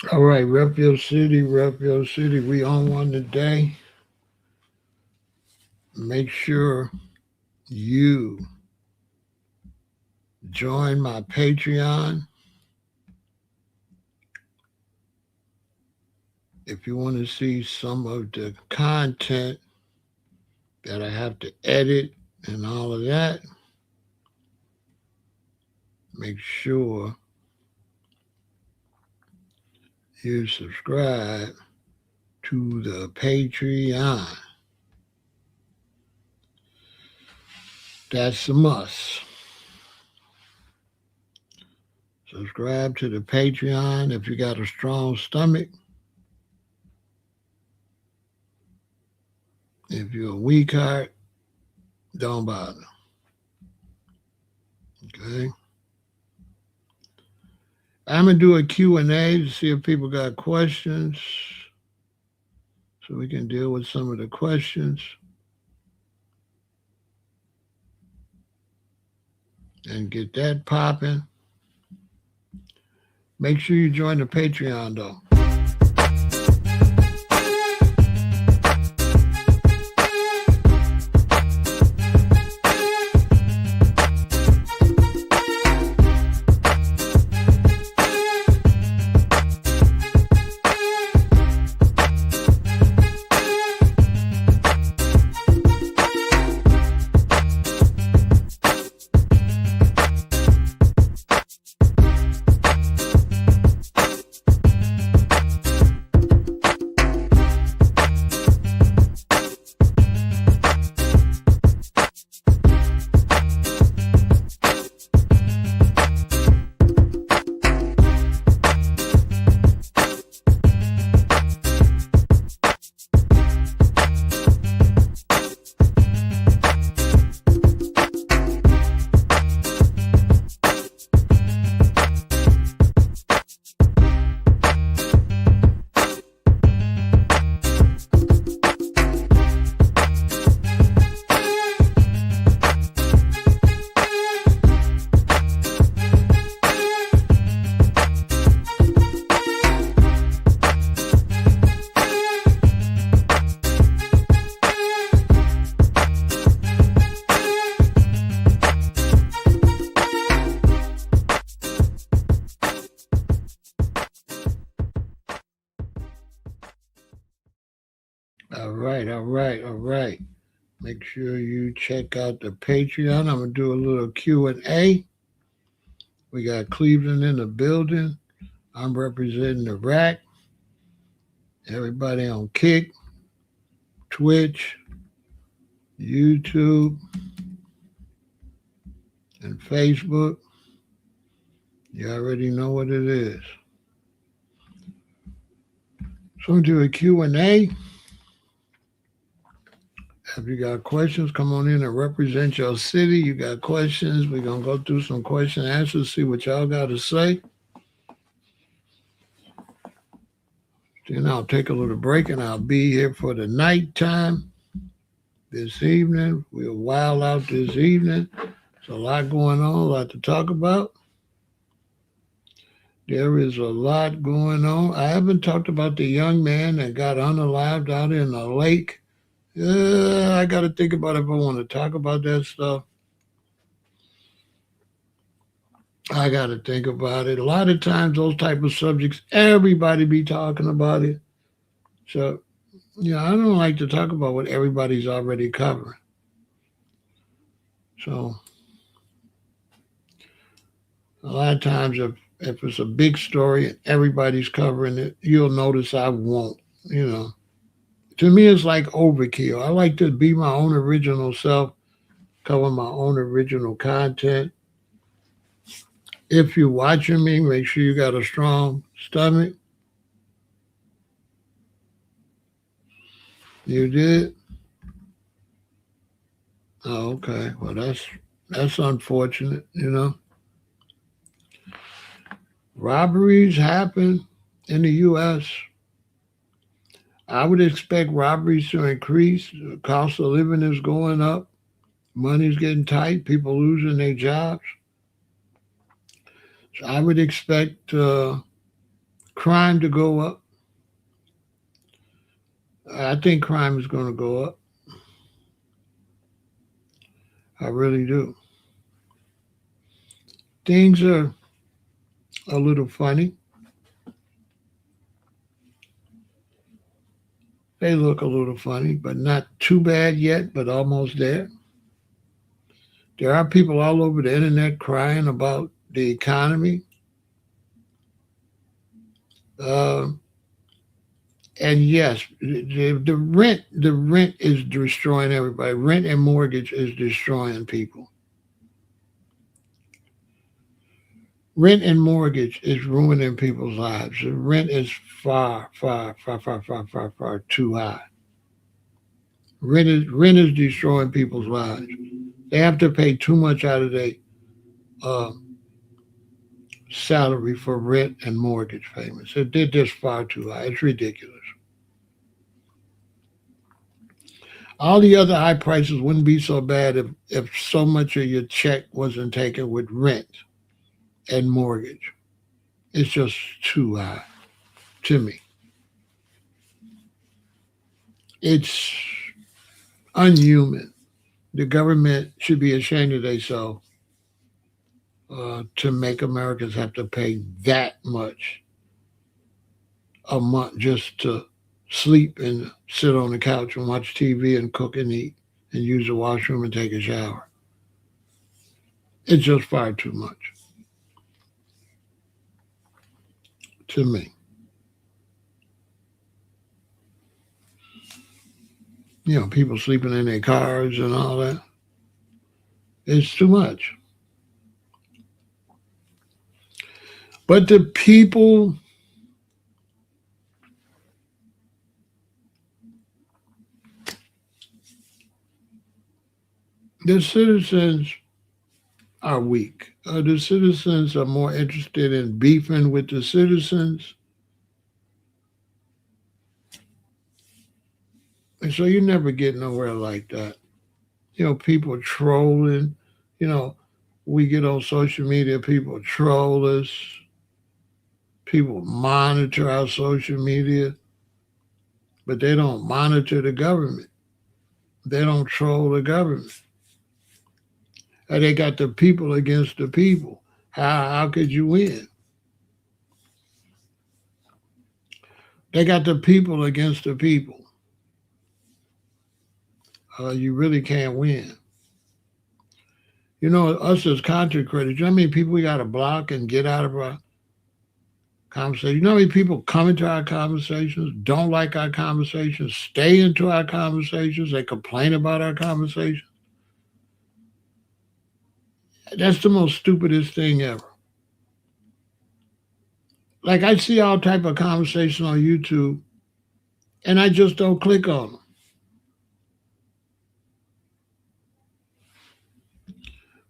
All right, Rep Your City. We on one today. Make sure you join my Patreon if you want to see some of the content that I have to edit and all of that. Make sure you subscribe to the Patreon. That's a must. Subscribe to the Patreon if you got a strong stomach. If you're a weak heart, don't bother. Okay. I'm gonna do a Q&A to see if people got questions, so we can deal with some of the questions and get that popping. Make sure you join the Patreon though. All right. Make sure you check out the Patreon. I'm gonna do a little Q&A. We got Cleveland in the building. I'm representing the rack. Everybody on Kick, Twitch, YouTube, and Facebook. You already know what it is. So I'm gonna do a Q&A. If you got questions, come on in and represent your city. You got questions, we're going to go through some question and answers, see what y'all got to say. Then I'll take a little break and I'll be here for the nighttime this evening. We'll wild out this evening. There's a lot going on, a lot to talk about. There is a lot going on. I haven't talked about the young man that got unalived out in the lake. I got to think about if I want to talk about that stuff. I got to think about it. A lot of times, those type of subjects, everybody be talking about it. So, yeah, I don't like to talk about what everybody's already covering. So, a lot of times, if it's a big story and everybody's covering it, you'll notice I won't. You know, to me, it's like overkill. I like to be my own original self, cover my own original content. If you're watching me, make sure you got a strong stomach. You did? Oh, okay. Well, that's unfortunate, you know. Robberies happen in the U.S. I would expect robberies to increase. The cost of living is going up. Money's getting tight. People losing their jobs. So I would expect crime to go up. I think crime is going to go up. I really do. Things are a little funny. They look a little funny, but not too bad yet, but almost there. There are people all over the internet crying about the economy. Uh, and yes, the rent is destroying everybody. Rent and mortgage is destroying people. Rent and mortgage is ruining people's lives. The rent is far, far, far, far, far, far, far too high. Rent is destroying people's lives. They have to pay too much out of their uh, salary for rent and mortgage payments. They're just far too high. It's ridiculous. All the other high prices wouldn't be so bad if so much of your check wasn't taken with rent and mortgage. It's just too high to me. It's unhuman. The government should be ashamed of themselves to make Americans have to pay that much a month just to sleep and sit on the couch and watch TV and cook and eat and use the washroom and take a shower. It's just far too much to me. People sleeping in their cars and all that. It's too much. But the citizens are weak. The citizens are more interested in beefing with the citizens. And so you never get nowhere like that. People trolling. You know, we get on social media, people troll us, people monitor our social media, but they don't monitor the government. They don't troll the government. And they got the people against the people. How could you win? They got the people against the people. You really can't win. Us as content creators, you know how many people we got to block and get out of our conversation? You know how many people come into our conversations, don't like our conversations, stay into our conversations, they complain about our conversations? That's the most stupidest thing ever. Like I see all type of conversation on YouTube, and I just don't click on them.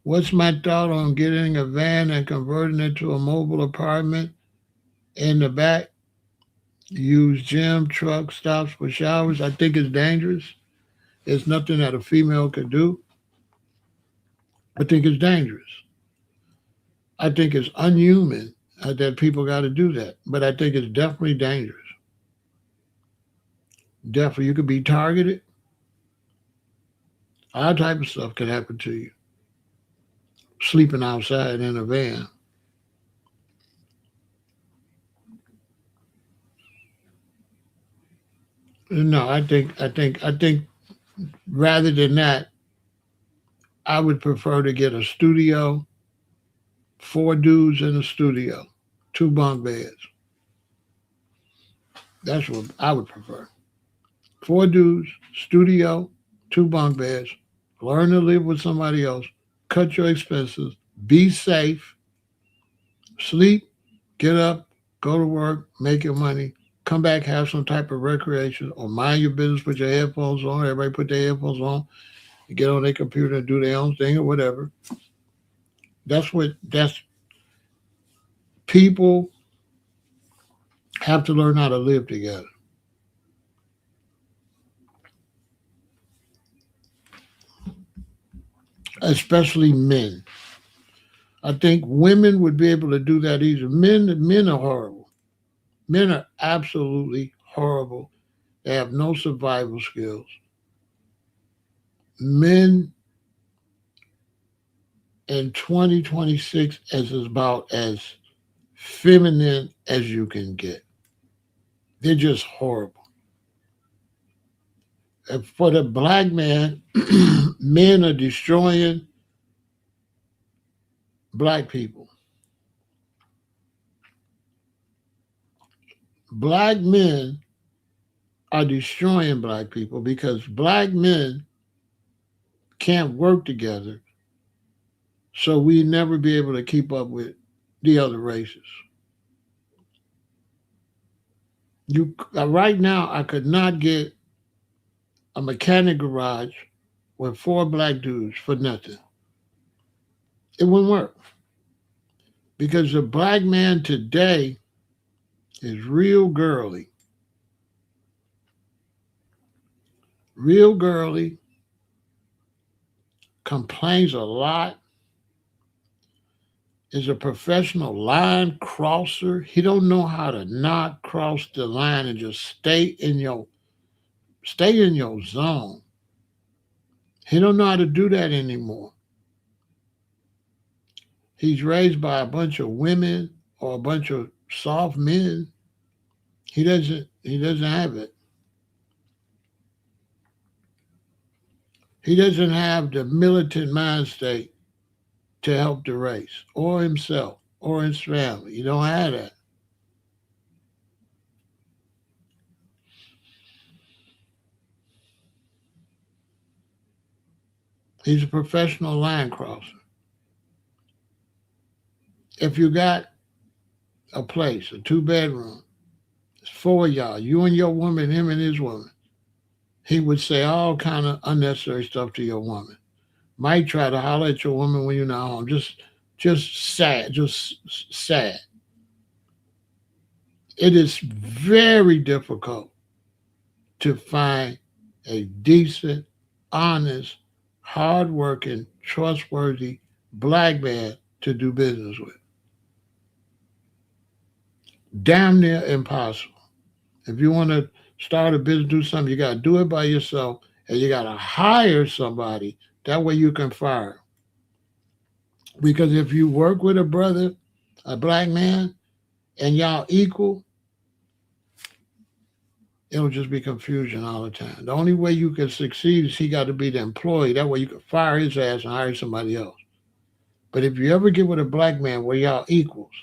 What's my thought on getting a van and converting it to a mobile apartment in the back? Use gym, truck stops for showers. I think it's dangerous. It's nothing that a female could do. I think it's dangerous. I think it's unhuman that people got to do that. But I think it's definitely dangerous. Definitely, you could be targeted. All type of stuff could happen to you. Sleeping outside in a van. No, I think rather than that, I would prefer to get a studio, four dudes in a studio, two bunk beds. That's what I would prefer. Four dudes, studio, two bunk beds. Learn to live with somebody else. Cut your expenses. Be safe. Sleep. Get up. Go to work. Make your money. Come back. Have some type of recreation or mind your business. Put your headphones on. Everybody put their headphones on. Get on their computer and do their own thing or whatever. That's people have to learn how to live together. Especially men. I think women would be able to do that easy. Men are horrible. Men are absolutely horrible. They have no survival skills. Men in 2026 is about as feminine as you can get. They're just horrible. And for the black man, men are destroying black people. Black men are destroying black people because black men can't work together, so we never be able to keep up with the other races. You right now, I could not get a mechanic garage with four black dudes for nothing. It wouldn't work because the black man today is real girly, complains a lot, is a professional line crosser. He don't know how to not cross the line and just stay in your zone. He don't know how to do that anymore. He's raised by a bunch of women or a bunch of soft men. He doesn't have it. He doesn't have the militant mind state to help the race or himself or his family. You don't have that. He's a professional line crosser. If you got a place, a two-bedroom, it's four of y'all, you and your woman, him and his woman, he would say all kind of unnecessary stuff to your woman. Might try to holler at your woman when you're not home. Just sad. It is very difficult to find a decent, honest, hardworking, trustworthy black man to do business with. Damn near impossible. If you want to start a business, do something, you got to do it by yourself and you got to hire somebody. That way you can fire. Because if you work with a brother, a black man, and y'all equal, it'll just be confusion all the time. The only way you can succeed is he got to be the employee. That way you can fire his ass and hire somebody else. But if you ever get with a black man where y'all equals,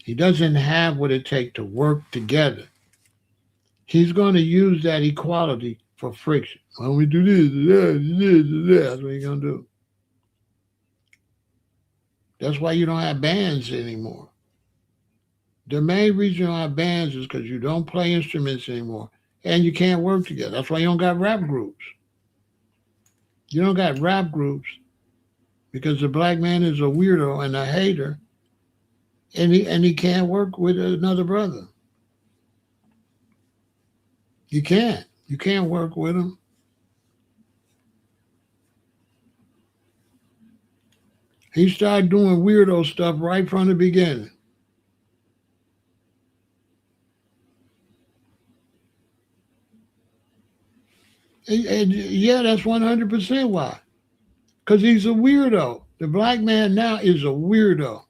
he doesn't have what it takes to work together. He's going to use that equality for friction. When we do that's what he's going to do. That's why you don't have bands anymore. The main reason you don't have bands is because you don't play instruments anymore and you can't work together. That's why you don't got rap groups. You don't got rap groups because the black man is a weirdo and a hater and he can't work with another brother. You can't. You can't work with him. He started doing weirdo stuff right from the beginning. And yeah, that's 100% why. Because he's a weirdo. The black man now is a weirdo.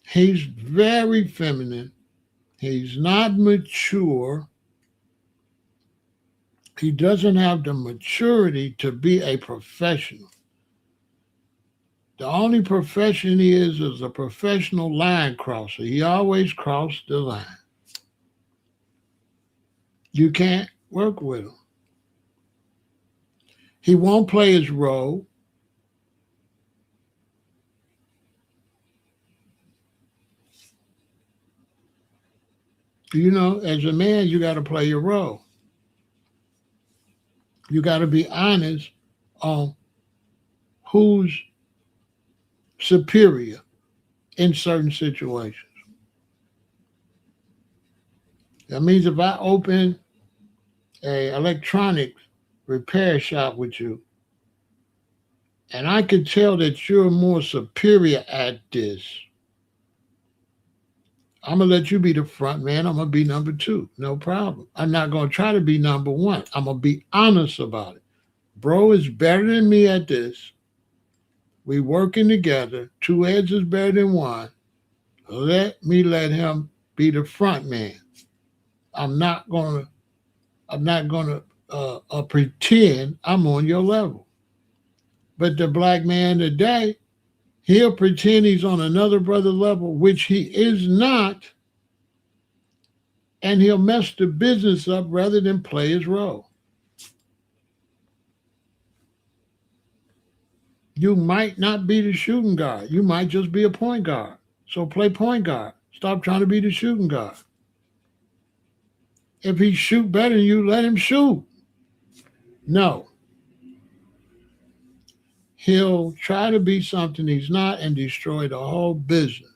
He's very feminine. He's not mature. He doesn't have the maturity to be a professional. The only profession he is a professional line crosser. He always crossed the line. You can't work with him. He won't play his role. You know, as a man, you got to play your role. You got to be honest on who's superior in certain situations. That means if I open a electronics repair shop with you, and I can tell that you're more superior at this, I'm going to let you be the front man. I'm going to be number two. No problem. I'm not going to try to be number one. I'm going to be honest about it. Bro is better than me at this. We working together. Two heads is better than one. Let him be the front man. I'm not gonna pretend I'm on your level. But the black man today, he'll pretend he's on another brother level, which he is not, and he'll mess the business up rather than play his role. You might not be the shooting guard. You might just be a point guard. So play point guard. Stop trying to be the shooting guard. If he shoot better than you, let him shoot. No. He'll try to be something he's not and destroy the whole business.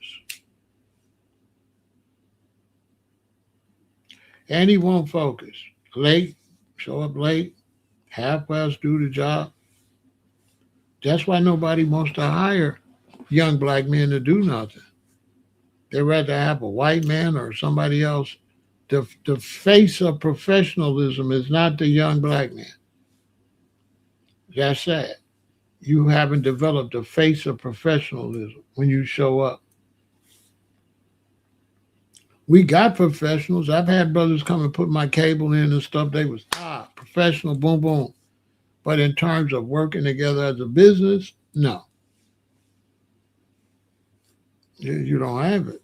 And he won't focus. Late, show up late, half-ass do the job. That's why nobody wants to hire young black men to do nothing. They'd rather have a white man or somebody else. The face of professionalism is not the young black man. That's sad. You haven't developed the face of professionalism when you show up. We got professionals. I've had brothers come and put my cable in and stuff. They was professional, boom, boom. But in terms of working together as a business, no. You don't have it.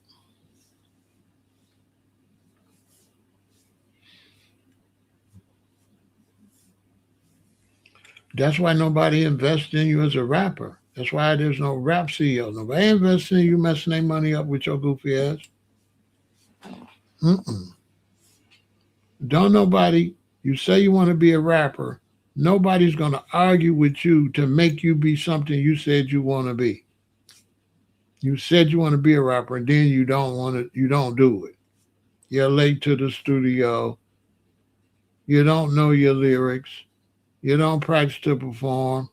That's why nobody invests in you as a rapper. That's why there's no rap CEO. Nobody invests in you messing their money up with your goofy ass. Don't nobody, you say you want to be a rapper, nobody's going to argue with you to make you be something you said you want to be. You said you want to be a rapper and then you don't do it. You're late to the studio. You don't know your lyrics. You don't practice to perform.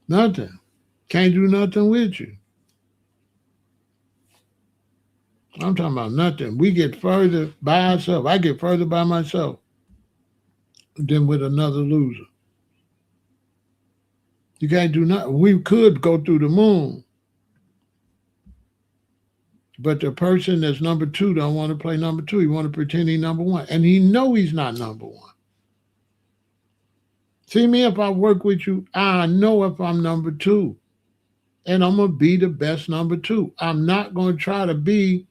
Nothing. Can't do nothing with you. I'm talking about nothing. We get further by ourselves. I get further by myself than with another loser. You can't do nothing. We could go through the moon. But the person that's number two don't want to play number two. He want to pretend he's number one. And he know he's not number one. See me, if I work with you, I know if I'm number two. And I'm going to be the best number two. I'm not going to try to do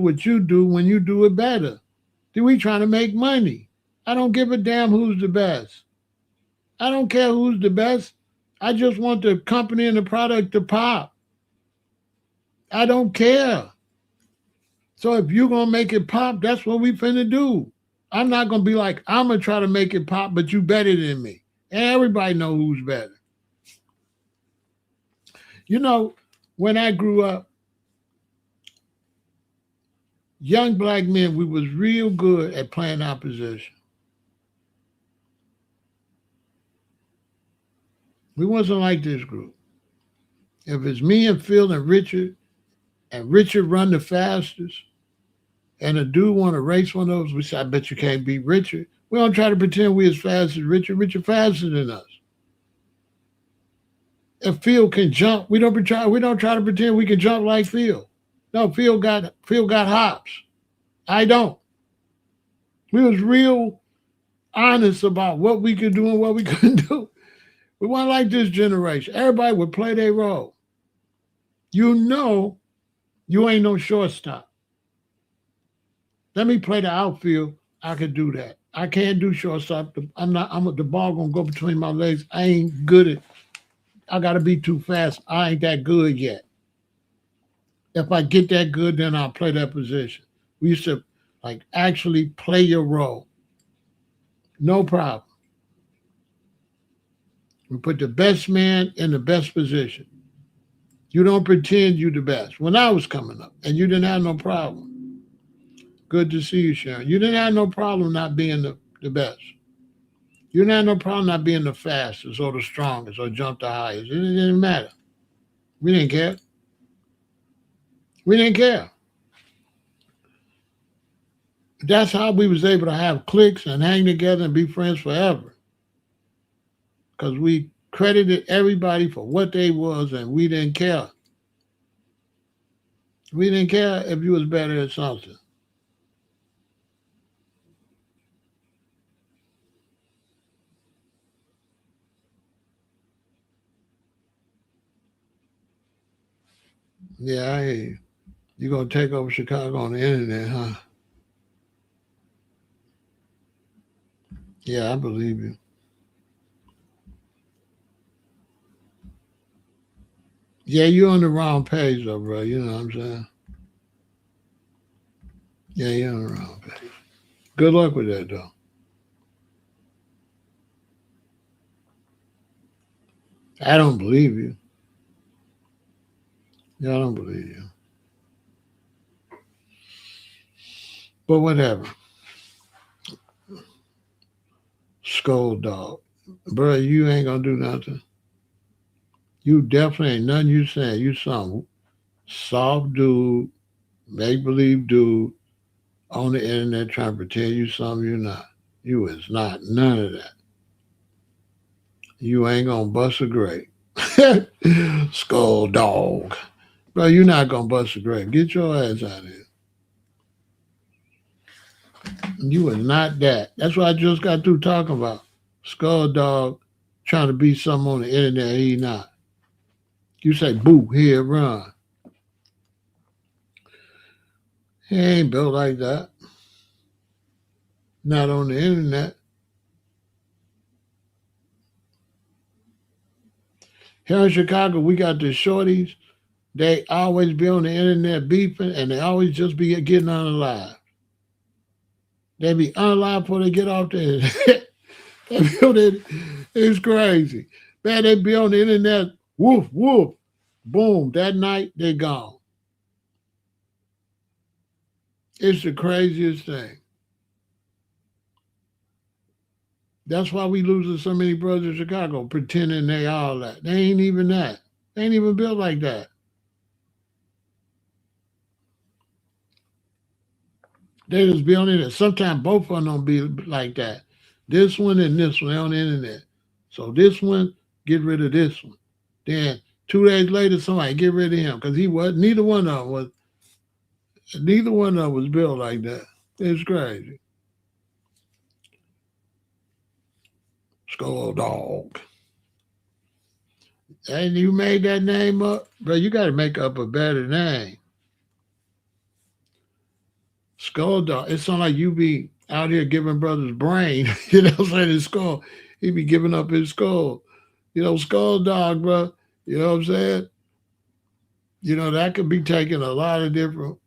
what you do when you do it better. We trying to make money. I don't give a damn who's the best. I don't care who's the best. I just want the company and the product to pop. I don't care. So if you're going to make it pop, that's what we finna do. I'm not going to be like, I'm going to try to make it pop, but you better than me. And everybody know who's better. You know, when I grew up, young black men, we was real good at playing opposition. We wasn't like this group. If it's me and Phil and Richard run the fastest, and a dude want to race one of those, we say, I bet you can't beat Richard. We don't try to pretend we as fast as Richard. Richard faster than us. If Phil can jump, we don't try to pretend we can jump like Phil. No, Phil got hops. I don't. We was real honest about what we could do and what we couldn't do. We weren't like this generation. Everybody would play their role. You know, you ain't no shortstop. Let me play the outfield. I could do that. I can't do shortstop. The ball gonna go between my legs. I ain't good at. I gotta be too fast. I ain't that good yet. If I get that good, then I'll play that position. We used to like actually play your role. No problem. We put the best man in the best position. You don't pretend you the best. When I was coming up, and you didn't have no problem. Good to see you, Sharon. You didn't have no problem not being the best. You didn't have no problem not being the fastest or the strongest or jump the highest. It didn't matter. We didn't care. We didn't care. That's how we was able to have cliques and hang together and be friends forever. Because we credited everybody for what they was and we didn't care. We didn't care if you was better at something. Yeah, I hear you. You gonna take over Chicago on the internet, huh? Yeah, I believe you. Yeah, you're on the wrong page though, bro. You know what I'm saying? Yeah, you're on the wrong page. Good luck with that though. I don't believe you. Yeah, I don't believe you. But whatever. Skull dog. Bro, you ain't gonna do nothing. You definitely ain't nothing you saying. You some soft dude, make believe dude on the internet trying to pretend you something you're not. You is not none of that. You ain't gonna bust a grape. Skull dog. Bro, you're not gonna bust a grape. Get your ass out of here. You are not that. That's what I just got through talking about. Skull dog trying to be something on the internet he not. You say boo, here, run. He ain't built like that. Not on the internet. Here in Chicago, we got the shorties. They always be on the internet beefing and they always just be getting unalive. They be unalive before they get off there. It's crazy. Man, they be on the internet, woof, woof, boom. That night, they gone. It's the craziest thing. That's why we losing so many brothers in Chicago, pretending they all that. They ain't even that. They ain't even built like that. They just be on the internet. Sometimes both of them don't be like that. This one and this one on the internet. So this one, get rid of this one. Then 2 days later, somebody get rid of him because he was neither one of them was built like that. It's crazy. Skull dog. And you made that name up, bro. You got to make up a better name. Skull dog. It sounds like you be out here giving brothers brain. You know what I'm saying? His skull. He be giving up his skull. Skull dog, bro. You know what I'm saying? That could be taken a lot of different.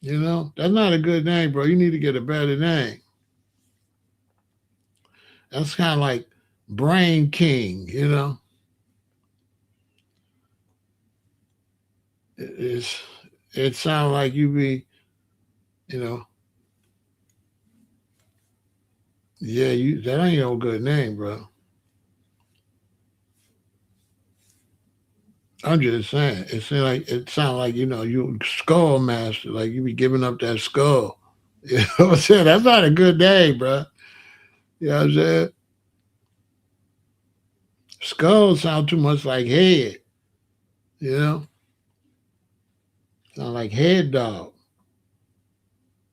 That's not a good name, bro. You need to get a better name. That's kind of like Brain King. It's it sounds like you be, you know, yeah, you that ain't no good name, bro. I'm just saying, it sounds like you skull master, like you be giving up that skull. You know what I'm saying? That's not a good name, bro. You know what I'm saying? Skull sound too much like head. You know, sound like head dog.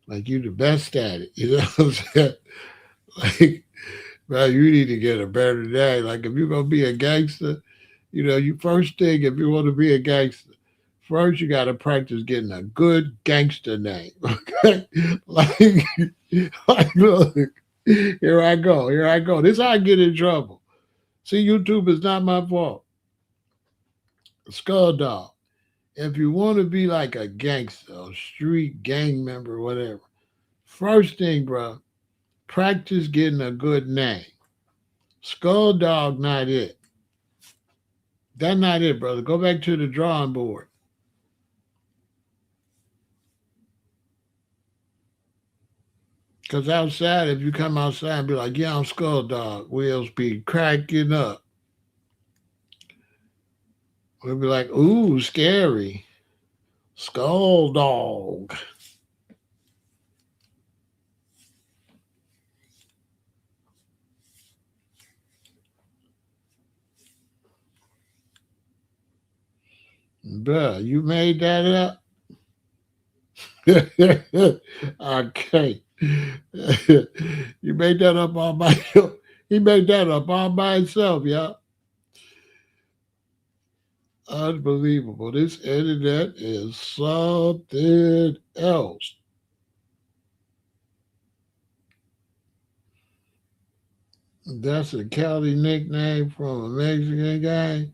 Like you the best at it. You know what I'm saying? Like, bro, you need to get a better name. Like if you're gonna be a gangster, you first thing if you want to be a gangster, first you got to practice getting a good gangster name. Okay, like, like look, here I go. This is how I get in trouble. See, YouTube is not my fault. Skull Dog. If you want to be like a gangster, a street gang member, whatever, first thing, bro, practice getting a good name. Skull Dog, not it. That's not it, brother. Go back to the drawing board. Because outside, if you come outside and be like, yeah, I'm Skull Dog, we'll be cracking up. We'll be like, ooh, scary. Skull Dog. Bruh, you made that up? Okay. You made that up all by yourself. He made that up all by himself, yeah. Unbelievable. This internet is something else. That's a Cali nickname from a Mexican guy.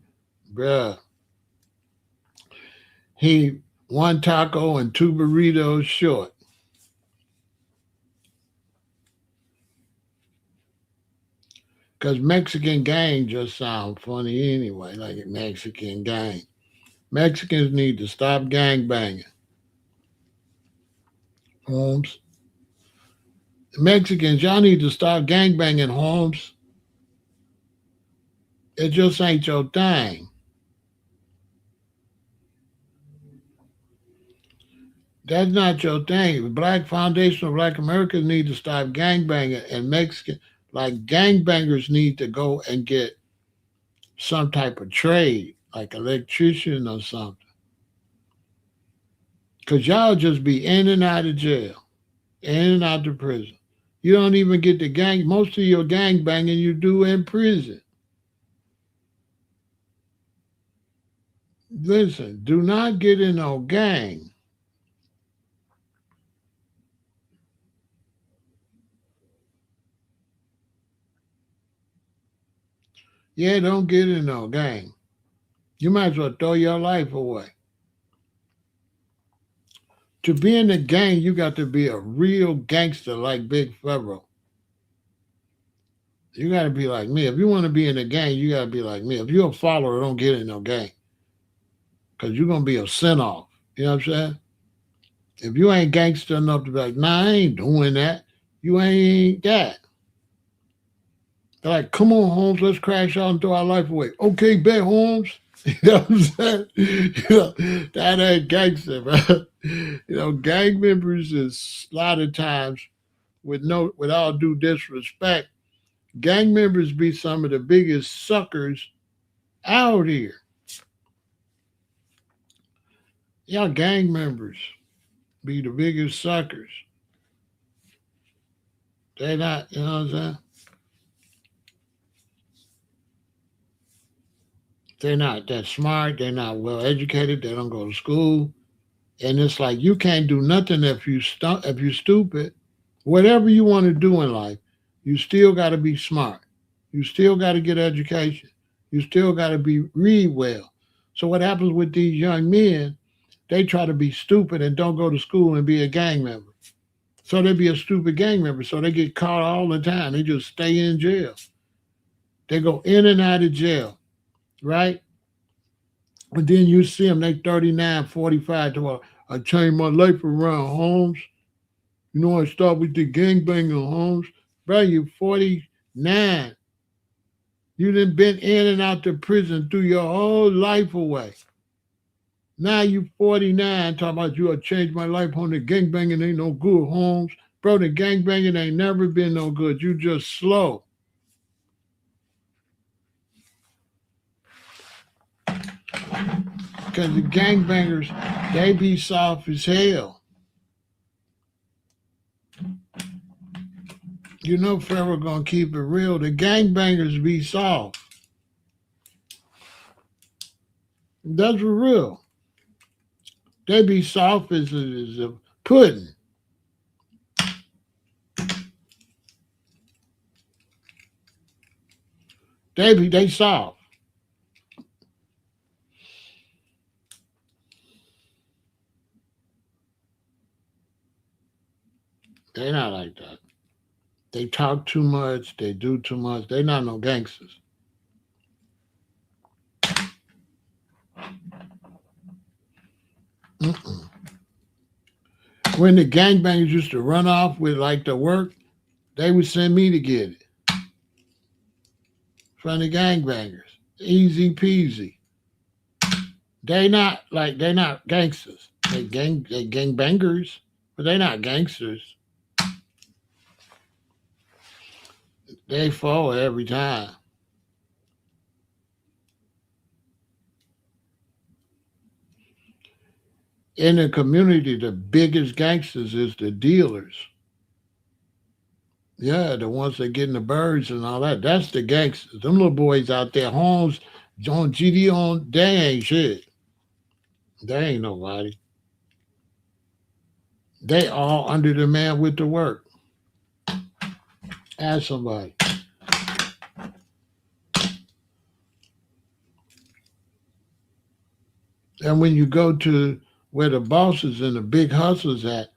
Bruh. He one taco and two burritos short. Because Mexican gang just sound funny anyway, like a Mexican gang. Mexicans need to stop gang banging. Holmes. Mexicans, y'all need to stop gang banging, Holmes. It just ain't your thing. That's not your thing. The Black Foundation of Black Americans need to stop gang banging, and Mexican, like gang bangers, need to go and get some type of trade, like electrician or something. Because y'all just be in and out of jail, in and out of prison. You don't even get the gang, most of your gang banging you do in prison. Listen, do not get in no gang. Yeah, don't get in no gang. You might as well throw your life away. To be in the gang, you got to be a real gangster like Big Febro. You got to be like me. If you want to be in the gang, you got to be like me. If you're a follower, don't get in no gang. Because you're going to be a send off. You know what I'm saying? If you ain't gangster enough to be like, nah, I ain't doing that, you ain't that. They're like, come on, Holmes, let's crash out and throw our life away. Okay, bet, Holmes. You know what I'm saying? That ain't gangster, bro. Gang members is a lot of times, with all due disrespect, gang members be some of the biggest suckers out here. Y'all gang members be the biggest suckers. They not, you know what I'm saying? They're not that smart. They're not well educated. They don't go to school. And it's like you can't do nothing if if you stupid. Whatever you want to do in life, you still got to be smart. You still got to get education. You still got to read well. So what happens with these young men? They try to be stupid and don't go to school and be a gang member. So they be a stupid gang member. So they get caught all the time. They just stay in jail. They go in and out of jail, right? But then you see them, they 39, 45, to I changed my life around, Holmes. You know, I start with the gangbanging, Holmes. Bro, you 49. You done been in and out the prison through your whole life away. Now you 49, talking about you, I changed my life on the gangbanging ain't no good, Holmes. Bro, the gangbanging ain't never been no good. You just slow. Because the gangbangers, they be soft as hell. You know Pharaoh gonna keep it real. The gangbangers be soft. That's for real. They be soft as a pudding. They soft. They not like that. They talk too much. They do too much. They not no gangsters. Mm-mm. When the gangbangers used to run off with like the work, they would send me to get it from the gangbangers. Easy peasy. They not gangsters. They gang bangers, but they're not gangsters. They fall every time. In the community, the biggest gangsters is the dealers. Yeah, the ones that get in the birds and all that. That's the gangsters. Them little boys out there, Holmes, John GD on, they ain't shit. They ain't nobody. They all under the man with the work. Ask somebody. And when you go to where the bosses and the big hustlers at,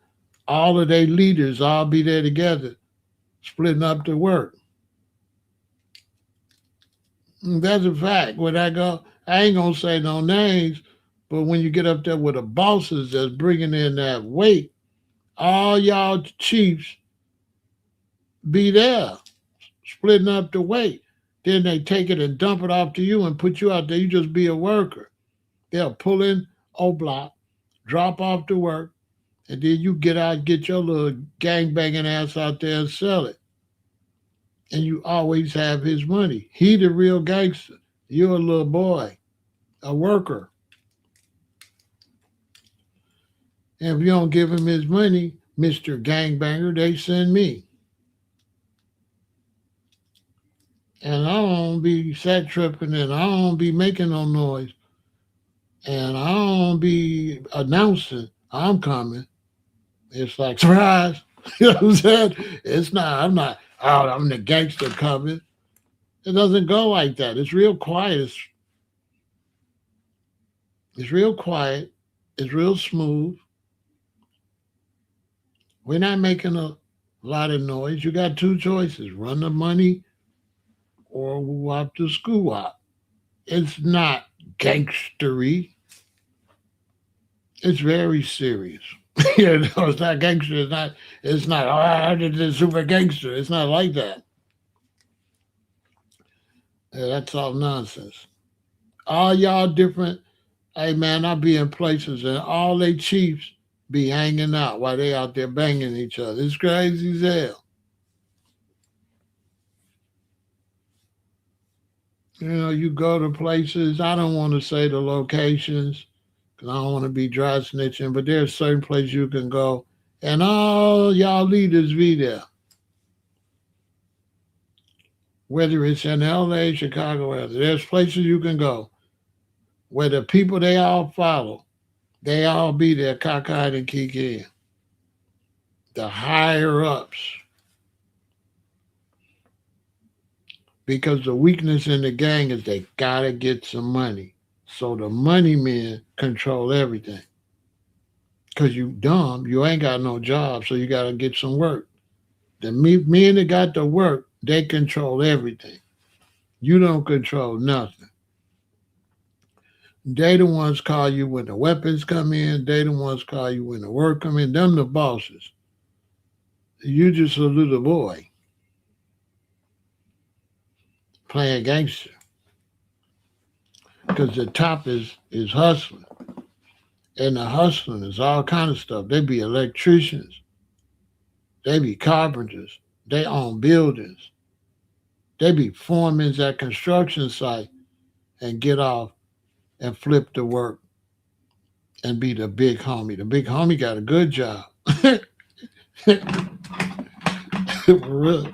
all of their leaders all be there together, splitting up the work. That's a fact. When I go, I ain't gonna say no names, but when you get up there with the bosses that's bringing in that weight, all y'all chiefs be there, splitting up the weight. Then they take it and dump it off to you and put you out there. You just be a worker. They'll pull in O block, drop off the work, and then you get out, get your little gang banging ass out there and sell it. And you always have his money. He the real gangster. You're a little boy, a worker. And if you don't give him his money, Mr. Gangbanger, they send me. And I don't be set tripping and I don't be making no noise. And I don't be announcing I'm coming. It's like surprise. You know what I'm saying? It's not, I'm not out, I'm the gangster coming. It doesn't go like that. It's real quiet. It's real quiet. It's real smooth. We're not making a lot of noise. You got two choices: run the money or wop the school wop. It's not gangstery. It's very serious. You know, it's not gangster. It's not. It's not. Oh, I did this super gangster. It's not like that. Yeah, that's all nonsense. All y'all different. Hey man, I be in places and all they chiefs be hanging out while they out there banging each other. It's crazy as hell. You know, you go to places. I don't want to say the locations because I don't want to be dry snitching, but there's certain places you can go, and all y'all leaders be there. Whether it's in L.A., Chicago, wherever, there's places you can go where the people they all follow, they all be there cockeyed and kiki. The higher ups, because the weakness in the gang is they gotta get some money. So the money men control everything. Cause you dumb, you ain't got no job, so you gotta get some work. The men that got the work, they control everything. You don't control nothing. They the ones call you when the weapons come in. They the ones call you when the work come in. Them the bosses. You just a little boy playing gangster. Because the top is hustling. And the hustling is all kind of stuff. They be electricians. They be carpenters. They own buildings. They be foremen at construction site and get off and flip the work and be the big homie. The big homie got a good job. For real.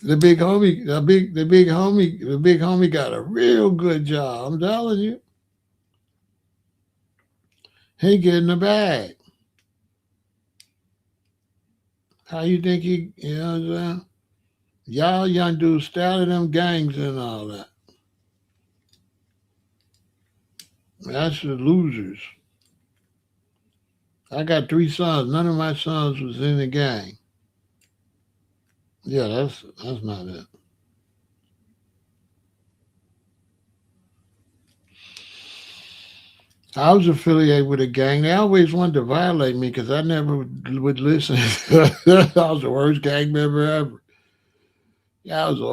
The big homie got a real good job. I'm telling you. He getting the bag. How you think you know what I'm saying? Y'all young dudes started them gangs and all that. That's the losers. I got three sons. None of my sons was in the gang. Yeah, that's not it. I was affiliated with a gang. They always wanted to violate me because I never would listen. I was the worst gang member ever. Yeah, I was a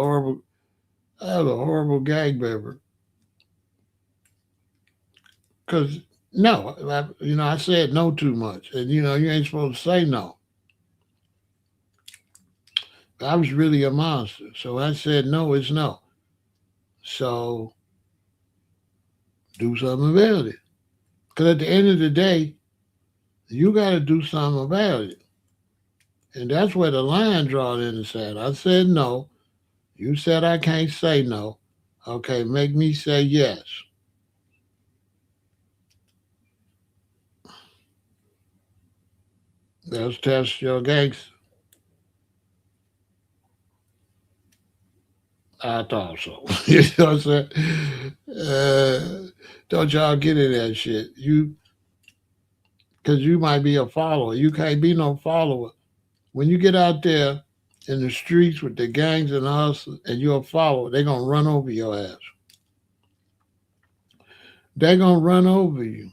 horrible gang member. Because no, I said no too much, and you ain't supposed to say no. I was really a monster, so I said no is no. So do something about it. Because at the end of the day, you got to do something about it, and that's where the line drawn in the sand. I said no. You said I can't say no. Okay, make me say yes. Let's test your gangster. I thought so. You know what I'm saying? Don't y'all get in that shit. Because you might be a follower. You can't be no follower. When you get out there in the streets with the gangs and the hustlers and you're a follower, they're going to run over your ass. They're going to run over you.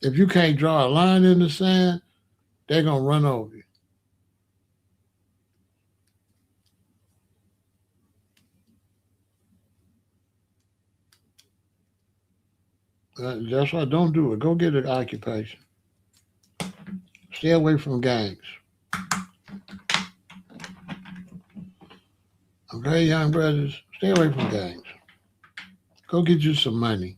If you can't draw a line in the sand, they're going to run over you. That's why don't do it. Go get an occupation. Stay away from gangs. Okay, young brothers, stay away from gangs. Go get you some money.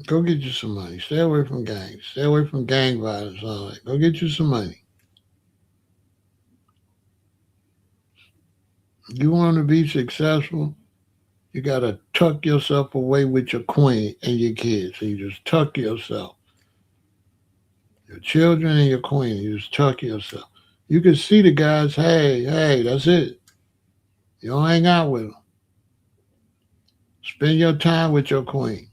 Go get you some money. Stay away from gangs. Stay away from gang violence. All that. Go get you some money. You want to be successful, you got to tuck yourself away with your queen and your kids. So you just tuck yourself. Your children and your queen, you just tuck yourself. You can see the guys, hey, that's it. You don't hang out with them. Spend your time with your queen.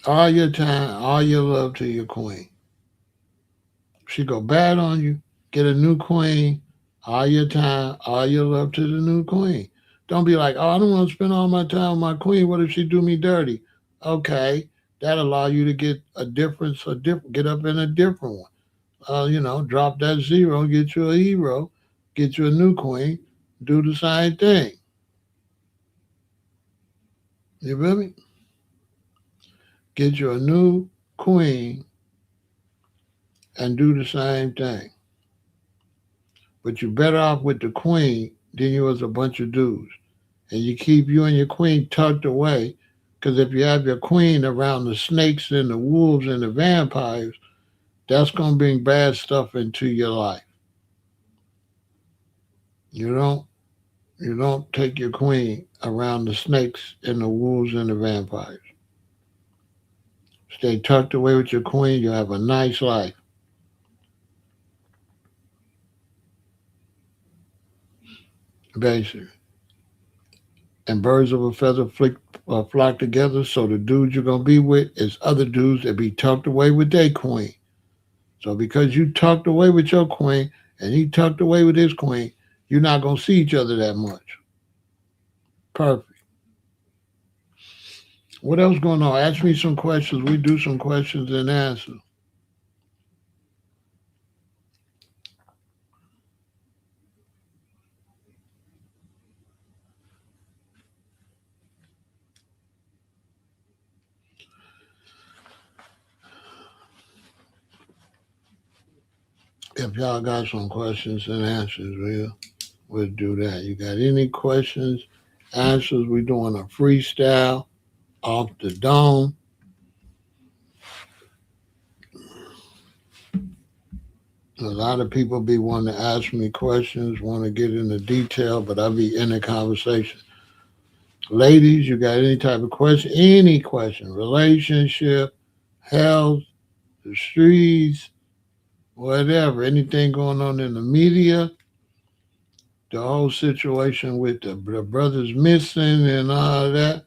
All your time, all your love to your queen. She go bad on you, get a new queen, all your time, all your love to the new queen. Don't be like, oh, I don't want to spend all my time with my queen. What if she do me dirty? Okay, that allow you to get a difference, get up in a different one. Drop that zero, get you a hero, get you a new queen, do the same thing. You feel me? Get you a new queen and do the same thing. But you're better off with the queen than you was a bunch of dudes. And you keep you and your queen tucked away. Because if you have your queen around the snakes and the wolves and the vampires, that's going to bring bad stuff into your life. You don't take your queen around the snakes and the wolves and the vampires. Stay tucked away with your queen. You'll have a nice life. Basically. And birds of a feather flock together. So the dudes you're going to be with is other dudes that be tucked away with their queen. So because you tucked away with your queen and he tucked away with his queen, you're not going to see each other that much. Perfect. What else going on? Ask me some questions. We do some questions and answers. If y'all got some questions and answers, we'll do that. You got any questions, answers? We're doing a freestyle off the dome. A lot of people be wanting to ask me questions, want to get into detail, but I be in the conversation. Ladies, you got any type of question? Any question? Relationship, health, the streets, whatever. Anything going on in the media, the whole situation with the brothers missing and all that.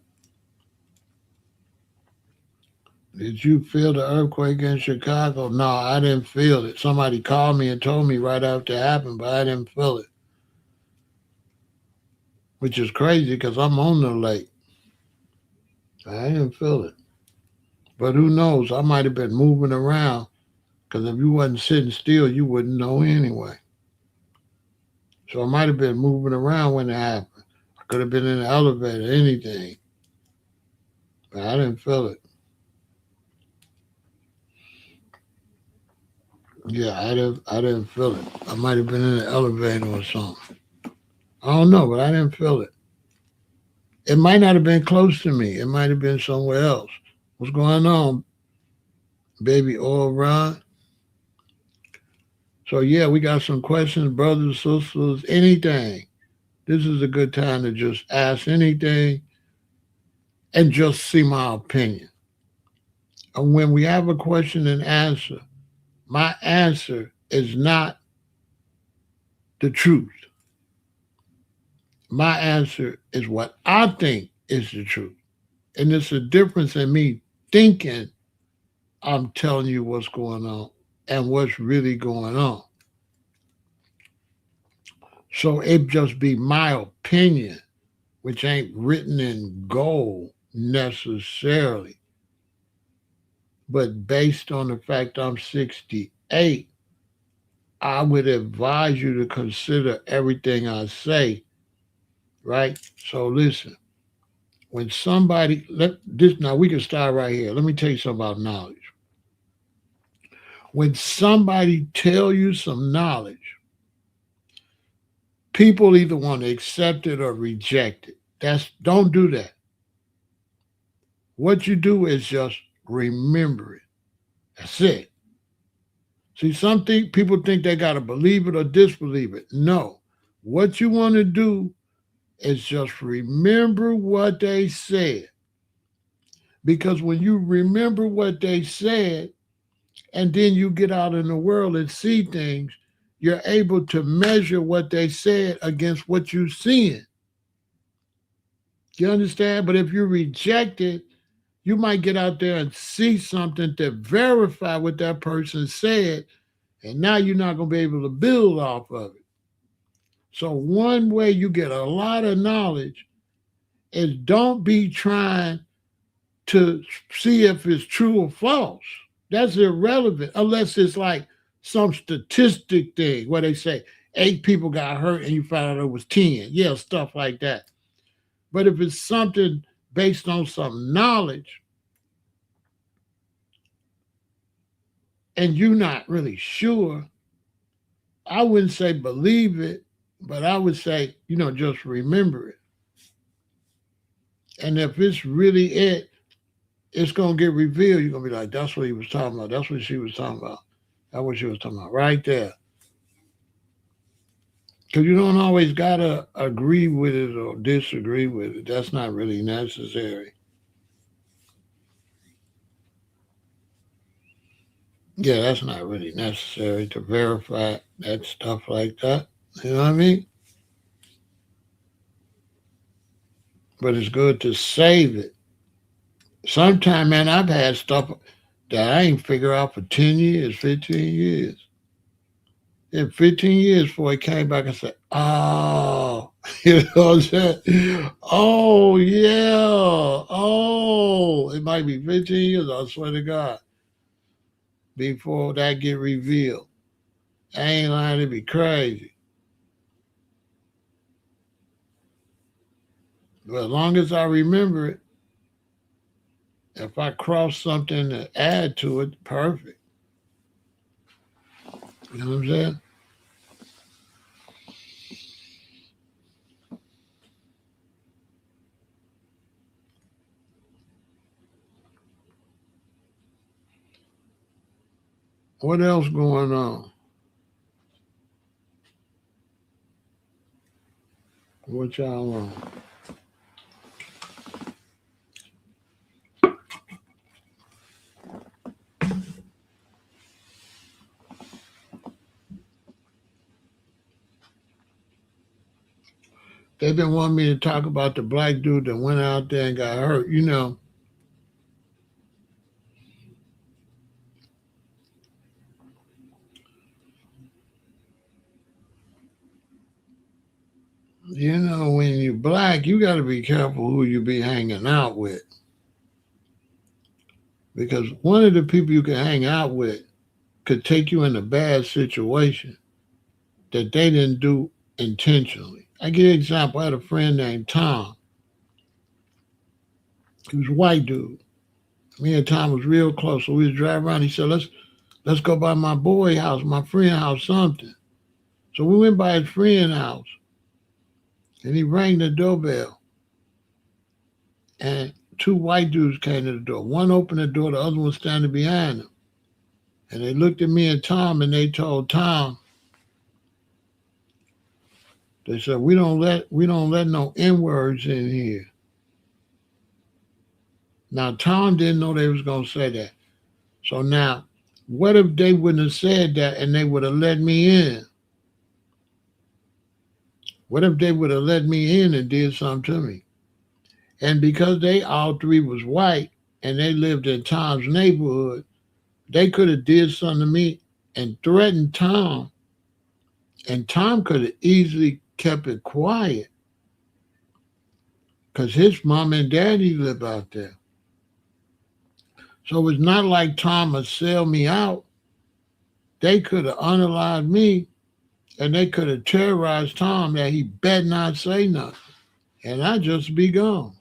Did you feel the earthquake in Chicago? No, I didn't feel it. Somebody called me and told me right after it happened, but I didn't feel it. Which is crazy because I'm on the lake. I didn't feel it. But who knows? I might have been moving around because if you wasn't sitting still, you wouldn't know anyway. So I might have been moving around when it happened. I could have been in the elevator, anything. But I didn't feel it. Yeah, I didn't feel it. I might have been in the elevator or something. I don't know, but I didn't feel it. It might not have been close to me. It might have been somewhere else. What's going on, baby oil Ron? So yeah, we got some questions, brothers, sisters, anything. This is a good time to just ask anything and just see my opinion. And when we have a question and answer, my answer is not the truth. My answer is what I think is the truth. And it's a difference in me thinking I'm telling you what's going on and what's really going on. So it just be my opinion, which ain't written in gold necessarily, but based on the fact I'm 68, I would advise you to consider everything I say, right? So listen, when somebody let this now we can start right here. Let me tell you something about knowledge. When somebody tell you some knowledge, people either want to accept it or reject it. That's don't do that. What you do is just remember it. That's it. See, people think they got to believe it or disbelieve it. No. What you want to do is just remember what they said. Because when you remember what they said and then you get out in the world and see things, you're able to measure what they said against what you're seeing. You understand? But if you reject it, you might get out there and see something to verify what that person said, and now you're not going to be able to build off of it. So, one way you get a lot of knowledge is don't be trying to see if it's true or false. That's irrelevant unless it's like some statistic thing where they say 8 people got hurt and you found out it was 10. Yeah, stuff like that. But if it's something based on some knowledge and you're not really sure, I wouldn't say believe it, but I would say, just remember it. And if it's really it, it's going to get revealed. You're going to be like, that's what he was talking about. That's what she was talking about. That's what she was talking about right there. Because you don't always got to agree with it or disagree with it. That's not really necessary. Yeah, that's not really necessary to verify that stuff like that. You know what I mean? But it's good to save it. Sometimes, man, I've had stuff that I ain't figure out for 10 years, 15 years. In 15 years before it came back and said, oh, you know what I'm saying? Oh, yeah. Oh, it might be 15 years, I swear to God, before that get revealed. I ain't lying, it'd be crazy. But as long as I remember it, if I cross something to add to it, perfect. You know what I'm saying? What else going on? What y'all on? They've been wanting me to talk about the black dude that went out there and got hurt. When you're black, you got to be careful who you be hanging out with. Because one of the people you can hang out with could take you in a bad situation that they didn't do intentionally. I give you an example. I had a friend named Tom. He was a white dude. Me and Tom was real close. So we was driving around. He said, let's go by my boy house, my friend house, something. So we went by his friend house and he rang the doorbell. And two white dudes came to the door. One opened the door, the other one was standing behind him. And they looked at me and Tom and they told Tom, they said, we don't let no N-words in here. Now Tom didn't know they was gonna say that. So now, what if they wouldn't have said that and they would have let me in? What if they would have let me in and did something to me? And because they all three was white and they lived in Tom's neighborhood, they could have did something to me and threatened Tom. And Tom could have easily kept it quiet because his mom and daddy live out there. So it's not like Tom would sell me out. They could have unalived me and they could have terrorized Tom that he better not say nothing. And I just be gone.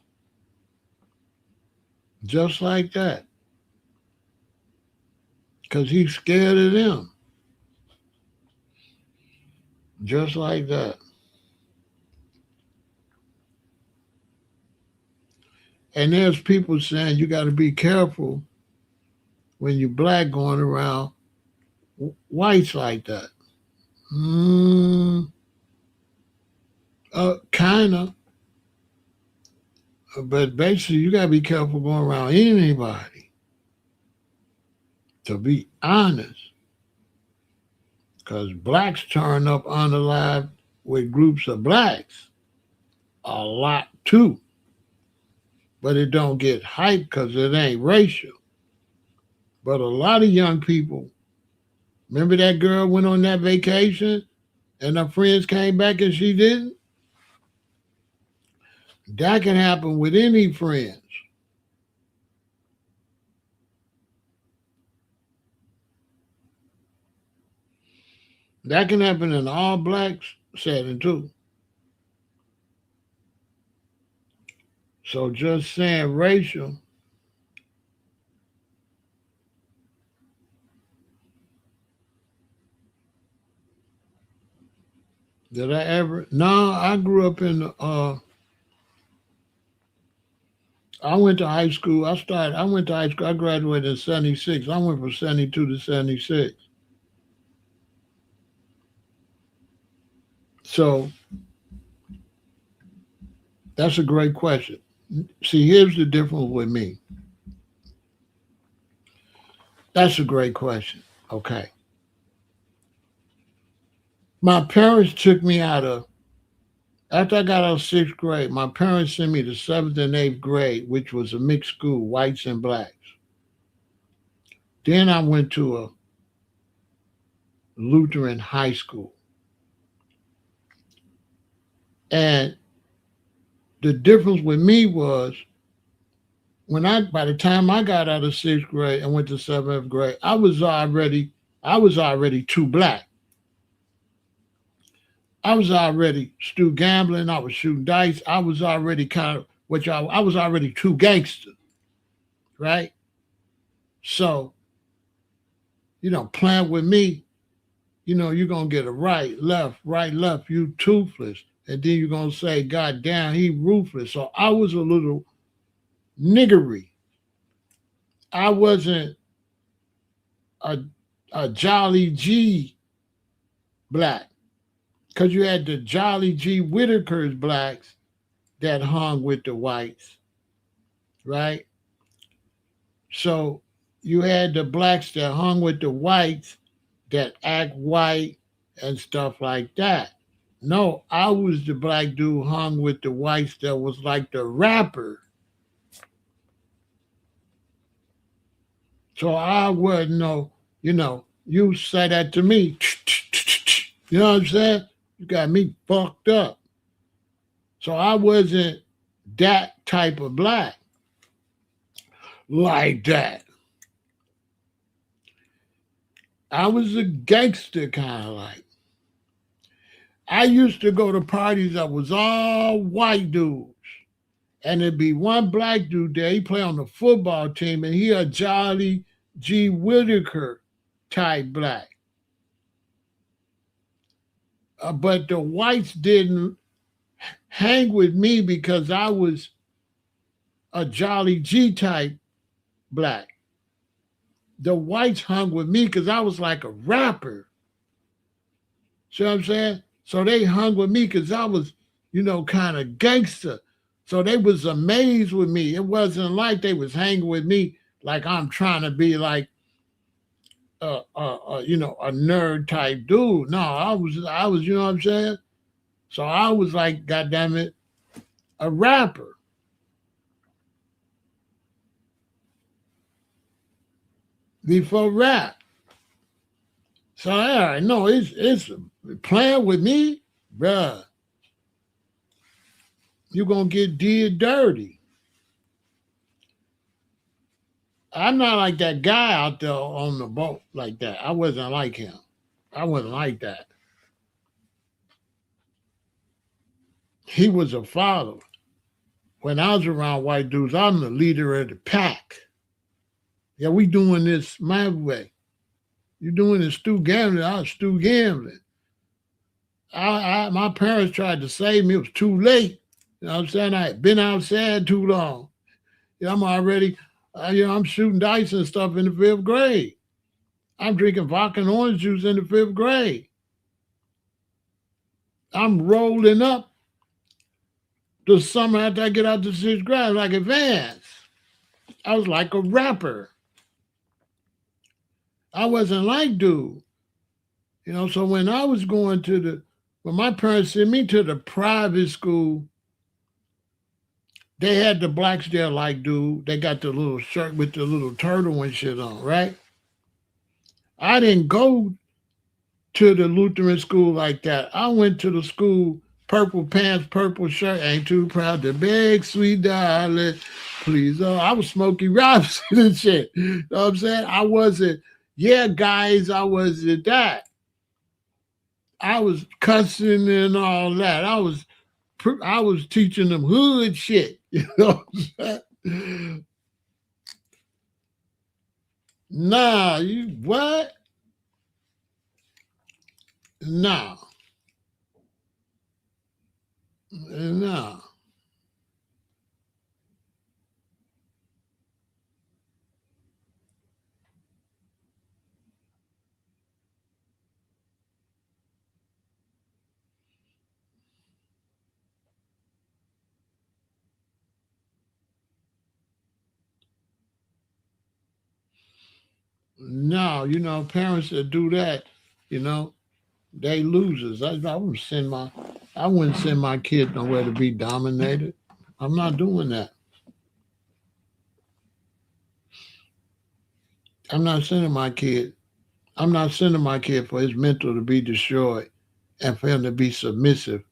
Just like that. Because he's scared of them. Just like that. And there's people saying you got to be careful when you're black going around whites like that. Kind of. But basically, you got to be careful going around anybody. To be honest. Because blacks turn up unalived with groups of blacks. A lot too. But it don't get hyped because it ain't racial. But a lot of young people, remember that girl went on that vacation and her friends came back and she didn't? That can happen with any friends. That can happen in all blacks setting too. So just saying racial, did I ever? No, I grew up in I went to high school. I went to high school. I graduated in 76. I went from 72 to 76. So that's a great question. See, here's the difference with me. That's a great question. Okay. My parents took me after I got out of sixth grade, my parents sent me to seventh and eighth grade, which was a mixed school, whites and blacks. Then I went to a Lutheran high school. And the difference with me was by the time I got out of sixth grade and went to seventh grade, I was already too black. I was already still gambling. I was shooting dice. I was already I was already too gangster, right? So, playing with me, you're going to get a right, left, you toothless. And then you're going to say, God damn, he ruthless. So I was a little niggery. I wasn't a Jolly G black. Because you had the Jolly G Whitaker's blacks that hung with the whites, right? So you had the blacks that hung with the whites that act white and stuff like that. No, I was the black dude hung with the whites that was like the rapper. So I wasn't you say that to me. You know what I'm saying? You got me fucked up. So I wasn't that type of black like that. I was a gangster kind of like. I used to go to parties that was all white dudes. And there'd be one black dude there. He play on the football team, and he a Jolly G. Whitaker type black. But the whites didn't hang with me because I was a Jolly G type black. The whites hung with me because I was like a rapper. See what I'm saying? So they hung with me because I was, kind of gangster. So they was amazed with me. It wasn't like they was hanging with me like I'm trying to be like a nerd type dude. No, I was, you know what I'm saying? So I was like, goddamn it, a rapper before rap. So yeah, no, it's playing with me, bruh. You gonna get did dirty. I'm not like that guy out there on the boat like that. I wasn't like him. I wasn't like that. He was a father. When I was around white dudes, I'm the leader of the pack. Yeah, we doing this my way. You doing this Stu gambling? I was Stu gambling. My parents tried to save me. It was too late. You know what I'm saying? I had been outside too long. I'm already, I'm shooting dice and stuff in the fifth grade. I'm drinking vodka and orange juice in the fifth grade. I'm rolling up the summer after I get out the sixth grade like advanced. I was like a rapper. I wasn't like dude. So when I was going when my parents sent me to the private school, they had the blacks there like dude. They got the little shirt with the little turtle and shit on, right? I didn't go to the Lutheran school like that. I went to the school, purple pants, purple shirt, ain't too proud to beg, sweet darling. Please. Oh, I was Smokey Robinson and shit. You know what I'm saying? I wasn't, yeah, guys, I wasn't that. I was cussing and all that. I was teaching them hood shit. You know what I'm saying? Nah, you what? Nah, nah. No, parents that do that, you know, they losers. I wouldn't send my kid nowhere to be dominated. I'm not doing that. I'm not sending my kid. I'm not sending my kid for his mental to be destroyed and for him to be submissive.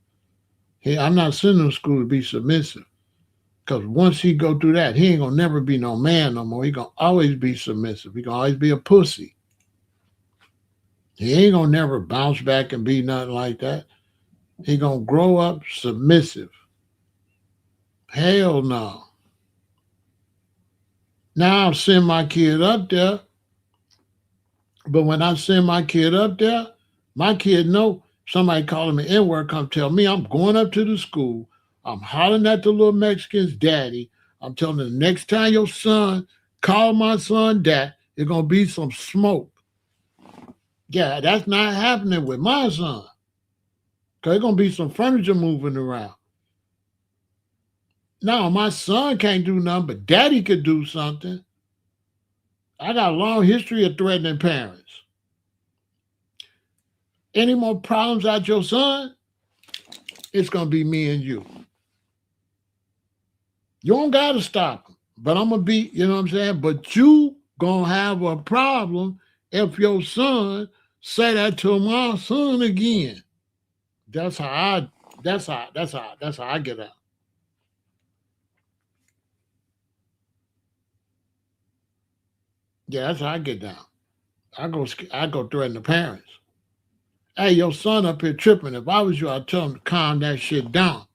I'm not sending him to school to be submissive. Because once he go through that, he ain't gonna never be no man no more. He gonna always be submissive. He gonna always be a pussy. He ain't gonna never bounce back and be nothing like that. He gonna grow up submissive. Hell no. Now I'll send my kid up there, but when I send my kid up there, my kid know somebody calling me N-word come tell me I'm going up to the school. I'm hollering at the little Mexican's daddy. I'm telling him the next time your son call my son that, it's gonna be some smoke. Yeah, that's not happening with my son. Cause there's gonna be some furniture moving around. No, my son can't do nothing, but daddy could do something. I got a long history of threatening parents. Any more problems out your son, it's gonna be me and you. You don't gotta stop him, but I'm gonna be, you know what I'm saying? But you gonna have a problem if your son say that to my son again. That's how I that's how I get out. Yeah, that's how I get down. I go threaten the parents. Hey, your son up here tripping. If I was you, I'd tell him to calm that shit down.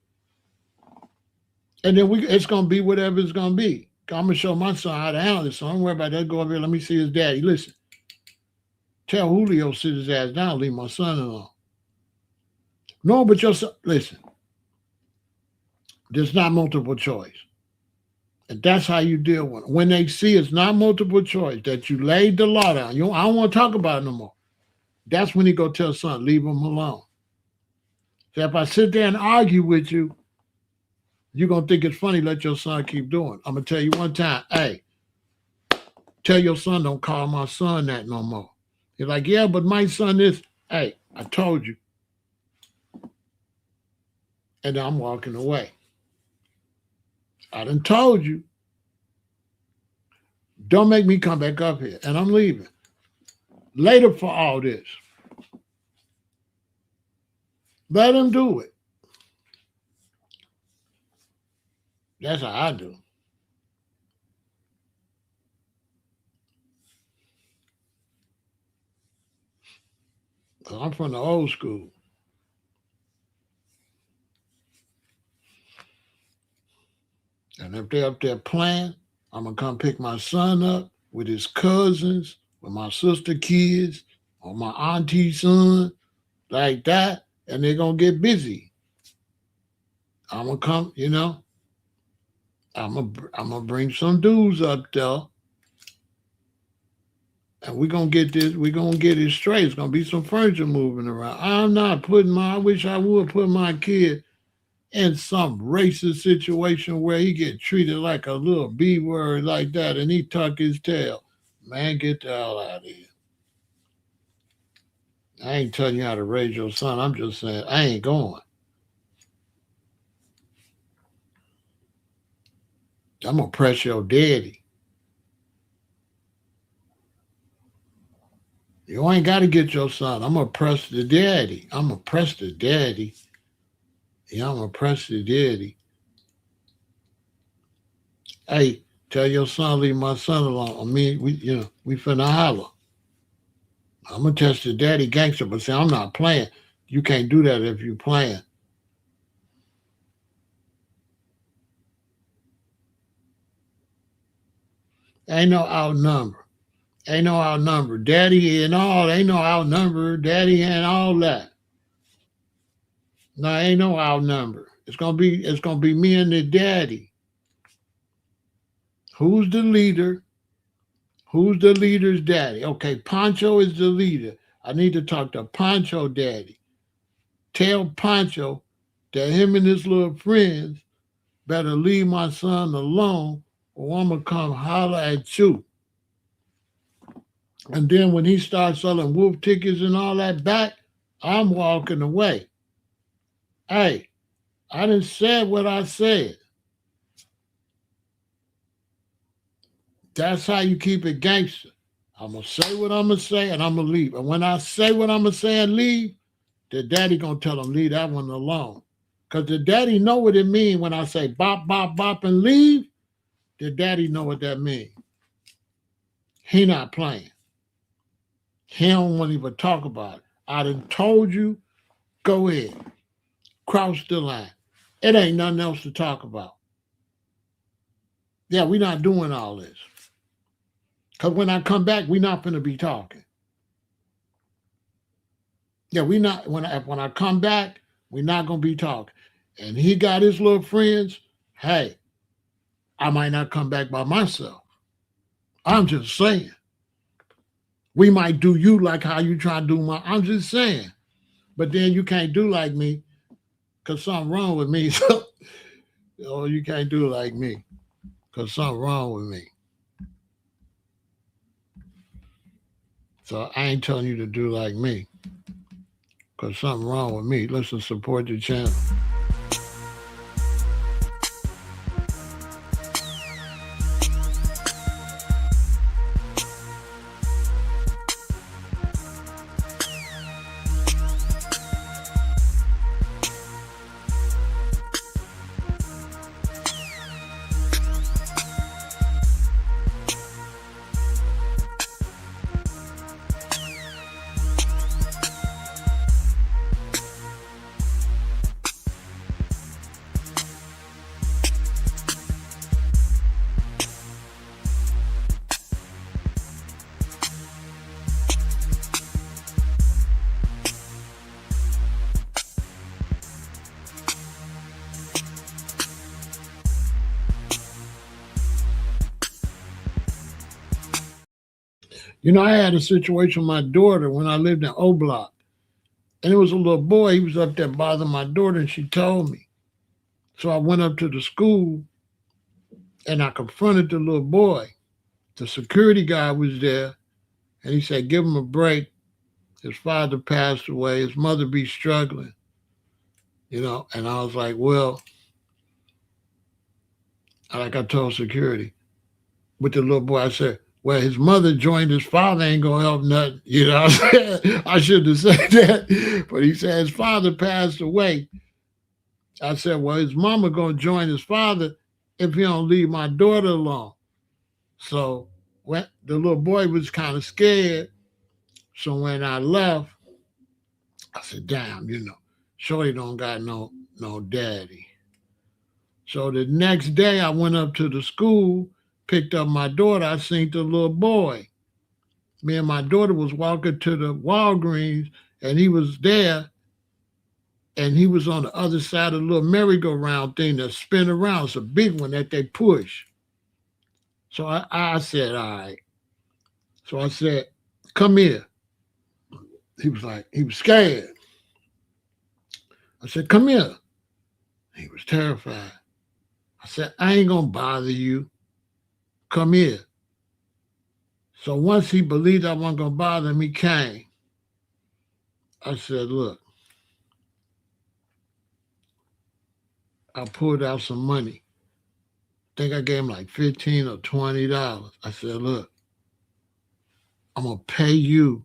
And then it's gonna be whatever it's gonna be. I'm gonna show my son how to handle this. So don't worry about that. Go over here. Let me see his daddy. Listen, tell Julio sit his ass down. Leave my son alone. No, but your son. Listen, there's not multiple choice, and that's how you deal with it. When they see it's not multiple choice, that you laid the law down. I don't want to talk about it no more. That's when he go tell son, leave him alone. So if I sit there and argue with you, you're going to think it's funny, let your son keep doing it. I'm going to tell you one time, hey, tell your son don't call my son that no more. He's like, yeah, but my son is, hey, I told you. And I'm walking away. I done told you. Don't make me come back up here. And I'm leaving. Later for all this. Let him do it. That's how I do. I'm from the old school. And if they're up there playing, I'm going to come pick my son up with his cousins, with my sister kids, or my auntie son, like that, and they're going to get busy. I'm going to come, I'm gonna bring some dudes up there, and we're going to get it straight. It's going to be some furniture moving around. I'm not I wish I would put my kid in some racist situation where he get treated like a little B-word like that and he tuck his tail. Man, get the hell out of here. I ain't telling you how to raise your son. I'm just saying, I ain't going. I'm going to press your daddy. You ain't got to get your son. I'm going to press the daddy. I'm going to press the daddy. Yeah, I'm going to press the daddy. Hey, tell your son, leave my son alone. We finna holler. I'm going to test the daddy gangster, but see, I'm not playing. You can't do that if you playing. Ain't no outnumber. Ain't no outnumber. Daddy and all, ain't no outnumber. Daddy and all that. No, ain't no outnumber. It's gonna be me and the daddy. Who's the leader? Who's the leader's daddy? Okay, Pancho is the leader. I need to talk to Pancho daddy. Tell Pancho that him and his little friends better leave my son alone or I'm gonna come holler at you. And then when he starts selling wolf tickets and all that back, I'm walking away. Hey, I done said what I said. That's how you keep it gangster. I'm going to say what I'm going to say and I'm going to leave. And when I say what I'm going to say and leave, the daddy going to tell him, leave that one alone. Because the daddy know what it means when I say bop, bop, bop and leave. The daddy know what that means. He not playing. He don't want to even talk about it. I done told you, go ahead. Cross the line. It ain't nothing else to talk about. Yeah, we're not doing all this. Because when I come back, we're not going to be talking. Yeah, we not. When I come back, we're not going to be talking. And he got his little friends. Hey, I might not come back by myself. I'm just saying. We might do you like how you try to do my. I'm just saying. But then you can't do like me because something wrong with me. So, you can't do like me because something wrong with me. So I ain't telling you to do like me because something wrong with me. Listen, support the channel. I had a situation with my daughter when I lived in O Block, and it was a little boy. He was up there bothering my daughter, and she told me. So I went up to the school and I confronted the little boy. The security guy was there, and he said, "Give him a break. His father passed away. His mother be struggling." And I was like, well, like I told security with the little boy, I said, well, his mother joined his father ain't gonna help nothing. I should have said that. But he said his father passed away. I said, well, his mama gonna join his father if he don't leave my daughter alone. So when the little boy was kind of scared. So when I left, I said, damn, Shorty don't got no daddy. So the next day I went up to the school, picked up my daughter. I seen the little boy. Me and my daughter was walking to the Walgreens, and he was there, and he was on the other side of the little merry-go-round thing that spin around. It's a big one that they push. So I said, all right. So I said, come here. He was scared. I said, come here. He was terrified. I said, I ain't gonna bother you. Come here. So once he believed I wasn't gonna bother him, he came. I said, look, I pulled out some money. I think I gave him like $15 or $20. I said, look, I'm gonna pay you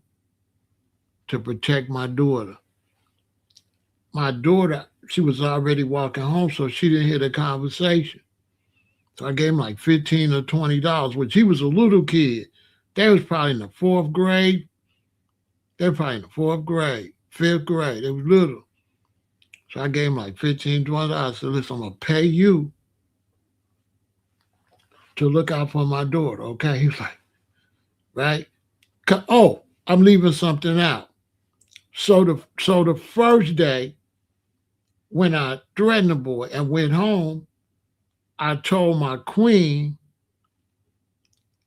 to protect my daughter. My daughter, she was already walking home, so she didn't hear the conversation. So I gave him like $15 or $20, which he was a little kid. They was probably in the fourth grade. They were probably in the fourth grade, fifth grade. They was little. So I gave him like $15, $20. I said, listen, I'm going to pay you to look out for my daughter, okay? He was like, right? Oh, I'm leaving something out. So the first day, when I threatened the boy and went home, I told my queen,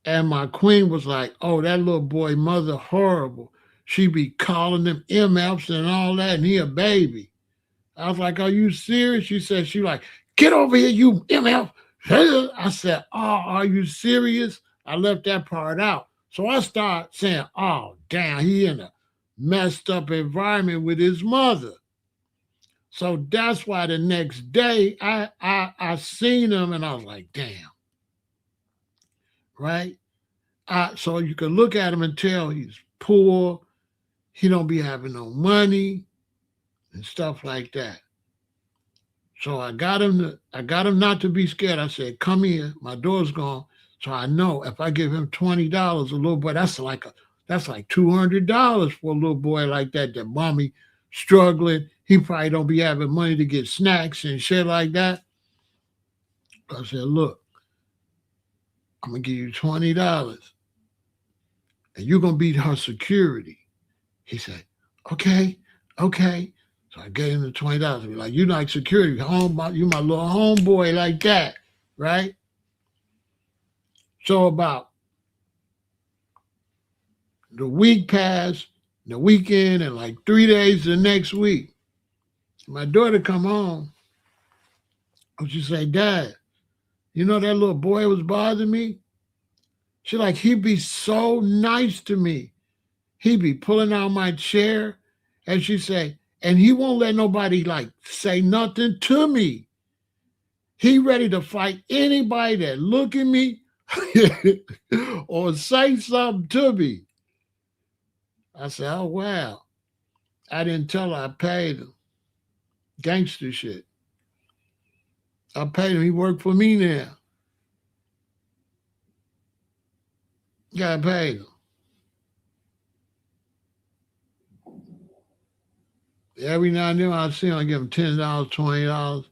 and my queen was like, oh, that little boy mother horrible. She be calling them MFs and all that, and he a baby. I was like, are you serious? She like, get over here, you MF. I said, oh, are you serious? I left that part out. So I started saying, oh, damn, he in a messed up environment with his mother. So that's why the next day I seen him and I was like, damn. Right? So you can look at him and tell he's poor. He don't be having no money and stuff like that. So I got him not to be scared. I said, come here. My daughter's gone. So I know if I give him $20, a little boy, that's like $200 for a little boy like that mommy struggling. He probably don't be having money to get snacks and shit like that. I said, look, I'm gonna give you $20 and you're gonna be her security. He said, okay. So I gave him the $20. Be like, you like security, you my little homeboy like that, right? So about the week passed, the weekend, and like 3 days the next week, my daughter come home. And she say, Dad, you know that little boy was bothering me? She like, he be so nice to me. He be pulling out my chair, and she say, and he won't let nobody like say nothing to me. He ready to fight anybody that look at me or say something to me. I said, oh, wow. I didn't tell her I paid him. Gangster shit. I paid him. He worked for me now. Yeah, I paid him. Every now and then I see him, I give him $10, $20,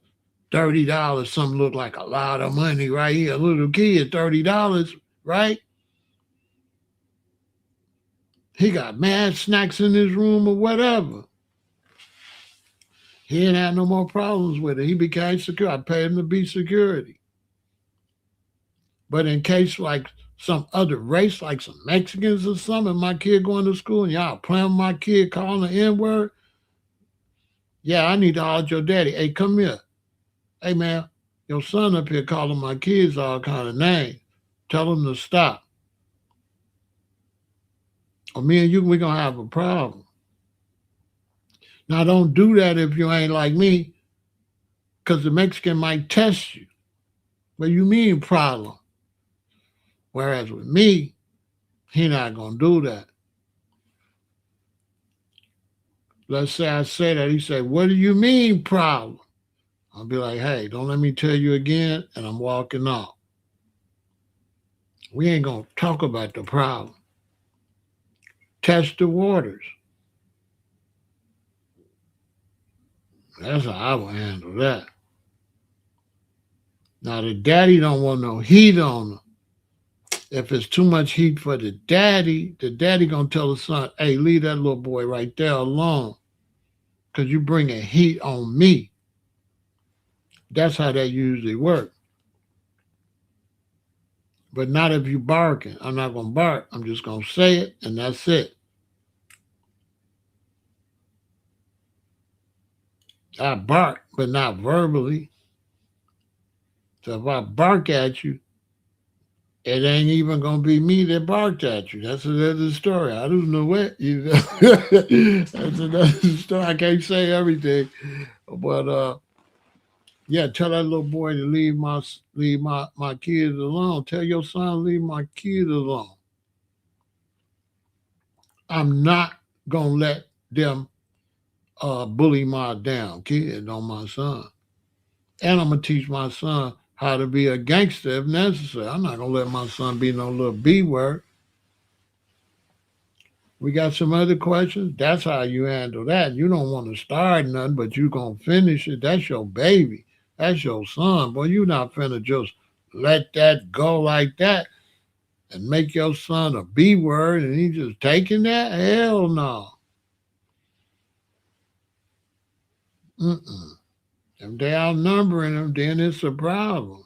$30. Something look like a lot of money right here. A little kid, $30, right? He got mad snacks in his room or whatever. He didn't have no more problems with it. He became secure. I paid him to be security. But in case like some other race, like some Mexicans or something, my kid going to school and y'all playing with my kid calling the N-word, yeah, I need to holler at your daddy. Hey, come here. Hey, man, your son up here calling my kids all kind of names. Tell him to stop. Or me and you, we're going to have a problem. Now, don't do that if you ain't like me, because the Mexican might test you. What you mean problem? Whereas with me, he not going to do that. Let's say I say that. He say, what do you mean problem? I'll be like, hey, don't let me tell you again, and I'm walking off. We ain't going to talk about the problem. Test the waters. That's how I would handle that. Now, the daddy don't want no heat on him. If it's too much heat for the daddy going to tell the son, hey, leave that little boy right there alone, because you bringing heat on me. That's how that usually works. But not if you barking. I'm not going to bark. I'm just going to say it, and that's it. I bark, but not verbally. So if I bark at you, it ain't even going to be me that barked at you. That's another story. I don't know what. You know? That's another story. I can't say everything. But yeah, tell that little boy to leave my kids alone. Tell your son leave my kids alone. I'm not gonna let them bully my damn kid on my son. And I'm gonna teach my son how to be a gangster if necessary. I'm not gonna let my son be no little B word. We got some other questions. That's how you handle that. You don't want to start nothing, but you gonna finish it. That's your baby. That's your son. Boy, you not finna just let that go like that and make your son a B word and he just taking that? Hell no. Mm-mm. If they outnumbering them, then it's a problem.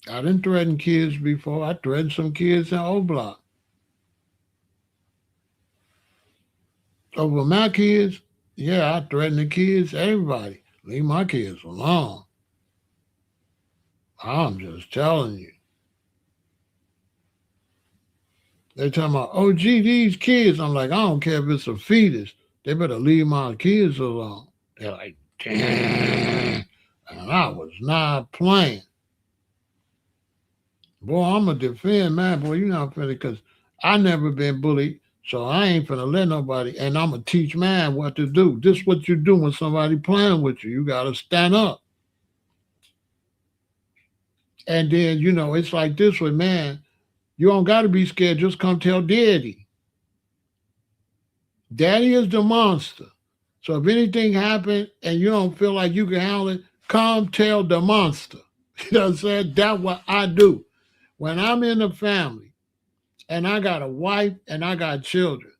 I didn't threaten kids before. I threatened some kids in O Block. Over my kids, yeah, I threatened the kids, everybody. Leave my kids alone. I'm just telling you. They're talking about, oh, gee, these kids. I'm like, I don't care if it's a fetus. They better leave my kids alone. They're like, damn. And I was not playing. Boy, I'm going to defend, man. Boy, you not finna, because I never been bullied. So I ain't finna let nobody, and I'm going to teach man what to do. This is what you do when somebody playing with you. You got to stand up. And then, it's like this with man. You don't got to be scared. Just come tell daddy. Daddy is the monster. So if anything happened and you don't feel like you can handle it, come tell the monster. You know what I'm saying? That's what I do. When I'm in the family and I got a wife and I got children,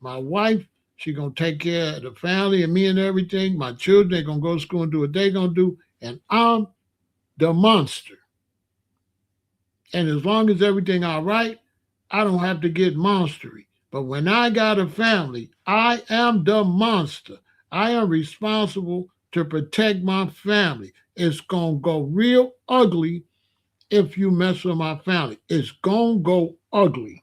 my wife, she going to take care of the family and me and everything. My children, they going to go to school and do what they going to do. And I'm the monster. And as long as everything all right, I don't have to get monstery. But when I got a family, I am the monster. I am responsible to protect my family. It's going to go real ugly if you mess with my family. It's going to go ugly.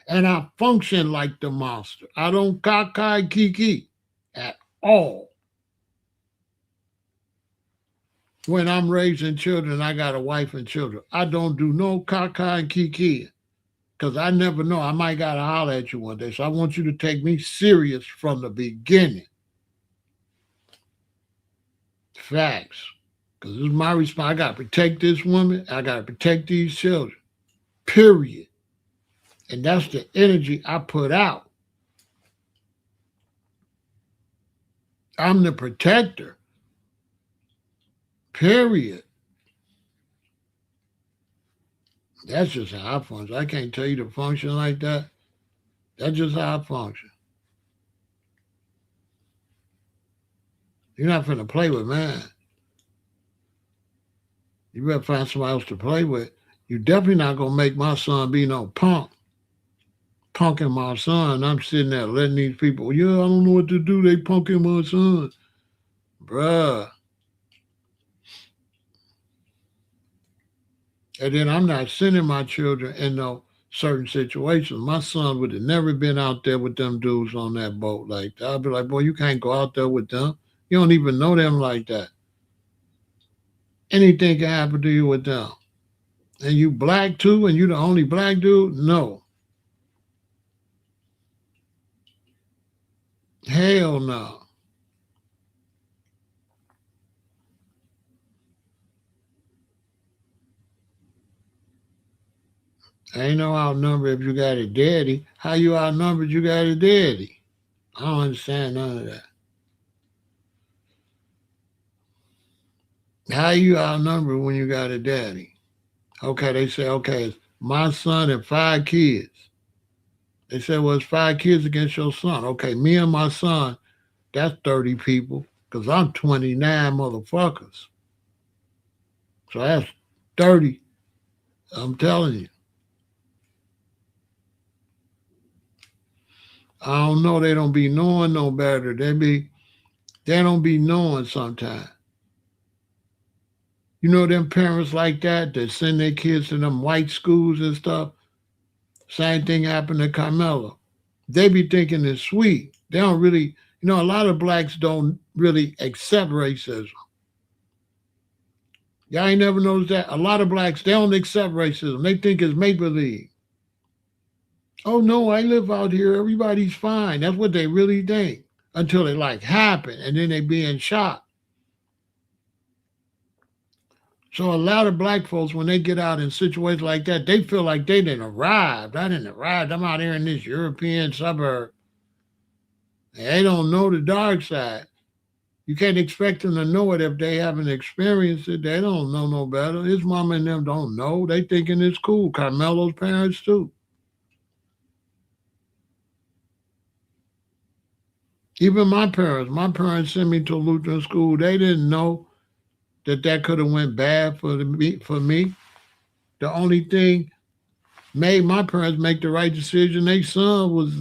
And I function like the monster. I don't cockeye kiki at all. When I'm raising children, I got a wife and children. I don't do no cockeye and kiki. Because I never know. I might got to holler at you one day. So I want you to take me serious from the beginning. Facts. Because this is my response. I got to protect this woman. I got to protect these children. Period. And that's the energy I put out. I'm the protector. Period. That's just how I function. I can't tell you to function like that. That's just how I function. You're not finna play with man. You better find somebody else to play with. You definitely not gonna make my son be no punk. Punking my son. I'm sitting there letting these people, yeah, I don't know what to do. They punking my son. Bruh. And then I'm not sending my children in no certain situations. My son would have never been out there with them dudes on that boat like that. I'd be like, boy, you can't go out there with them. You don't even know them like that. Anything can happen to you with them. And you black too, and you the only black dude? No. Hell no. Ain't no outnumber if you got a daddy. How you outnumbered you got a daddy? I don't understand none of that. How you outnumbered when you got a daddy? Okay, they say, okay, my son and 5 kids. They said, well, it's 5 kids against your son. Okay, me and my son, that's 30 people, because I'm 29 motherfuckers. So that's 30. I'm telling you. I don't know. They don't be knowing no better. They don't be knowing sometimes. You know them parents like that send their kids to them white schools and stuff. Same thing happened to Carmelo. They be thinking it's sweet. They don't really, a lot of blacks don't really accept racism. Y'all ain't never noticed that? A lot of blacks, they don't accept racism. They think it's make believe. Oh no, I live out here. Everybody's fine. That's what they really think until it like happen, and then they be in shock. So a lot of black folks, when they get out in situations like that, they feel like they didn't arrive. I didn't arrive. I'm out here in this European suburb. And they don't know the dark side. You can't expect them to know it if they haven't experienced it. They don't know no better. His mama and them don't know. They thinking it's cool. Carmelo's parents too. Even my parents sent me to Lutheran school. They didn't know that could have went bad for me. The only thing made my parents make the right decision. Their son was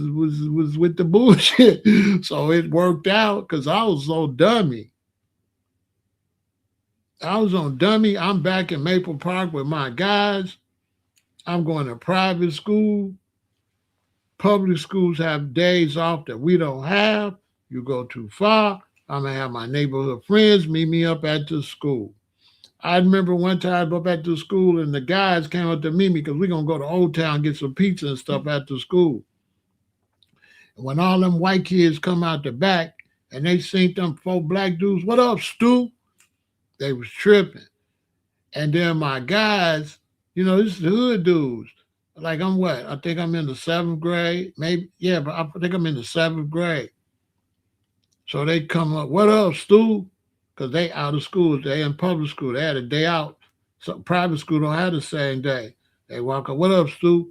with the bullshit, so it worked out because I was so dummy. I was on dummy. I'm back in Maple Park with my guys. I'm going to private school. Public schools have days off that we don't have. You go too far, I'm gonna have my neighborhood friends meet me up at the school. I remember one time up at the school and the guys came up to meet me because we're gonna go to Old Town get some pizza and stuff at the school. And when all them white kids come out the back and they seen them 4 black dudes, what up, Stu? They was tripping. And then my guys, this is the hood dudes. Like I'm what? I think I'm in the 7th grade. Maybe, yeah, but I think I'm in the 7th grade. So they come up, what up, Stu? Because they out of school. They in public school. They had a day out. So private school don't have the same day. They walk up, what up, Stu?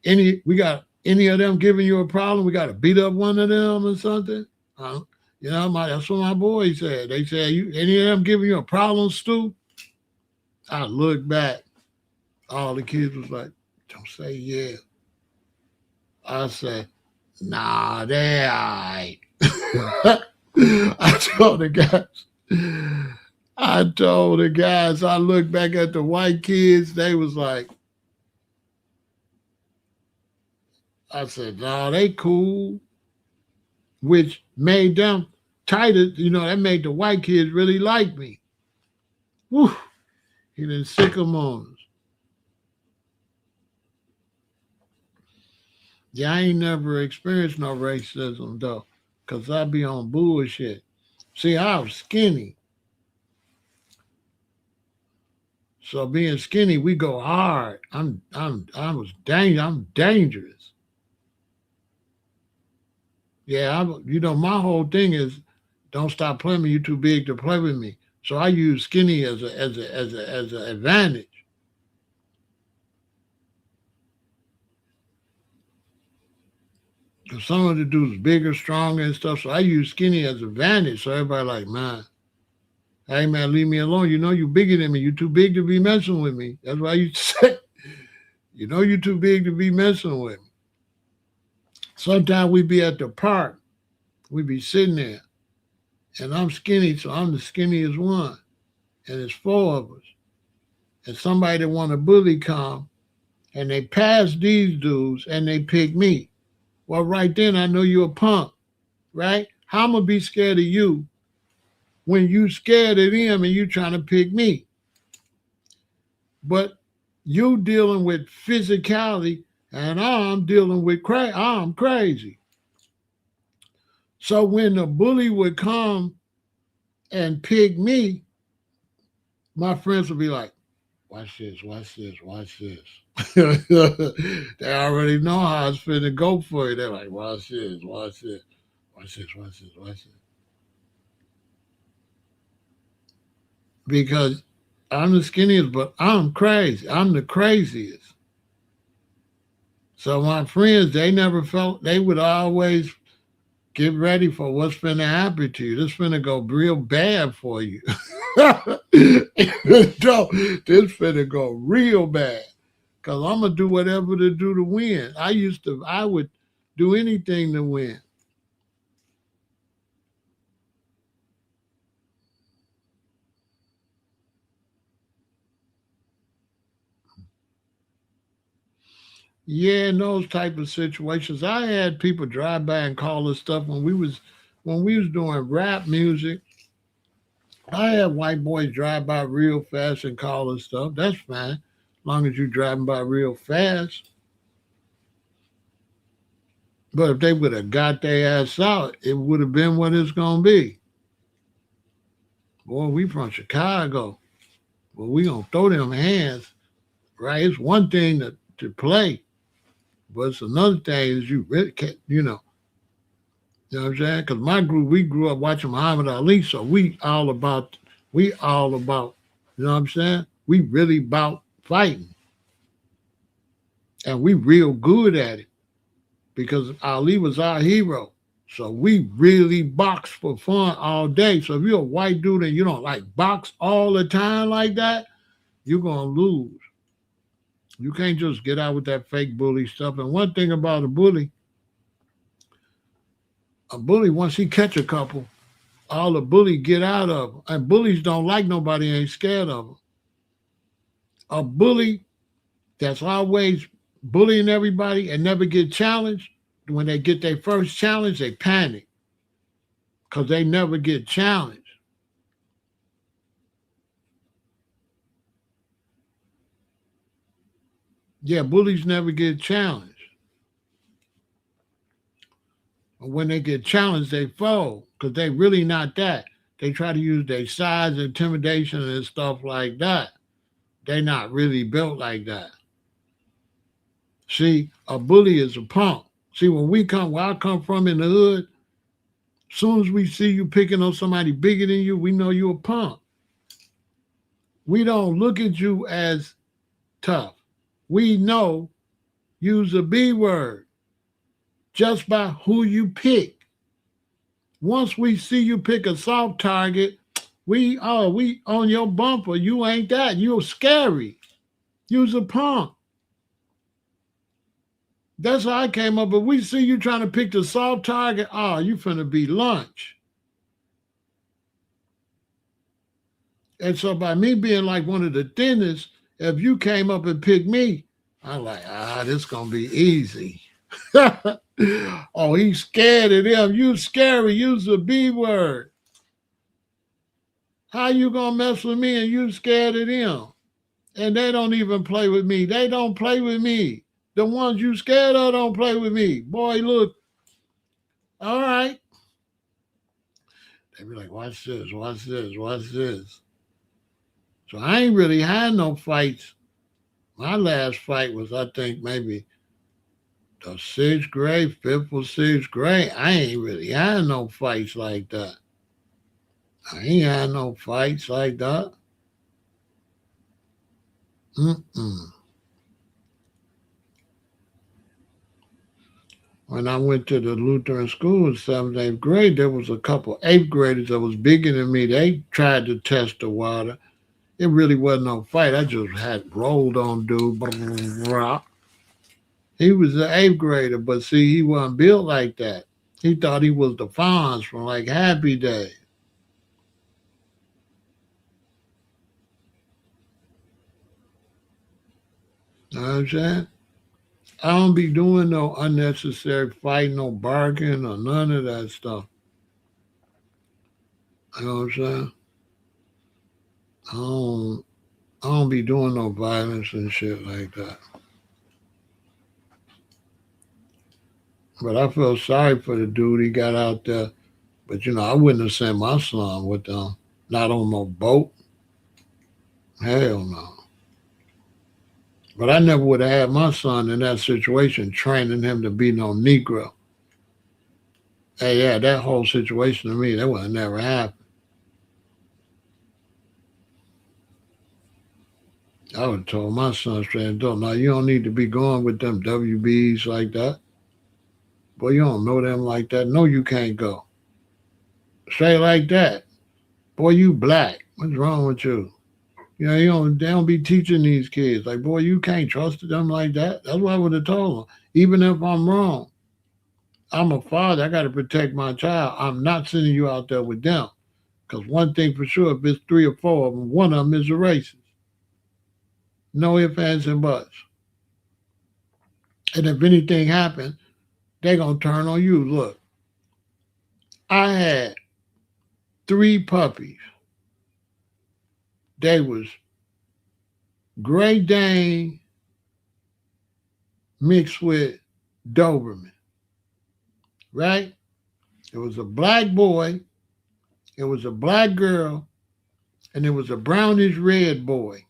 We got any of them giving you a problem? We got to beat up one of them or something? That's what my boys said. They said, any of them giving you a problem, Stu? I looked back. All the kids was like, don't say yeah. I said, nah, they all right. I told the guys, I looked back at the white kids, they was like, I said, no, they cool, which made them tighter, that made the white kids really like me. Whew, he done sick them on us. Yeah, I ain't never experienced no racism though, cause I be on bullshit. See, I was skinny. So being skinny, we go hard. I'm dangerous. Yeah, my whole thing is don't stop playing me. You too big to play with me. So I use skinny as an advantage. Cause some of the dudes bigger, stronger, and stuff. So I use skinny as an advantage. So everybody like, man, Hey man, leave me alone. You know you bigger than me. You too big to be messing with me. That's why you say, you know you too big to be messing with me. Sometimes we be at the park, we be sitting there, and I'm skinny, so I'm the skinniest one, and it's four of us. And somebody that want to bully come, and they pass these dudes, and they pick me. Well, right then I know you're a punk, right? How I'm gonna be scared of you when you scared of them and you trying to pick me? But you dealing with physicality, and I'm dealing with I'm crazy. So when the bully would come and pick me, my friends would be like, watch this, watch this, watch this. They already know how it's finna go for you. They're like, watch this, watch this, watch this, watch this, watch this. Because I'm the skinniest, but I'm crazy. I'm the craziest. So my friends, they never felt, they would always get ready for what's finna happen to you. This finna go real bad for you. No, this finna go real bad. Cause I'm gonna do whatever to do to win. I would do anything to win. Yeah, in those type of situations, I had people drive by and call us stuff when we was doing rap music. I had white boys drive by real fast and call us stuff. That's fine, as long as you driving by real fast. But if they would have got their ass out, it would have been what it's gonna be. Boy, we from Chicago. Well, we gonna throw them hands, right? It's one thing to play, but it's another thing is you really can't, you know what I'm saying? Because my group, we grew up watching Muhammad Ali, so we all about, you know what I'm saying? We really about fighting, and we real good at it because Ali was our hero. So we really box for fun all day. So if you're a white dude and you don't like box all the time like that, you're gonna lose. You can't just get out with that fake bully stuff. And one thing about a bully once he catch a couple, all the bully get out of them. And bullies don't like nobody ain't scared of them. A bully that's always bullying everybody and never get challenged, when they get their first challenge, they panic because they never get challenged. Yeah, bullies never get challenged. When they get challenged, they fall because they really not that. They try to use their size, intimidation, and stuff like that. They not really built like that. See, a bully is a punk. See, where I come from in the hood, soon as we see you picking on somebody bigger than you, we know you a punk. We don't look at you as tough. We know use a B word just by who you pick. Once we see you pick a soft target, we on your bumper. You ain't that. You're scary. You's a punk. That's how I came up. But we see you trying to pick the soft target. Oh, you finna be lunch. And so by me being like one of the thinnest, if you came up and picked me, I'm like, this gonna be easy. Oh, he's scared of them. You scary. Use the B word. How you gonna mess with me and you scared of them? And they don't even play with me. They don't play with me. The ones you scared of don't play with me. Boy, look, all right. They be like, watch this, watch this, watch this. So I ain't really had no fights. My last fight was, I think, maybe the sixth grade, fifth or sixth grade. I ain't really had no fights like that. I ain't had no fights like that. Mm-mm. When I went to the Lutheran school in seventh, eighth grade, there was a couple eighth graders that was bigger than me. They tried to test the water. It really wasn't no fight. I just had rolled on dude. He was an eighth grader, but see, he wasn't built like that. He thought he was the Fonz from like Happy Days. You know what I'm saying? I don't be doing no unnecessary fighting, no barking, or none of that stuff. You know what I'm saying? I don't, I don't be doing no violence and shit like that. But I feel sorry for the dude. He got out there. But I wouldn't have sent my son with them. Not on no boat. Hell no. But I never would have had my son in that situation, training him to be no Negro. Hey, yeah, that whole situation to me, that would have never happened. I would have told my son straight, don't. Now, you don't need to be going with them WBs like that. Boy, you don't know them like that. No, you can't go. Straight like that. Boy, you black. What's wrong with you? They don't be teaching these kids. Like, boy, you can't trust them like that. That's what I would have told them. Even if I'm wrong, I'm a father. I got to protect my child. I'm not sending you out there with them. Because one thing for sure, if it's three or four of them, one of them is a racist. No ifs, ands, and buts. And if anything happens, they're going to turn on you. Look, I had three puppies. They was Great Dane mixed with Doberman, right? It was a black boy, it was a black girl, and it was a brownish red boy.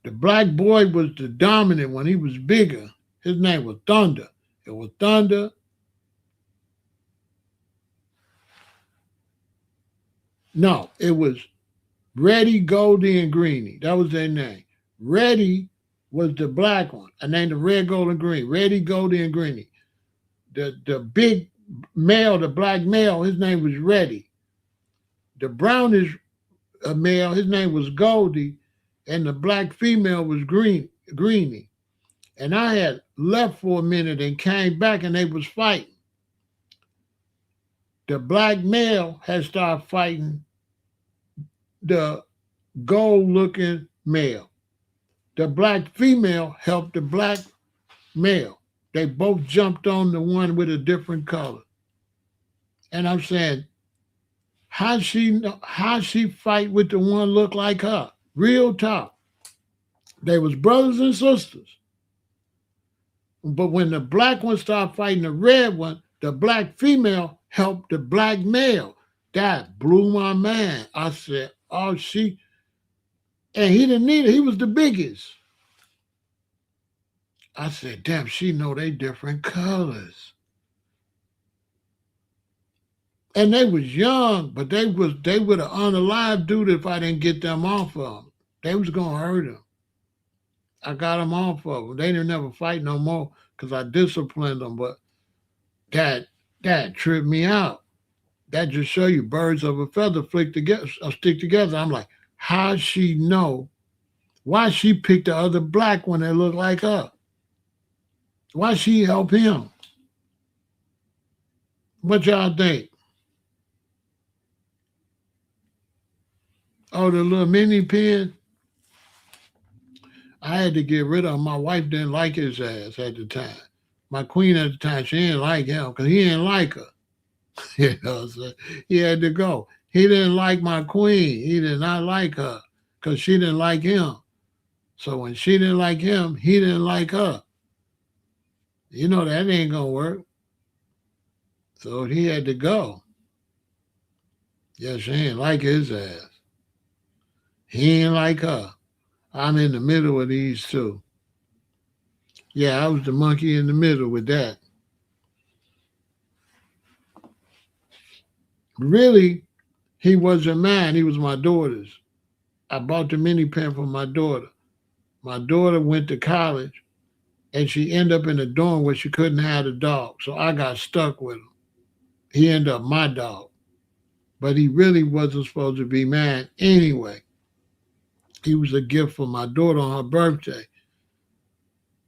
The black boy was the dominant one. He was bigger. His name was Thunder. It was Thunder. No, it was Reddy, Goldie, and Greenie. That was their name. Reddy was the black one. I named the red, gold, and green. Reddy, Goldie, and Greenie. The big male, the black male, his name was Reddy. The brownish male, his name was Goldie, and the black female was Greenie. And I had left for a minute and came back and they was fighting. The black male had started fighting the gold looking male. The black female helped the black male. They both jumped on the one with a different color. And I'm saying, how she fight with the one look like her? Real talk. They was brothers and sisters. But when the black one started fighting the red one, the black female helped the black male. That blew my mind. I said, oh, and he didn't need it. He was the biggest. I said, damn, she know they different colors. And they was young, but they would have unalive dude if I didn't get them off of them. They was gonna hurt them. I got them off of them. They didn't never fight no more because I disciplined them. But that tripped me out. That just show you birds of a feather stick together. I'm like, how she know? Why she picked the other black one that looked like her? Why she help him? What y'all think? Oh, the little mini pen. I had to get rid of him. My wife didn't like his ass at the time. My queen at the time, she didn't like him because he didn't like her. So he had to go. He didn't like my queen. He did not like her because she didn't like him. So when she didn't like him, he didn't like her. You know that ain't gonna work. So he had to go. Yeah, she didn't like his ass. He ain't like her. I'm in the middle of these two. Yeah, I was the monkey in the middle with that. Really, he wasn't mine. He was my daughter's. I bought the mini pen for my daughter. My daughter went to college, and she ended up in a dorm where she couldn't have the dog. So I got stuck with him. He ended up my dog. But he really wasn't supposed to be mine anyway. He was a gift for my daughter on her birthday.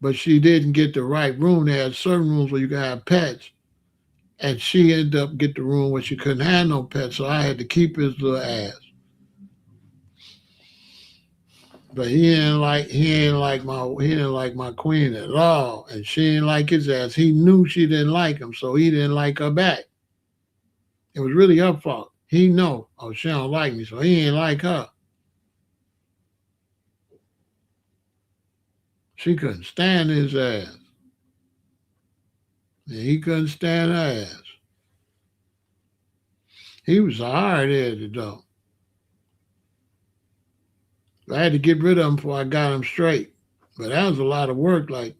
But she didn't get the right room. They had certain rooms where you could have pets. And she ended up get the room where she couldn't have no pets. So I had to keep his little ass. But he didn't like my queen at all. And she didn't like his ass. He knew she didn't like him, so he didn't like her back. It was really her fault. He know, oh, she don't like me, so he didn't like her. She couldn't stand his ass. And he couldn't stand her ass. He was hard-headed, though. I had to get rid of him before I got him straight. But that was a lot of work. Like,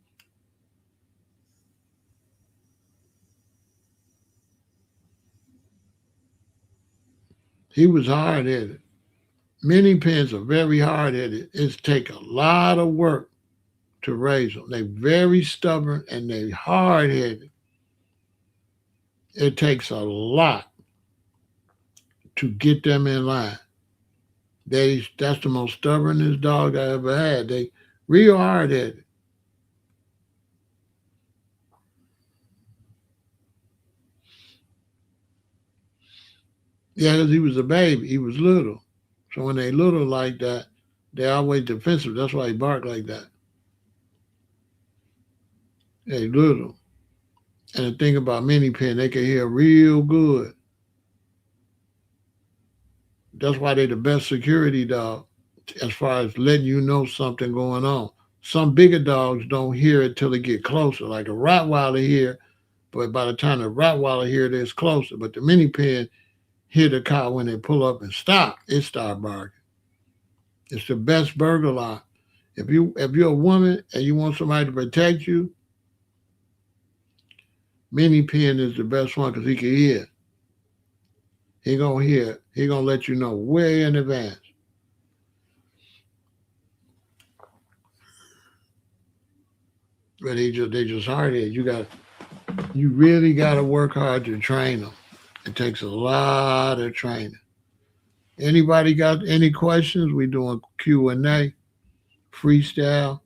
he was hard-headed. Mini pins are very hard-headed. It takes a lot of work to raise them. They're very stubborn and they're hard-headed. It takes a lot to get them in line. That's the most stubbornest dog I ever had. They real hard-headed. Yeah, because he was a baby. He was little. So when they little like that, they're always defensive. That's why he bark like that. They little. And the thing about mini pin, they can hear real good. That's why they're the best security dog as far as letting you know something going on. Some bigger dogs don't hear it till they get closer. Like a Rottweiler here, but by the time the Rottweiler hear it, it's closer. But the mini pin hear the car when they pull up and stop. It start barking. It's the best burglar. If you're a woman and you want somebody to protect you, mini pin is the best one because he can hear. He gonna hear. He gonna let you know way in advance. But they just hard headed. You really gotta work hard to train them. It takes a lot of training. Anybody got any questions? We doing Q&A, freestyle.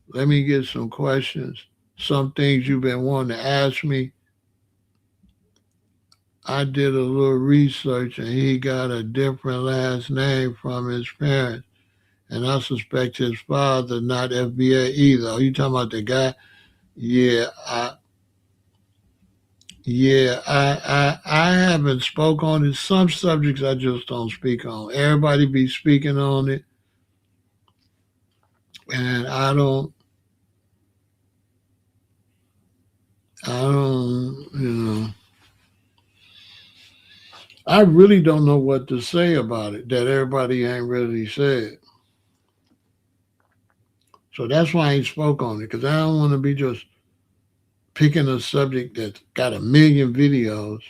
Let me get some questions. Some things you've been wanting to ask me. I did a little research and he got a different last name from his parents. And I suspect his father not FBA either. Are you talking about the guy? Yeah, I haven't spoke on it. Some subjects I just don't speak on. Everybody be speaking on it. And I really don't know what to say about it that everybody ain't really said. So that's why I ain't spoke on it, because I don't want to be just picking a subject that's got a million videos.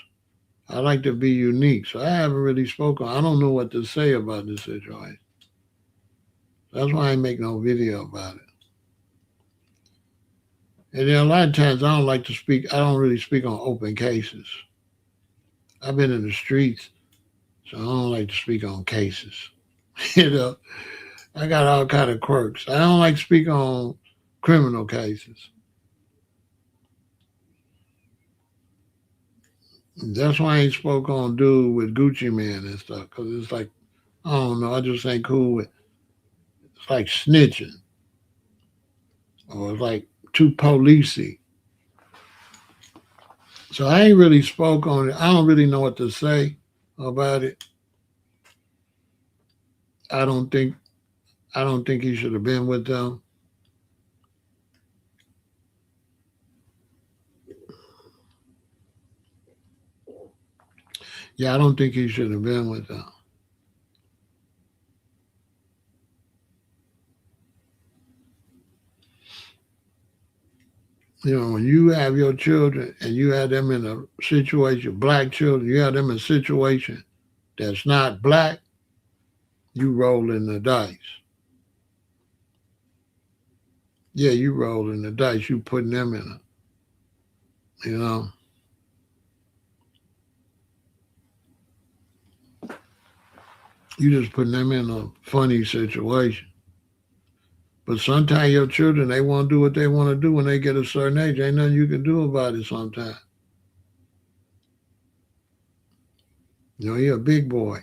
I like to be unique. So I haven't really spoken. I don't know what to say about this situation. That's why I ain't make no video about it. And then a lot of times I don't like to speak. I don't really speak on open cases. I've been in the streets, so I don't like to speak on cases. you know, I got all kind of quirks. I don't like to speak on criminal cases. That's why I ain't spoke on dude with Gucci Man and stuff, because it's like, I don't know, I just ain't cool with, it's like snitching, or it's like too policey. So I ain't really spoke on it. I don't really know what to say about it. I don't think he should have been with them. Yeah, I don't think he should have been with them. When you have your children and you have them in a situation, black children, you have them in a situation that's not black, you roll in the dice. Yeah, you rolling the dice. You putting them in a, you just putting them in a funny situation. But sometimes your children, they want to do what they want to do when they get a certain age. Ain't nothing you can do about it sometimes. You're a big boy.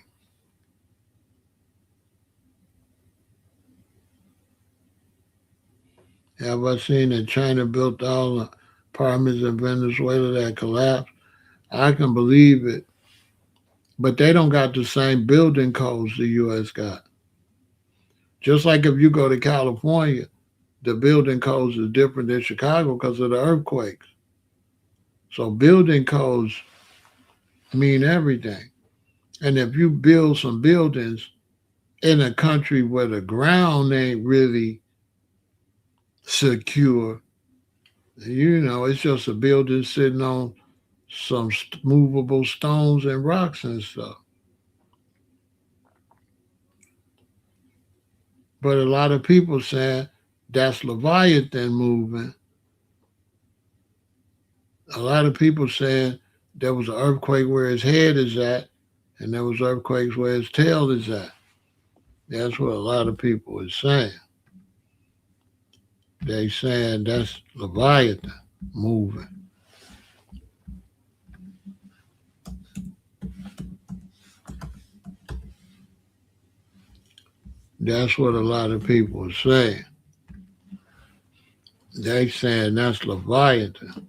Have I seen that China built all the apartments in Venezuela that collapsed? I can believe it. But they don't got the same building codes the U.S. got. Just like if you go to California, the building codes is different than Chicago because of the earthquakes. So building codes mean everything. And if you build some buildings in a country where the ground ain't really secure, it's just a building sitting on some movable stones and rocks and stuff. But a lot of people saying that's Leviathan moving. A lot of people saying there was an earthquake where his head is at, and there was earthquakes where his tail is at. That's what a lot of people is saying. They saying that's Leviathan moving. That's what a lot of people are saying. They saying that's Leviathan.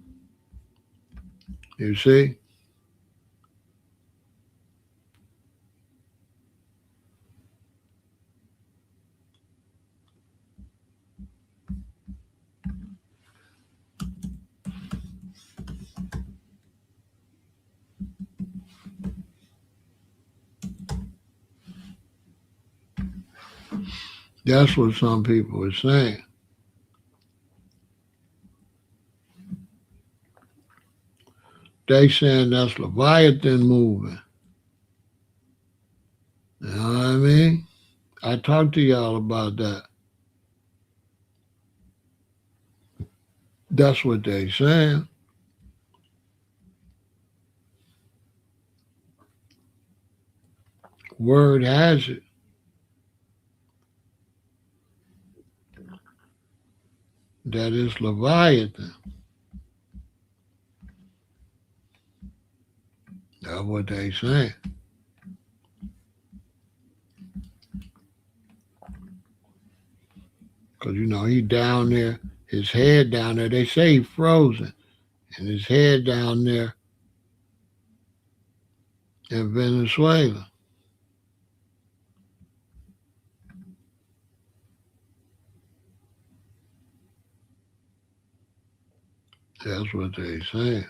You see? That's what some people are saying. They saying that's Leviathan moving. You know what I mean? I talked to y'all about that. That's what they saying. Word has it that it's Leviathan. That's what they saying. Because, he down there, his head down there. They say he frozen. And his head down there in Venezuela. That's what they saying.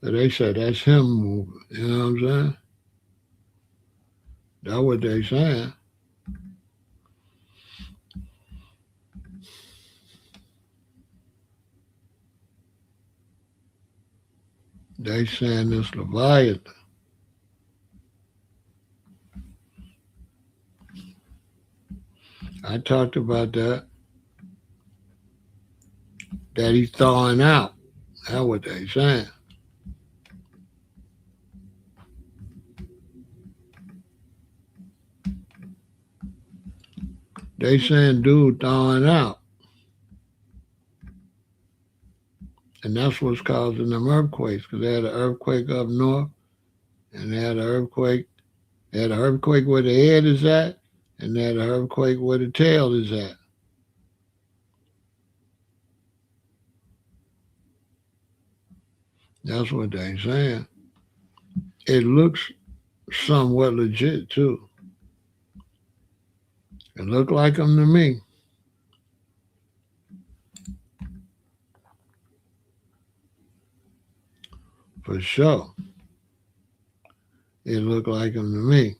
But they say that's him moving. You know what I'm saying? That's what they saying. They saying it's Leviathan. I talked about that. That he's thawing out. That's what they saying. They saying dude thawing out. And that's what's causing them earthquakes. Because they had an earthquake up north. And they had an earthquake. They had an earthquake where the head is at. And they had an earthquake where the tail is at. That's what they saying. It looks somewhat legit too. It looked like them to me, for sure. It looked like them to me.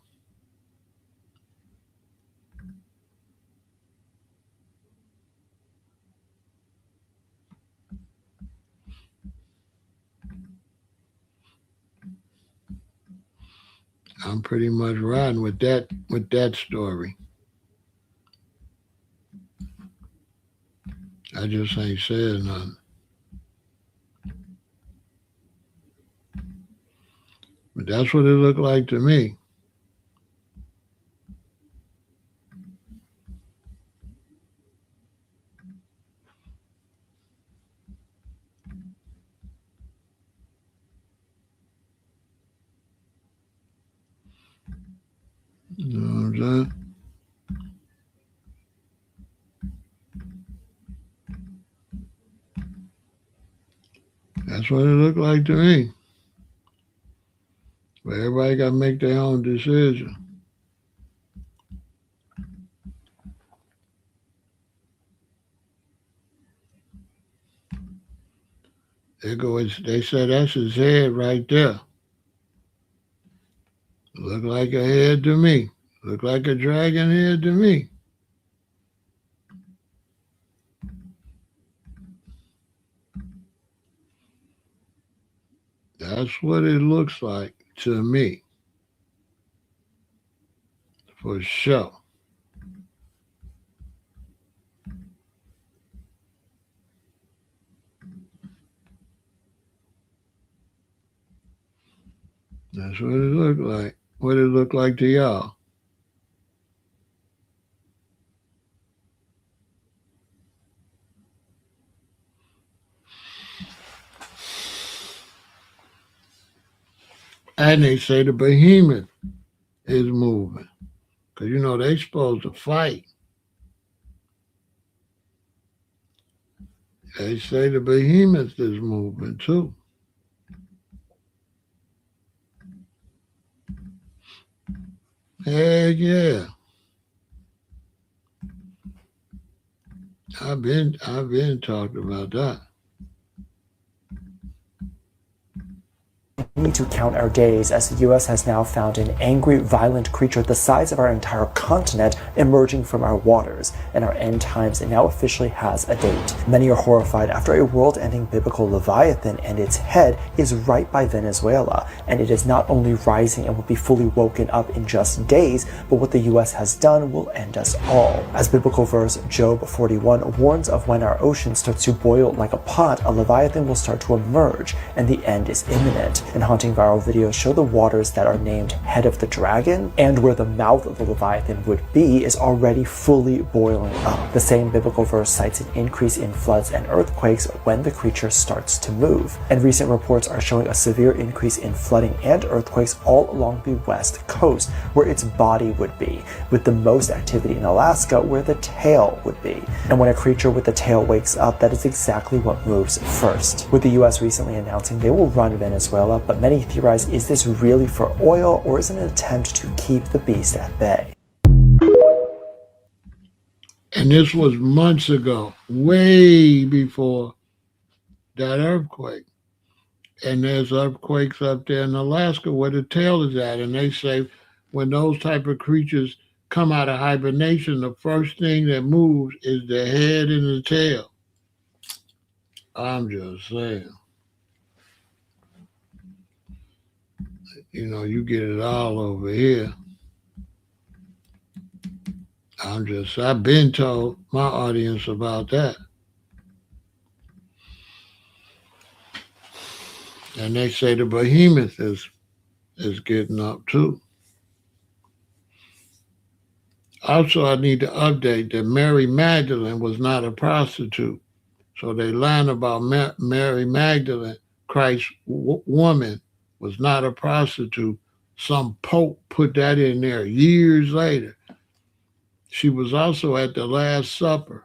I'm pretty much riding with that story. I just ain't said nothing. But that's what it looked like to me. You know what I'm saying? That's what it looked like to me. But everybody got to make their own decision. They said that's his head right there. Look like a head to me. Look like a dragon head to me. That's what it looks like to me. For sure. That's what it looked like. What it looked like to y'all. And they say the behemoth is moving. Because, they supposed to fight. They say the behemoth is moving too. Heck yeah. I've been talking about that. We need to count our days as the U.S. has now found an angry, violent creature the size of our entire continent emerging from our waters, and our end times now officially has a date. Many are horrified after a world-ending biblical leviathan and its head is right by Venezuela, and it is not only rising and will be fully woken up in just days, but what the U.S. has done will end us all. As biblical verse Job 41 warns of when our ocean starts to boil like a pot, a leviathan will start to emerge, and the end is imminent. And haunting viral videos show the waters that are named Head of the Dragon, and where the mouth of the Leviathan would be is already fully boiling up. The same biblical verse cites an increase in floods and earthquakes when the creature starts to move. And recent reports are showing a severe increase in flooding and earthquakes all along the west coast, where its body would be, with the most activity in Alaska, where the tail would be. And when a creature with the tail wakes up, that is exactly what moves first. With the US recently announcing they will run Venezuela, but many theorize, is this really for oil, or is it an attempt to keep the beast at bay? And this was months ago, way before that earthquake. And there's earthquakes up there in Alaska where the tail is at. And they say when those type of creatures come out of hibernation, the first thing that moves is the head and the tail. I'm just saying. You get it all over here. I've been told my audience about that. And they say the behemoth is getting up too. Also, I need to update that Mary Magdalene was not a prostitute. So they lying about Mary Magdalene, Christ's woman, was not a prostitute. Some pope put that in there years later. She was also at the Last Supper,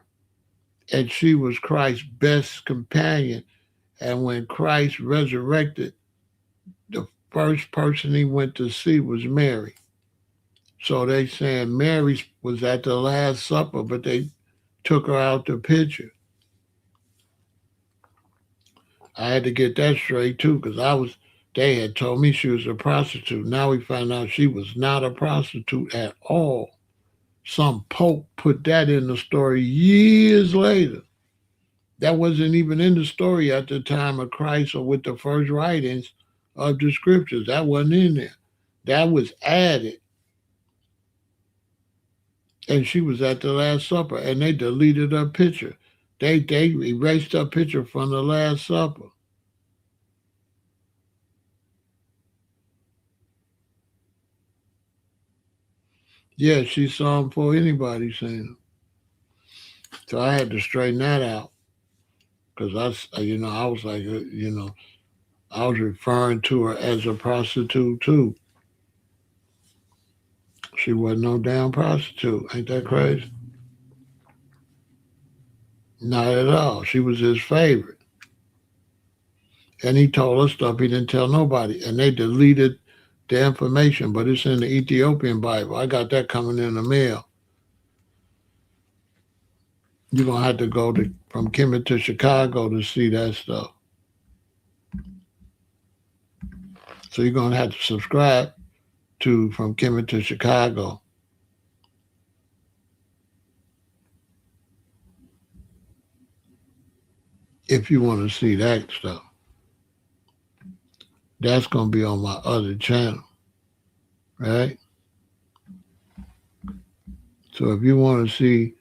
and she was Christ's best companion. And when Christ resurrected, the first person he went to see was Mary. So they saying Mary was at the Last Supper, but they took her out the picture. I had to get that straight too, because they had told me she was a prostitute. Now we found out she was not a prostitute at all. Some pope put that in the story years later. That wasn't even in the story at the time of Christ or with the first writings of the scriptures. That wasn't in there. That was added. And she was at the Last Supper, and they deleted her picture. They erased her picture from the Last Supper. Yeah, she saw him before anybody seen him. So I had to straighten that out because I was like, I was referring to her as a prostitute too. She wasn't no damn prostitute. Ain't that crazy? Not at all. She was his favorite. And he told her stuff he didn't tell nobody. And they deleted the information, but it's in the Ethiopian Bible. I got that coming in the mail. You're going to have to go from Kemet to Chicago to see that stuff. So you're going to have to subscribe to From Kemet to Chicago. If you want to see that stuff. That's going to be on my other channel, right? So if you want to see,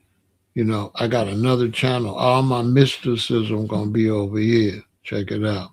I got another channel. All my mysticism going to be over here. Check it out.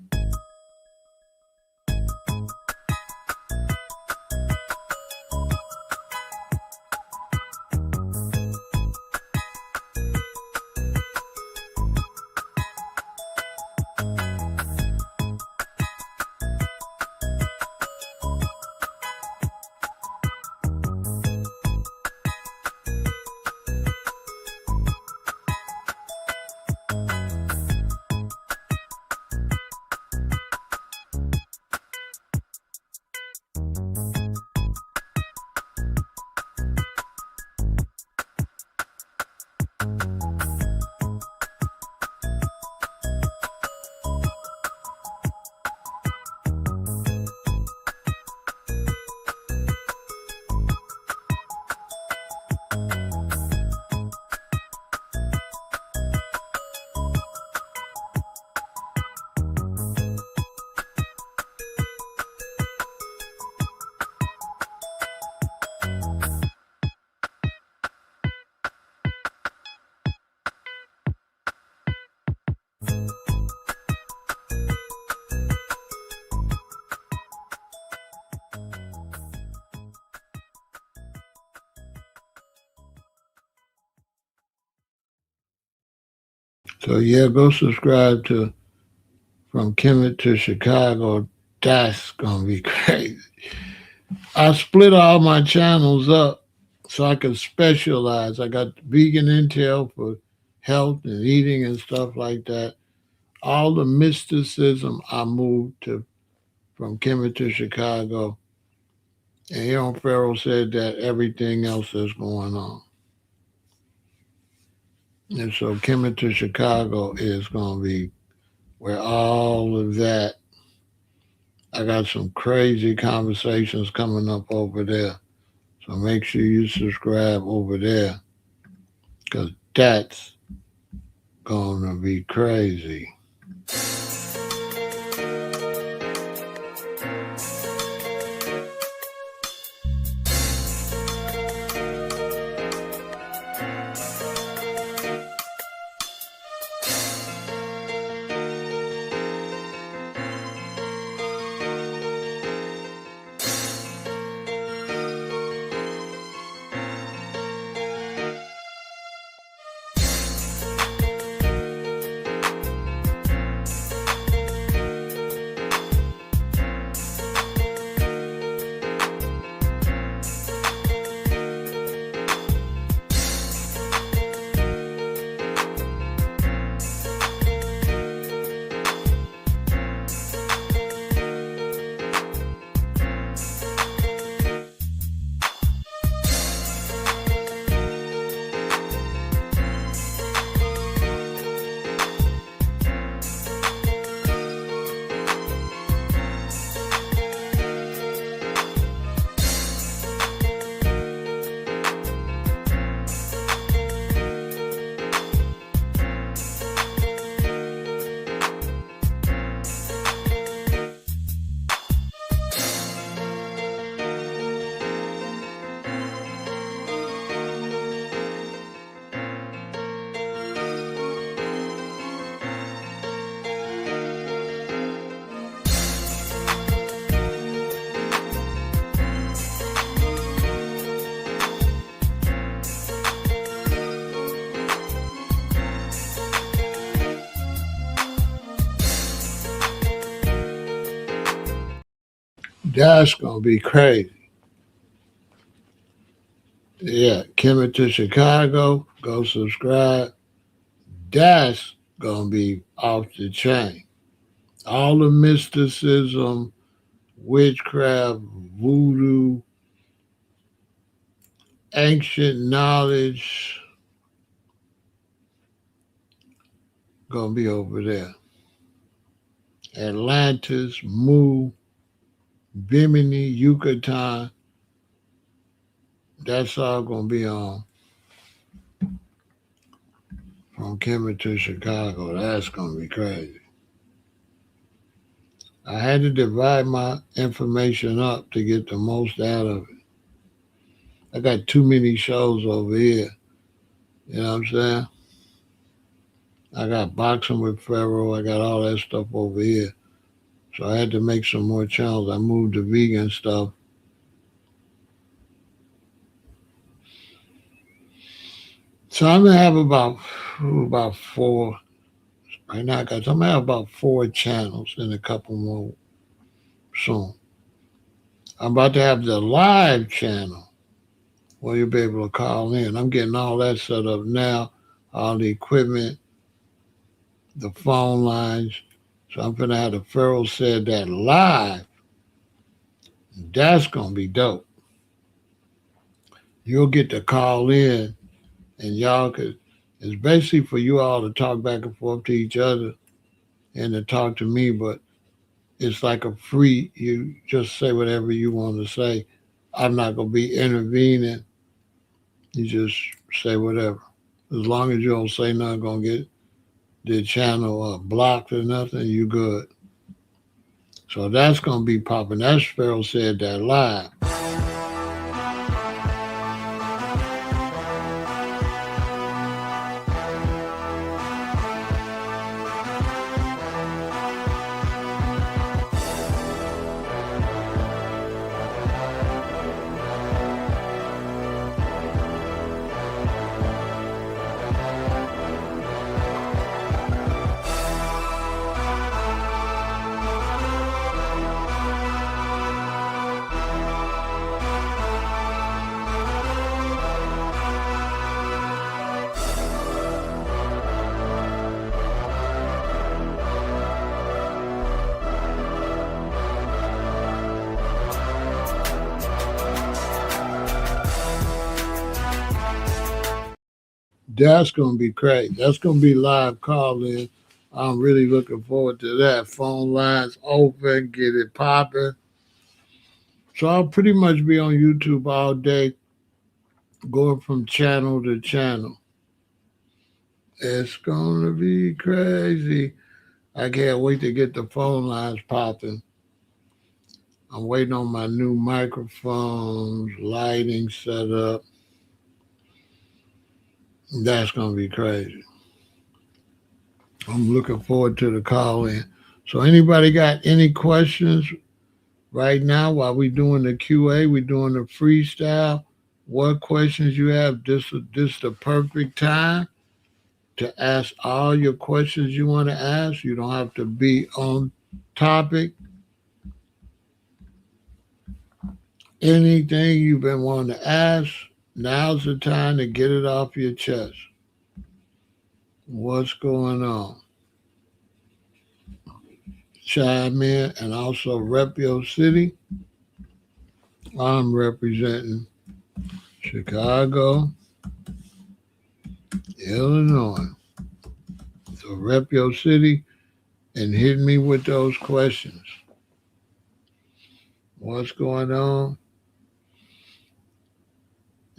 So yeah, go subscribe to From Kemet to Chicago. That's gonna be crazy. I split all my channels up so I could specialize. I got vegan intel for health and eating and stuff like that. All the mysticism I moved to From Kemet to Chicago. And Aaron Farrell said that everything else is going on. And so Kemet to Chicago is going to be where all of that. I got some crazy conversations coming up over there. So make sure you subscribe over there because that's going to be crazy. That's gonna be crazy. Yeah, coming to Chicago, go subscribe. That's gonna be off the chain. All the mysticism, witchcraft, voodoo, ancient knowledge gonna be over there. Atlantis, Mu, Bimini, Yucatan, that's all gonna be on from Kemet to Chicago. That's gonna be crazy. I had to divide my information up to get the most out of it. I got too many shows over here. You know what I'm saying? I got boxing with Pharaoh. I got all that stuff over here. So I had to make some more channels. I moved to vegan stuff. So I'm gonna have about four right now. I'm gonna have about 4 channels and a couple more soon. I'm about to have the live channel where you'll be able to call in. I'm getting all that set up now, all the equipment, the phone lines. So I'm gonna have the Pharaoh said that live. That's gonna be dope. You'll get to call in and y'all could, it's basically for you all to talk back and forth to each other and to talk to me, but it's like a free, you just say whatever you want to say. I'm not going to be intervening. You just say whatever. As long as you don't say nothing, going to get the channel blocked or nothing, you good. So that's going to be popping. That's Pharaoh said that live. That's going to be crazy. That's going to be live call in. I'm really looking forward to that. Phone lines open, get it popping. So I'll pretty much be on YouTube all day, going from channel to channel. It's going to be crazy. I can't wait to get the phone lines popping. I'm waiting on my new microphones, lighting set up. That's going to be crazy. I'm looking forward to the call in. So anybody got any questions right now while we doing the QA, we doing the freestyle? What questions you have? This the perfect time to ask all your questions you want to ask. You don't have to be on topic. Anything you've been wanting to ask, now's the time to get it off your chest. What's going on? Chime in and also rep your city. I'm representing Chicago, Illinois. So rep your city and hit me with those questions. What's going on?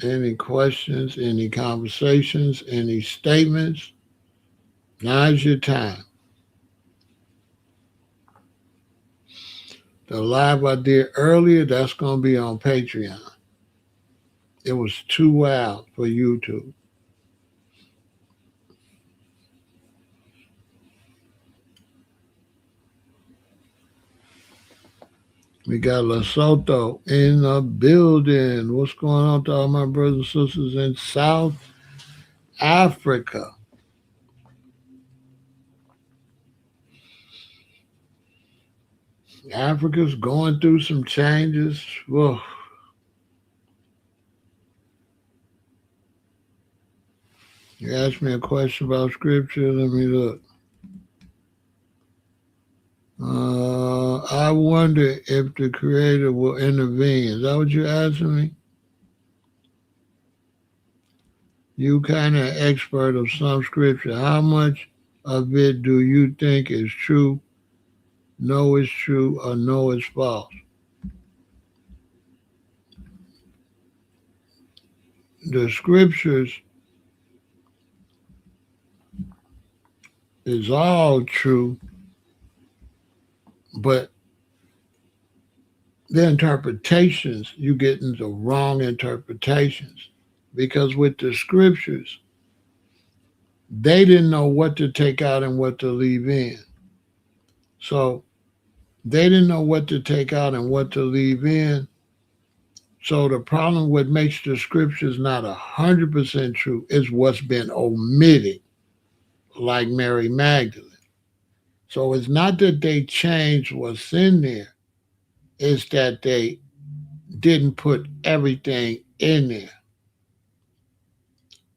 Any questions, any conversations, any statements? Now's your time. The live I did earlier, that's going to be on Patreon. It was too wild for YouTube. We got Lesotho in the building. What's going on to all my brothers and sisters in South Africa? Africa's going through some changes. Whoa. You asked me a question about scripture. Let me look. I wonder if the Creator will intervene. Is that what you're asking me? You kind of expert of some scripture. How much of it do you think is true, know it's true, or know it's false? The scriptures is all true, but the interpretations, you get into wrong interpretations. Because with the scriptures, they didn't know what to take out and what to leave in. So they didn't know what to take out and what to leave in. So the problem what makes the scriptures not 100% true is what's been omitted, like Mary Magdalene. So it's not that they changed what's in there, it's that they didn't put everything in there.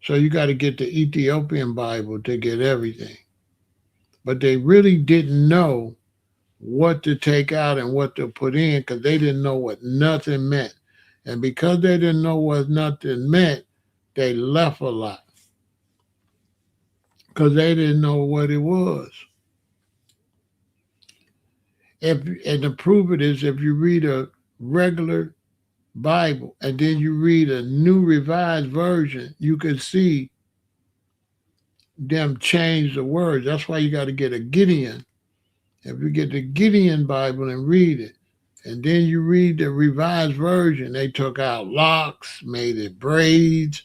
So you got to get the Ethiopian Bible to get everything. But they really didn't know what to take out and what to put in because they didn't know what nothing meant. And because they didn't know what nothing meant, they left a lot because they didn't know what it was. And to prove it is if you read a regular Bible and then you read a new revised version, you can see them change the words. That's why you got to get a Gideon. If you get the Gideon Bible and read it, and then you read the revised version, they took out locks, made it braids.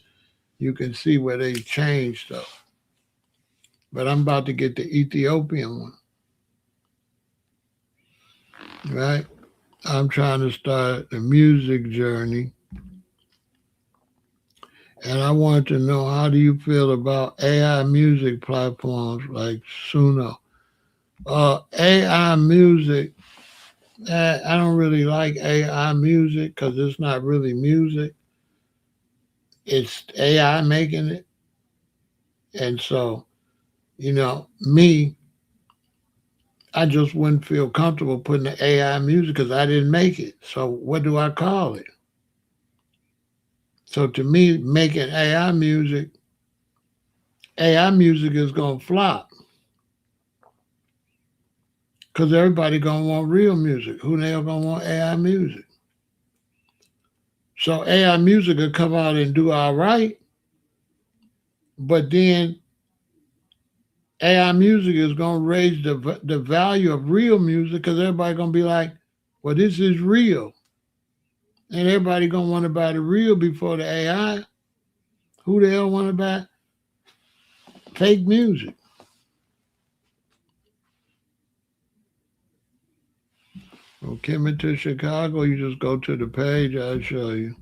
You can see where they changed stuff. But I'm about to get the Ethiopian one. Right? I'm trying to start the music journey. And I want to know, how do you feel about AI music platforms like Suno? AI music, I don't really like AI music because it's not really music. It's AI making it. And so, me, I just wouldn't feel comfortable putting the AI music because I didn't make it. So what do I call it? So to me, making AI music is going to flop because everybody going to want real music. Who the hell going to want AI music? So AI music will come out and do all right, but then AI music is going to raise the value of real music because everybody going to be like, well, this is real. And everybody going to want to buy the real before the AI. Who the hell want to buy fake music? Well, coming to Chicago, you just go to the page, I'll show you.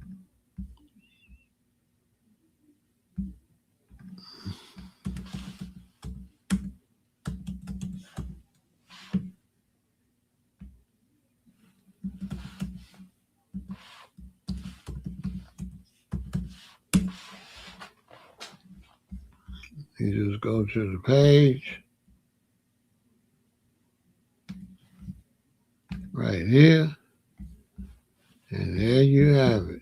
You just go to the page. Right here. And there you have it.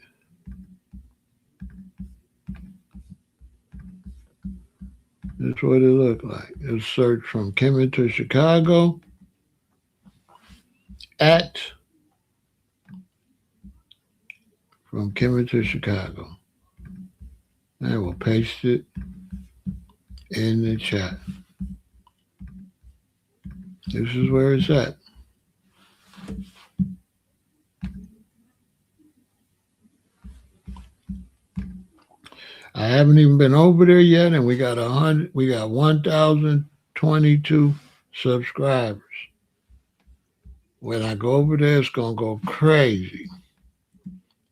That's what it looked like. It's search from coming to Chicago at from coming to Chicago. And we'll paste it in the chat. This is where it's at. I haven't even been over there yet, and we got 1,022 subscribers. When I go over there, it's gonna go crazy.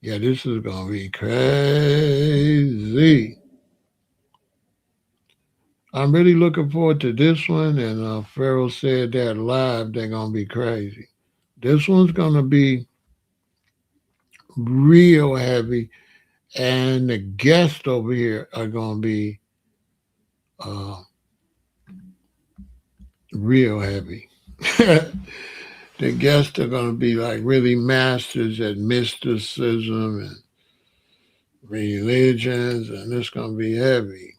Yeah, this is gonna be crazy. I'm really looking forward to this one, and Pharaoh said that live, they're gonna be crazy. This one's going to be real heavy, and the guests over here are going to be uh, real heavy. The guests are going to be like really masters at mysticism and religions, and it's going to be heavy.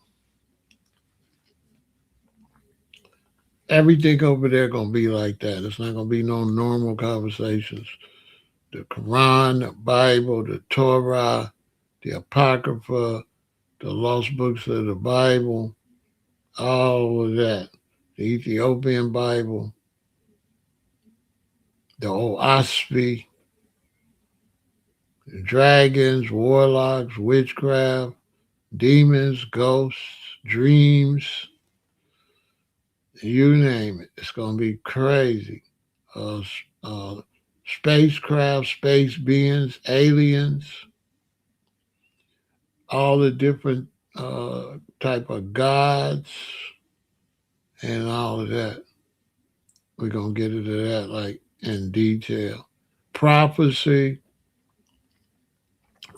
Everything over there going to be like that. It's not going to be no normal conversations. The Quran, the Bible, the Torah, the Apocrypha, the lost books of the Bible, all of that. The Ethiopian Bible, the old Ospi, the dragons, warlocks, witchcraft, demons, ghosts, dreams, you name it. It's going to be crazy. Uh, uh, Spacecraft, space beings, aliens, all the different type of gods, and all of that. We're going to get into that like in detail. Prophecy,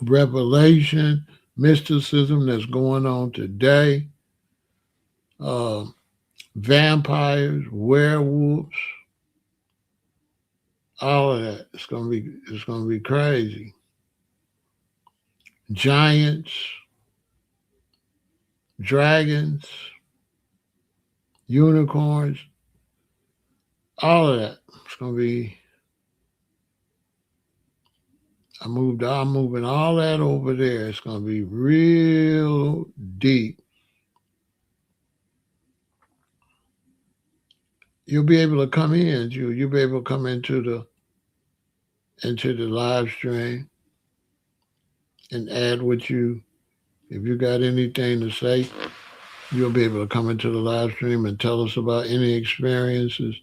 revelation, mysticism that's going on today, uh, vampires, werewolves, all of that. It's going to be crazy. Giants, dragons, unicorns, all of that. It's going to be. I'm moving all that over there. It's going to be real deep. You'll be able to come in. You'll be able to come into the live stream and add what you. If you got anything to say, you'll be able to come into the live stream and tell us about any experiences,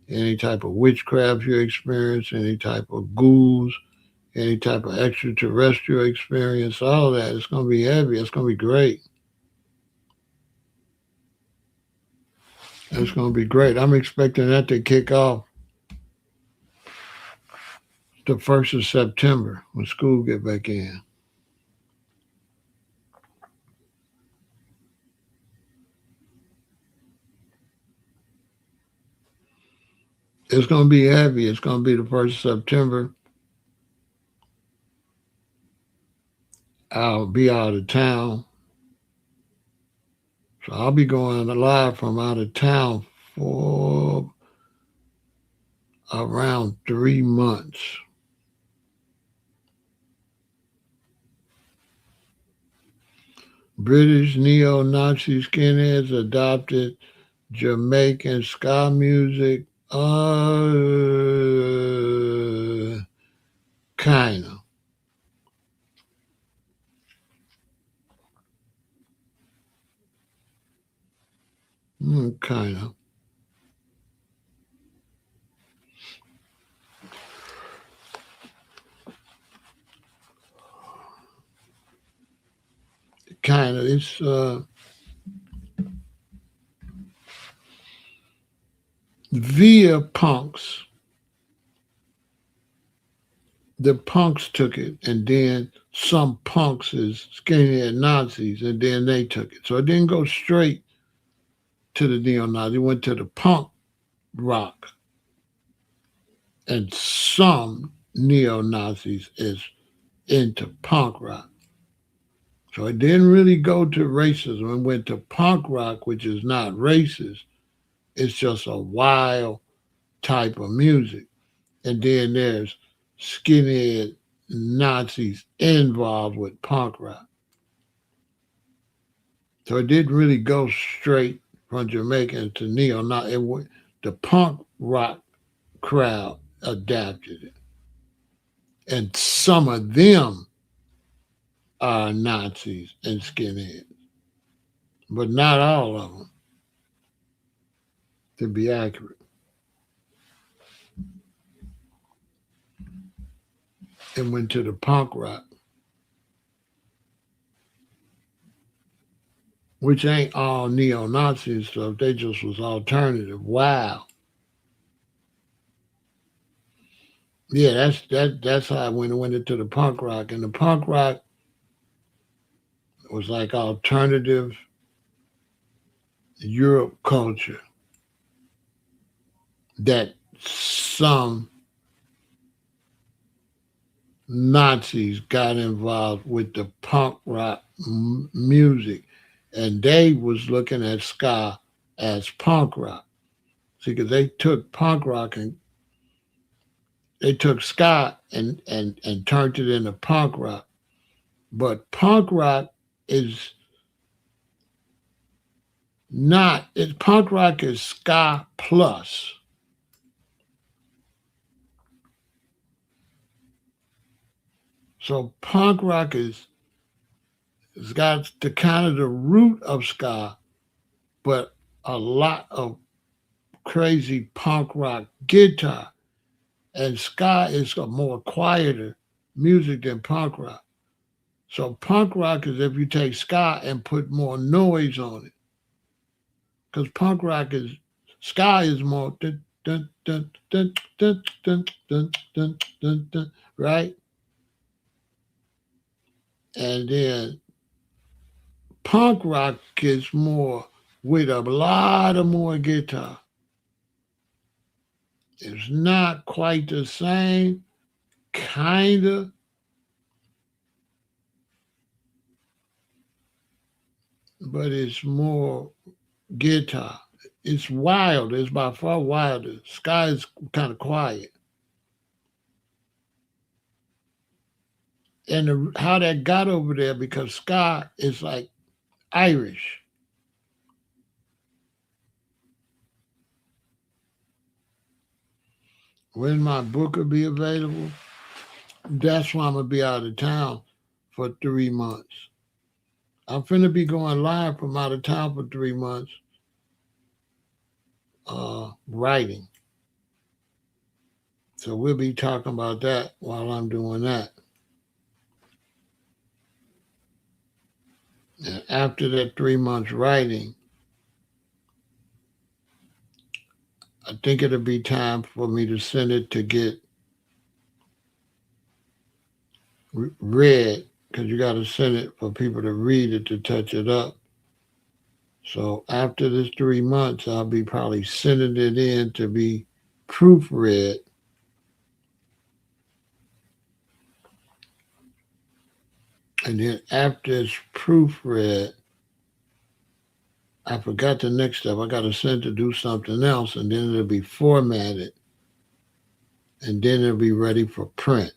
any type of witchcraft you experience, any type of ghouls, any type of extraterrestrial experience, all of that. It's going to be heavy. It's going to be great. It's going to be great. I'm expecting that to kick off the 1st of September when school get back in. It's going to be heavy. It's going to be the 1st of September. I'll be out of town. So I'll be going live from out of town for around 3 months. British neo-Nazi skinheads adopted Jamaican ska music. Kind of. Kind of. Kind of. It's via punks. The punks took it, and then some punks is skinhead Nazis, and then they took it. So it didn't go straight to the neo-Nazi. It went to the punk rock. And some neo-Nazis is into punk rock. So it didn't really go to racism. It went to punk rock, which is not racist. It's just a wild type of music. And then there's skinhead Nazis involved with punk rock. So it didn't really go straight from Jamaica to neo-Nazi. The punk rock crowd adapted it. And some of them are Nazis and skinheads, but not all of them, to be accurate. It went to the punk rock, which ain't all neo-Nazi stuff. They just was alternative. Wow. Yeah, that's how I went into the punk rock. And the punk rock was like alternative Europe culture that some Nazis got involved with the punk rock music, and they was looking at ska as punk rock. See, because they took punk rock and they took ska and turned it into punk rock. But punk rock is not. It punk rock is ska plus. So punk rock is it's got the kind of the root of ska, but a lot of crazy punk rock guitar. And ska is a more quieter music than punk rock. So punk rock is if you take ska and put more noise on it. Because punk rock is ska is more dun, dun, dun, dun, dun, dun, dun, dun, dun, dun, right? And then punk rock is more with a lot of more guitar. It's not quite the same, kinda, but it's more guitar. It's wild. It's by far wilder. Sky is kind of quiet. And how that got over there because ska is like Irish. When my book will be available, that's why I'm gonna be out of town for 3 months. I'm finna be going live from out of town for 3 months, writing. So we'll be talking about that while I'm doing that. And after that 3 months writing, I think it'll be time for me to send it to get read because you got to send it for people to read it to touch it up. So after this 3 months, I'll be probably sending it in to be proofread. And then after it's proofread, I forgot the next step. I got to send to do something else, and then it'll be formatted, and then it'll be ready for print.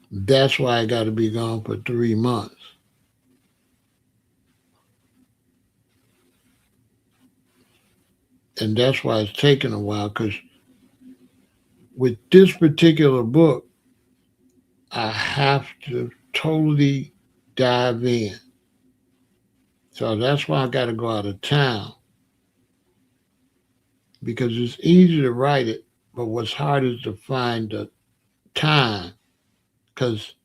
That's why I got to be gone for 3 months. And that's why it's taking a while because with this particular book, I have to totally dive in. So that's why I got to go out of town because it's easy to write it, but what's hard is to find the time because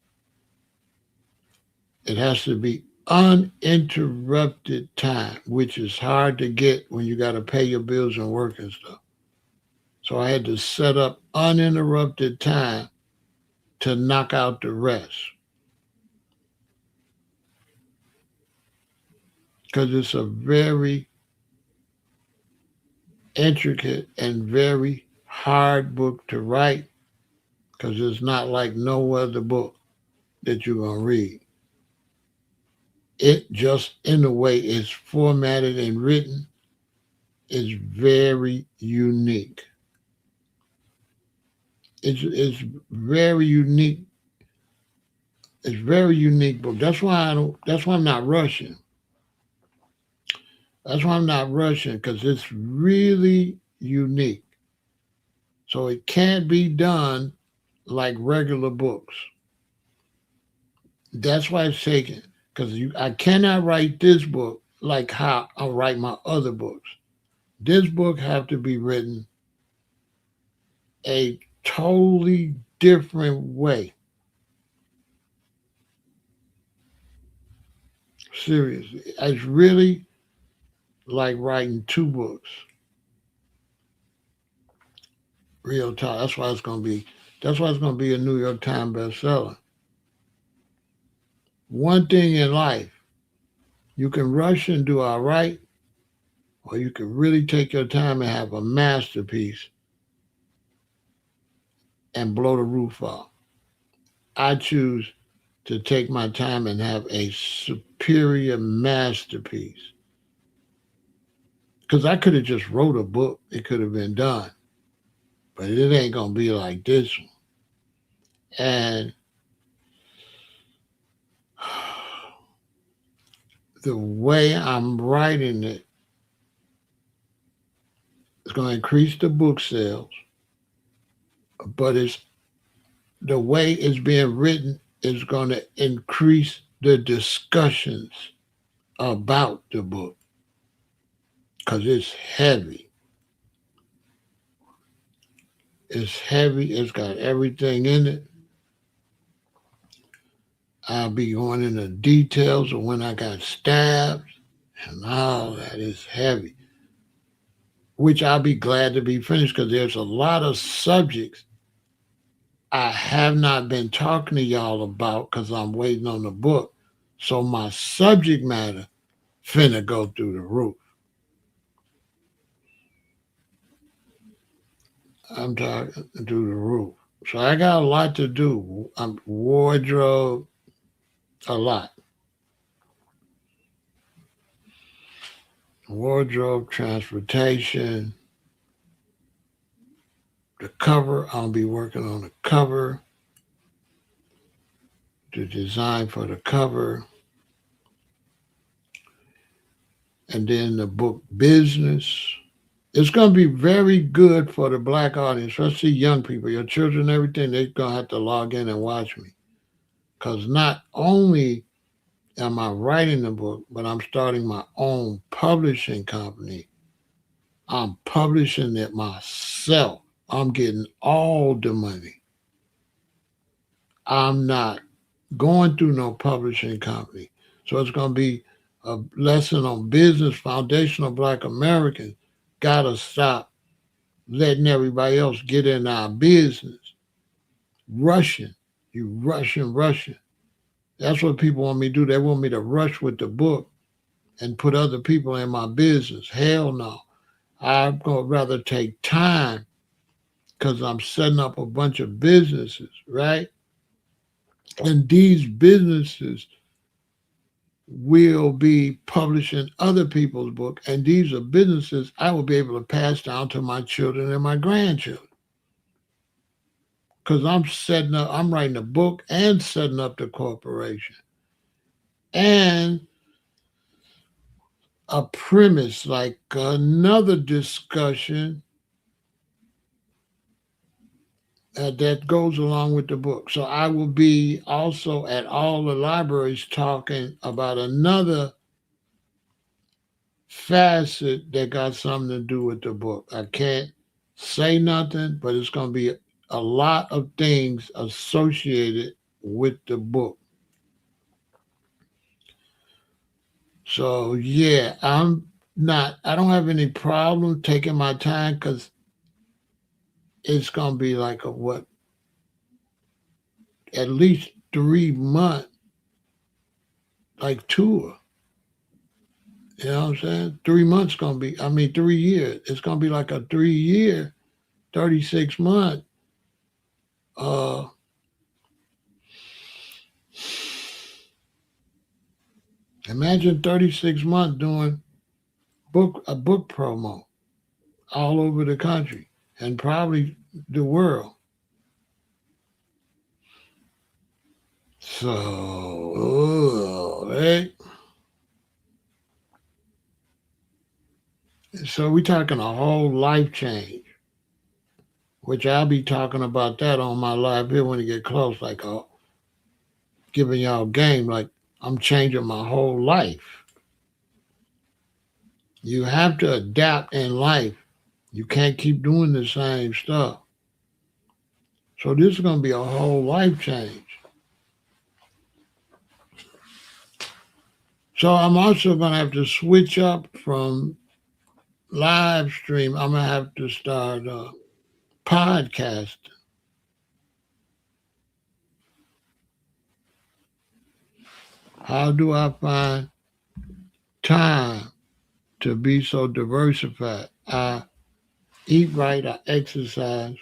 it has to be uninterrupted time, which is hard to get when you got to pay your bills and work and stuff. So I had to set up uninterrupted time to knock out the rest because it's a very intricate and very hard book to write because it's not like no other book that you're going to read. It just, in the way it's formatted and written, is very unique. It's very unique. It's very unique book. That's why I don't. That's why I'm not rushing. That's why I'm not rushing because it's really unique. So it can't be done like regular books. That's why it's taken because I cannot write this book like how I write my other books. This book have to be written a totally different way. Seriously, it's really like writing two books. Real talk. That's why it's gonna be. That's why it's gonna be a New York Times bestseller. One thing in life, you can rush and do all right, or you can really take your time and have a masterpiece and blow the roof off. I choose to take my time and have a superior masterpiece. Because I could have just wrote a book, it could have been done, but it ain't gonna be like this one. And the way I'm writing it is going to increase the book sales, but it's the way it's being written is going to increase the discussions about the book because it's heavy. It's heavy. It's got everything in it. I'll be going into details of when I got stabbed and all that is heavy, which I'll be glad to be finished because there's a lot of subjects I have not been talking to y'all about because I'm waiting on the book. So my subject matter finna go through the roof. I'm talking through the roof. So I got a lot to do. I'm wardrobe, a lot. Wardrobe, transportation, the cover. I'll be working on the cover, the design for the cover, and then the book business. It's going to be very good for the black audience, especially young people, your children, everything. They're going to have to log in and watch me. Because not only am I writing the book, but I'm starting my own publishing company. I'm publishing it myself. I'm getting all the money. I'm not going through no publishing company. So it's going to be a lesson on business, foundational black Americans. Got to stop letting everybody else get in our business. Rushing. You rushing. That's what people want me to do. They want me to rush with the book and put other people in my business. Hell no. I'm going to rather take time because I'm setting up a bunch of businesses, right? And these businesses will be publishing other people's book. And these are businesses I will be able to pass down to my children and my grandchildren. Because I'm writing a book and setting up the corporation. And a premise, like another discussion that goes along with the book. So I will be also at all the libraries talking about another facet that got something to do with the book. I can't say nothing, but it's going to be a lot of things associated with the book. So yeah, I don't have any problem taking my time because it's going to be like at least 3 month, like tour. You know what I'm saying? 3 months going to be, 3 years. It's going to be like a 3 year, 36 month. Imagine 36 months doing a book promo all over the country and probably the world. So, right? So we're talking a whole life change, which I'll be talking about that on my live here when it get close, like giving y'all game, like I'm changing my whole life. You have to adapt in life. You can't keep doing the same stuff. So this is going to be a whole life change. So I'm also going to have to switch up from live stream. I'm going to have to start podcasting. How do I find time to be so diversified? I eat right, I exercise,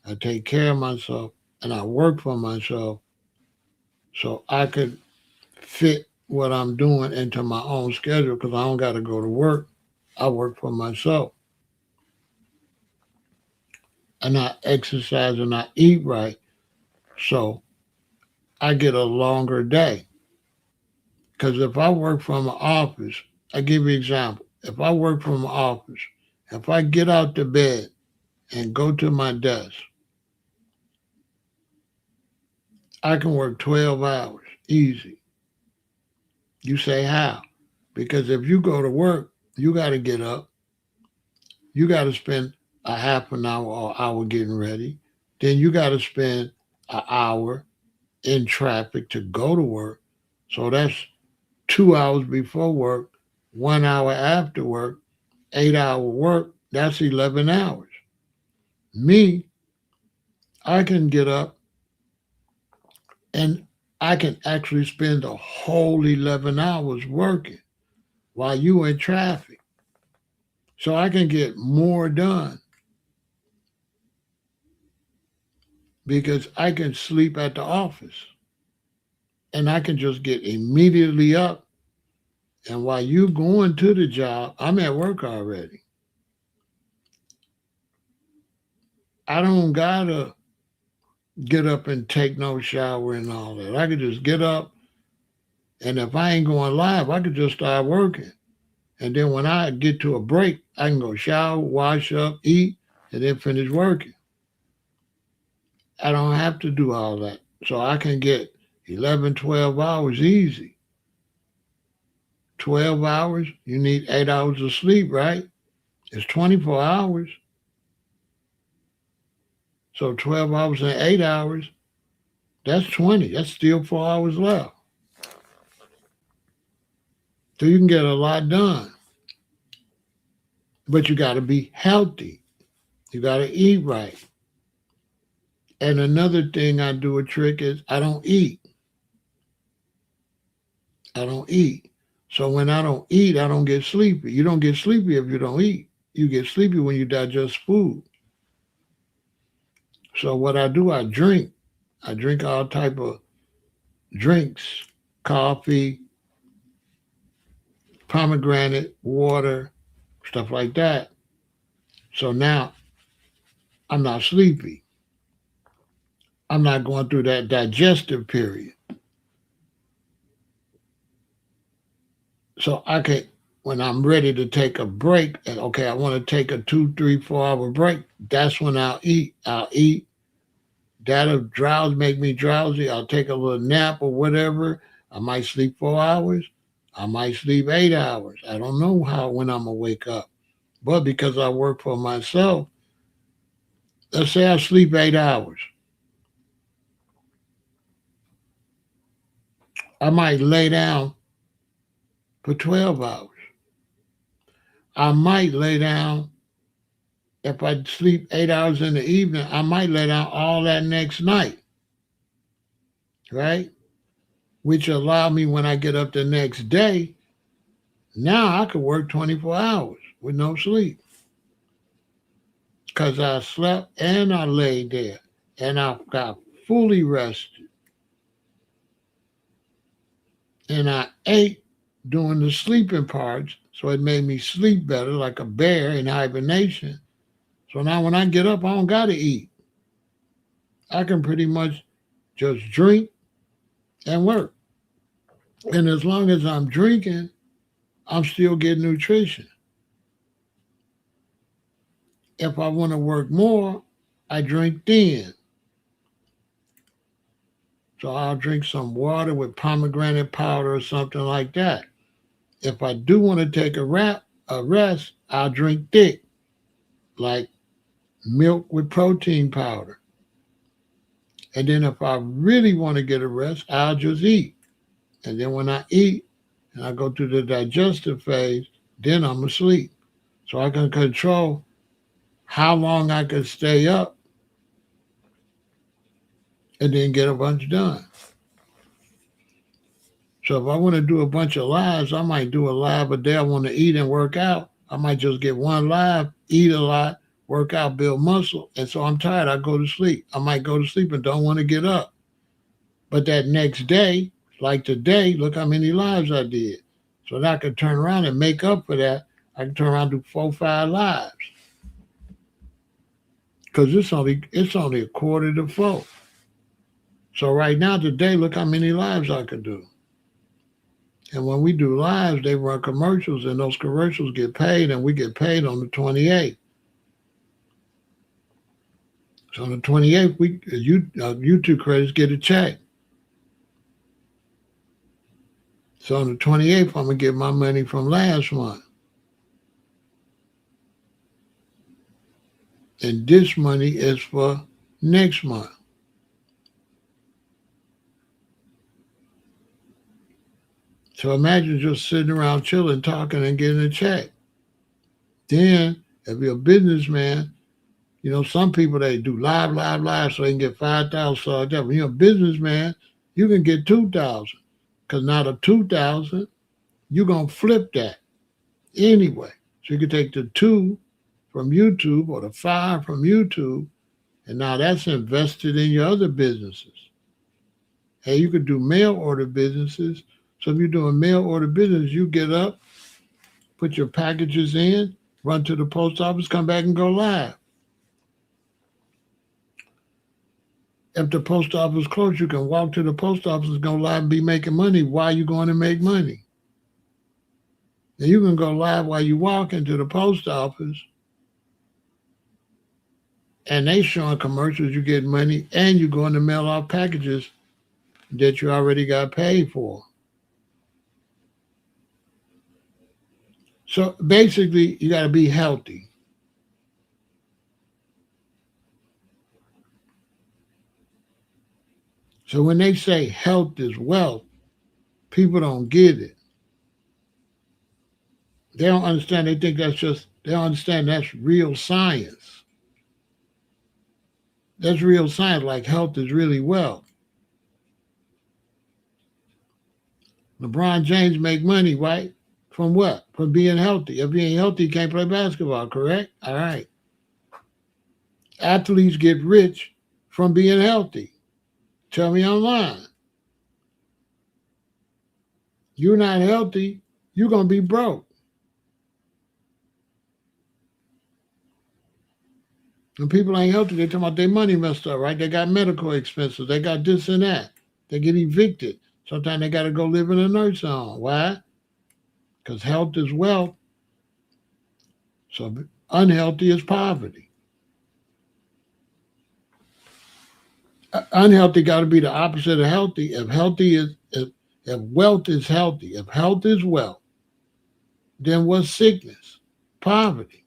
I take care of myself, and I work for myself so I could fit what I'm doing into my own schedule because I don't got to go to work. I work for myself. And I exercise and I eat right. So I get a longer day. Because if I work from an office, I give you an example. If I work from an office, if I get out the bed and go to my desk, I can work 12 hours easy. You say how? Because if you go to work, you got to get up. You got to spend a half an hour or hour getting ready. Then you got to spend an hour in traffic to go to work. So that's 2 hours before work, 1 hour after work, 8 hour work. That's 11 hours. Me, I can get up and I can actually spend the whole 11 hours working while you in traffic. So I can get more done because I can sleep at the office and I can just get immediately up. And while you going to the job, I'm at work already. I don't gotta get up and take no shower and all that. I could just get up, and if I ain't going live, I could just start working. And then when I get to a break, I can go shower, wash up, eat, and then finish working. I don't have to do all that. So I can get 11, 12 hours easy. 12 hours, you need 8 hours of sleep, right? It's 24 hours. So 12 hours and 8 hours, that's 20. That's still 4 hours left. So you can get a lot done. But you got to be healthy. You got to eat right. And another thing I do a trick is I don't eat. I don't eat. So when I don't eat, I don't get sleepy. You don't get sleepy if you don't eat. You get sleepy when you digest food. So what I do, I drink. I drink all type of drinks, coffee, pomegranate, water, stuff like that. So now I'm not sleepy. I'm not going through that digestive period. So I can, when I'm ready to take a break, and okay, I want to take a 2, 3, 4 hour break, that's when I'll eat. I'll eat. That'll make me drowsy. I'll take a little nap or whatever. I might sleep 4 hours. I might sleep 8 hours. I don't know when I'm gonna wake up. But because I work for myself, let's say I sleep 8 hours. I might lay down for 12 hours. I might lay down, if I sleep 8 hours in the evening, I might lay down all that next night, right? Which allow me when I get up the next day, now I could work 24 hours with no sleep. Because I slept and I laid there and I got fully rested. And I ate during the sleeping parts, so it made me sleep better like a bear in hibernation. So now when I get up, I don't got to eat. I can pretty much just drink and work. And as long as I'm drinking, I'm still getting nutrition. If I want to work more, I drink then. So I'll drink some water with pomegranate powder or something like that. If I do want to take a rest, I'll drink thick, like milk with protein powder. And then if I really want to get a rest, I'll just eat. And then when I eat and I go through the digestive phase, then I'm asleep. So I can control how long I can stay up and then get a bunch done. So if I want to do a bunch of lives, I might do a live a day. I want to eat and work out. I might just get one live, eat a lot, work out, build muscle. And so I'm tired. I go to sleep. I might go to sleep and don't want to get up. But that next day, like today, look how many lives I did. So now I can turn around and make up for that. I can turn around and do 4, 5 lives. Because it's only a 3:45. So right now, today, look how many lives I could do. And when we do lives, they run commercials, and those commercials get paid, and we get paid on the 28th. So on the 28th, YouTube credits get a check. So on the 28th, I'm going to get my money from last month. And this money is for next month. So imagine just sitting around chilling, talking, and getting a check. Then, if you're a businessman, you know, some people, they do live, so they can get 5,000, so like that. When you're a businessman, you can get 2,000. Because now the 2,000, you're going to flip that anyway. So you can take the 2 from YouTube or the 5 from YouTube, and now that's invested in your other businesses. Hey, you could do mail order businesses. So if you're doing mail order business, you get up, put your packages in, run to the post office, come back and go live. If the post office closed, you can walk to the post office and go live and be making money while you're going to make money. And you can go live while you walk into the post office, and they showing commercials, you get money, and you're going to mail out packages that you already got paid for. So basically, you got to be healthy. So when they say health is wealth, people don't get it. They don't understand. They think they don't understand that's real science. That's real science, like health is really wealth. LeBron James make money, right? From what? From being healthy. If he ain't healthy, he can't play basketball, correct? All right. Athletes get rich from being healthy. Tell me I'm lying. You're not healthy, you're going to be broke. When people ain't healthy, they talking about their money messed up, right? They got medical expenses. They got this and that. They get evicted. Sometimes they got to go live in a nursing home. Why? Because health is wealth. So unhealthy is poverty. Unhealthy got to be the opposite of healthy. If wealth is healthy, if health is wealth, then what's sickness? Poverty.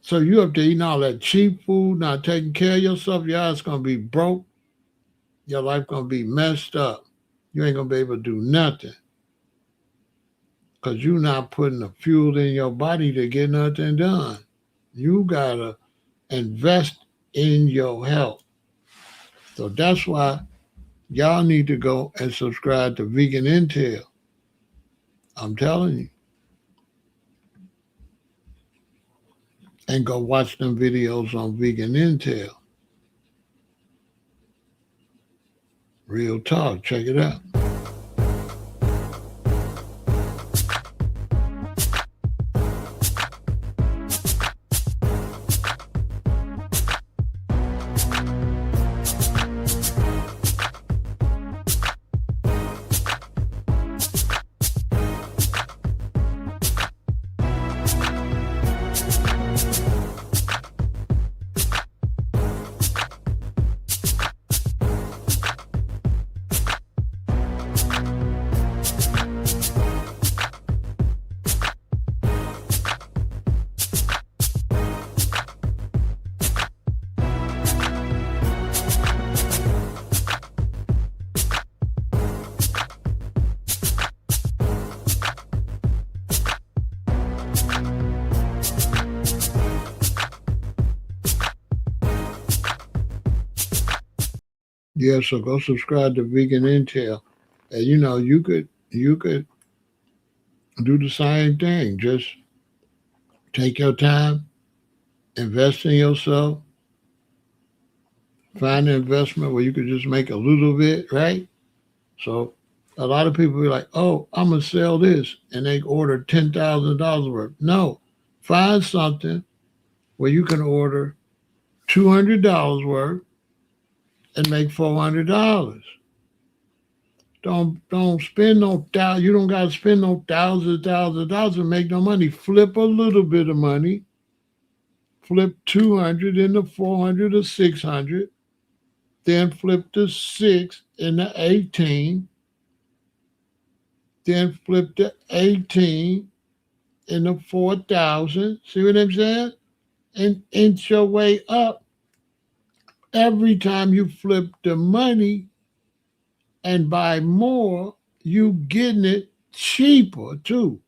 So you up there eating all that cheap food, not taking care of yourself, your ass going to be broke. Your life going to be messed up. You ain't going to be able to do nothing. Because you're not putting the fuel in your body to get nothing done. You got to invest in your health. So that's why y'all need to go and subscribe to Vegan Intel. I'm telling you. And go watch them videos on Vegan Intel. Real talk. Check it out. Yeah, so go subscribe to Vegan Intel. And you could do the same thing. Just take your time, invest in yourself, find an investment where you could just make a little bit, right? So a lot of people be like, oh, I'm gonna sell this, and they order $10,000 worth. No, find something where you can order $200 worth and make $400. Don't spend no thousand. You don't gotta spend no thousands of dollars to make no money. Flip a little bit of money. Flip 200 into 400 or 600. Then flip the 6 into 18. Then flip the 18 into 4,000. See what I'm saying? And inch your way up. Every time you flip the money and buy more, you getting it cheaper too.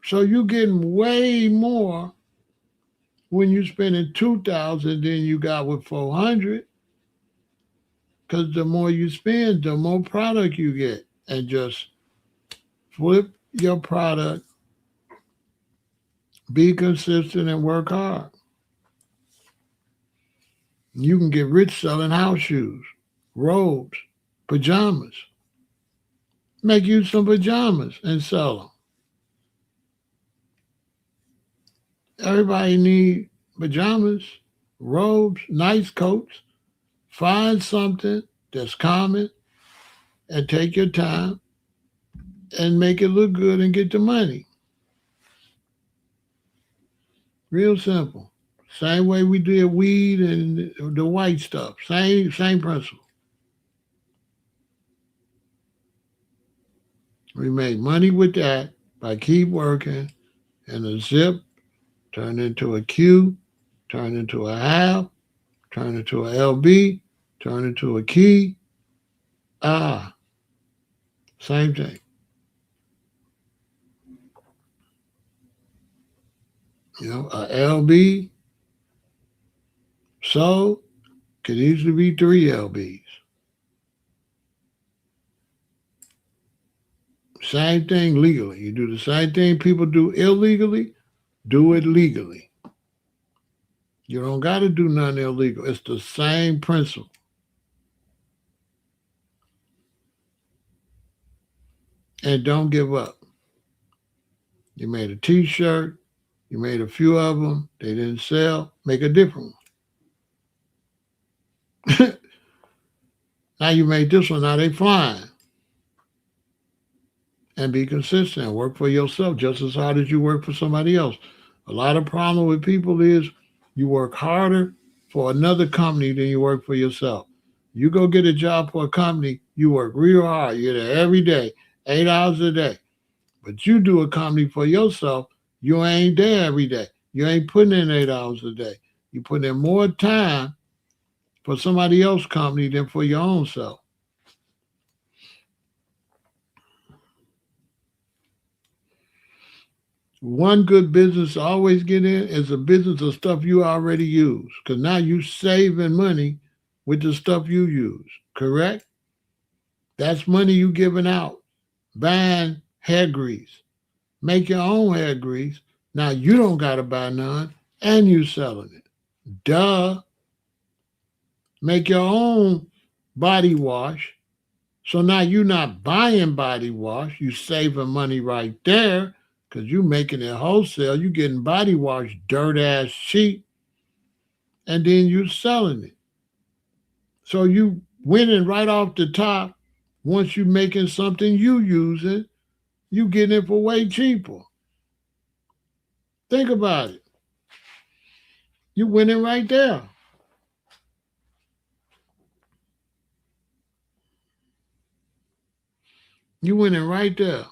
So you getting way more when you spending 2,000 than you got with 400. Because the more you spend, the more product you get. And just flip your product, be consistent, and work hard. You can get rich selling house shoes, robes, pajamas. Make you some pajamas and sell them. Everybody need pajamas, robes, nice coats. Find something that's common and take your time and make it look good and get the money. Real simple. Same way we did weed and the white stuff. Same principle. We made money with that by keep working, and a zip turned into a Q, turned into a half, turned into a LB, turned into a key. Same thing. A LB sold could easily be 3 LBs. Same thing legally. You do the same thing people do illegally, do it legally. You don't got to do nothing illegal. It's the same principle. And don't give up. You made a t-shirt. You made a few of them. They didn't sell. Make a different one. Now you made this one. Now they flying. And be consistent. Work for yourself just as hard as you work for somebody else. A lot of problem with people is you work harder for another company than you work for yourself. You go get a job for a company, you work real hard. You're there every day, 8 hours a day. But you do a company for yourself, you ain't there every day. You ain't putting in 8 hours a day. You put in more time for somebody else's company than for your own self. One good business to always get in is a business of stuff you already use. Because now you saving money with the stuff you use, correct? That's money you giving out. Buying hair grease. Make your own hair grease. Now you don't got to buy none and you selling it. Duh. Make your own body wash. So now you're not buying body wash. You saving money right there. Because you making it wholesale, you getting body wash dirt ass cheap, and then you selling it. So you winning right off the top. Once you making something you using, you getting it for way cheaper. Think about it. You winning right there. You winning right there.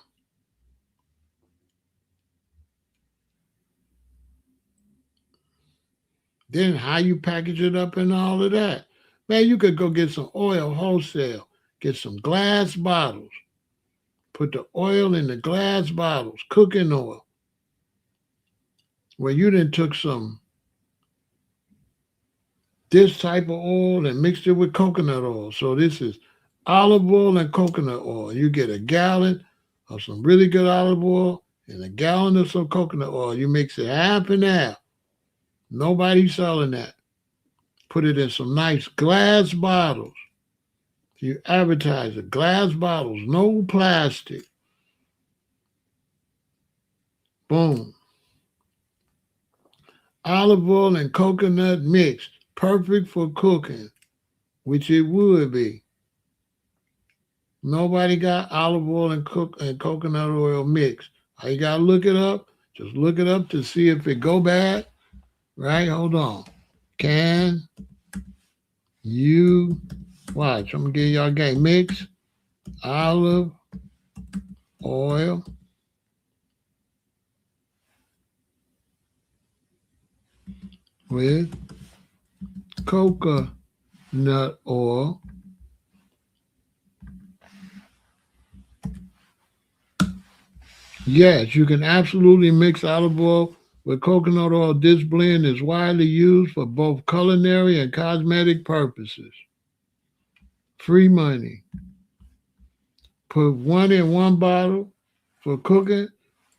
Then how you package it up and all of that. Man, you could go get some oil wholesale, get some glass bottles, put the oil in the glass bottles, cooking oil. Where you then took some this type of oil and mixed it with coconut oil. So this is olive oil and coconut oil. You get a gallon of some really good olive oil and a gallon of some coconut oil. You mix it half and half. Nobody's selling that. Put it in some nice glass bottles. You advertise it. Glass bottles, no plastic. Boom. Olive oil and coconut mixed. Perfect for cooking, which it would be. Nobody got olive oil and coconut oil mixed. All you gotta look it up. Just look it up to see if it go bad. Right? Hold on. Can you watch? I'm gonna give y'all a game. Mix olive oil with coconut oil. Yes, you can absolutely mix olive oil with coconut oil. This blend is widely used for both culinary and cosmetic purposes. Free money. Put one in one bottle for cooking,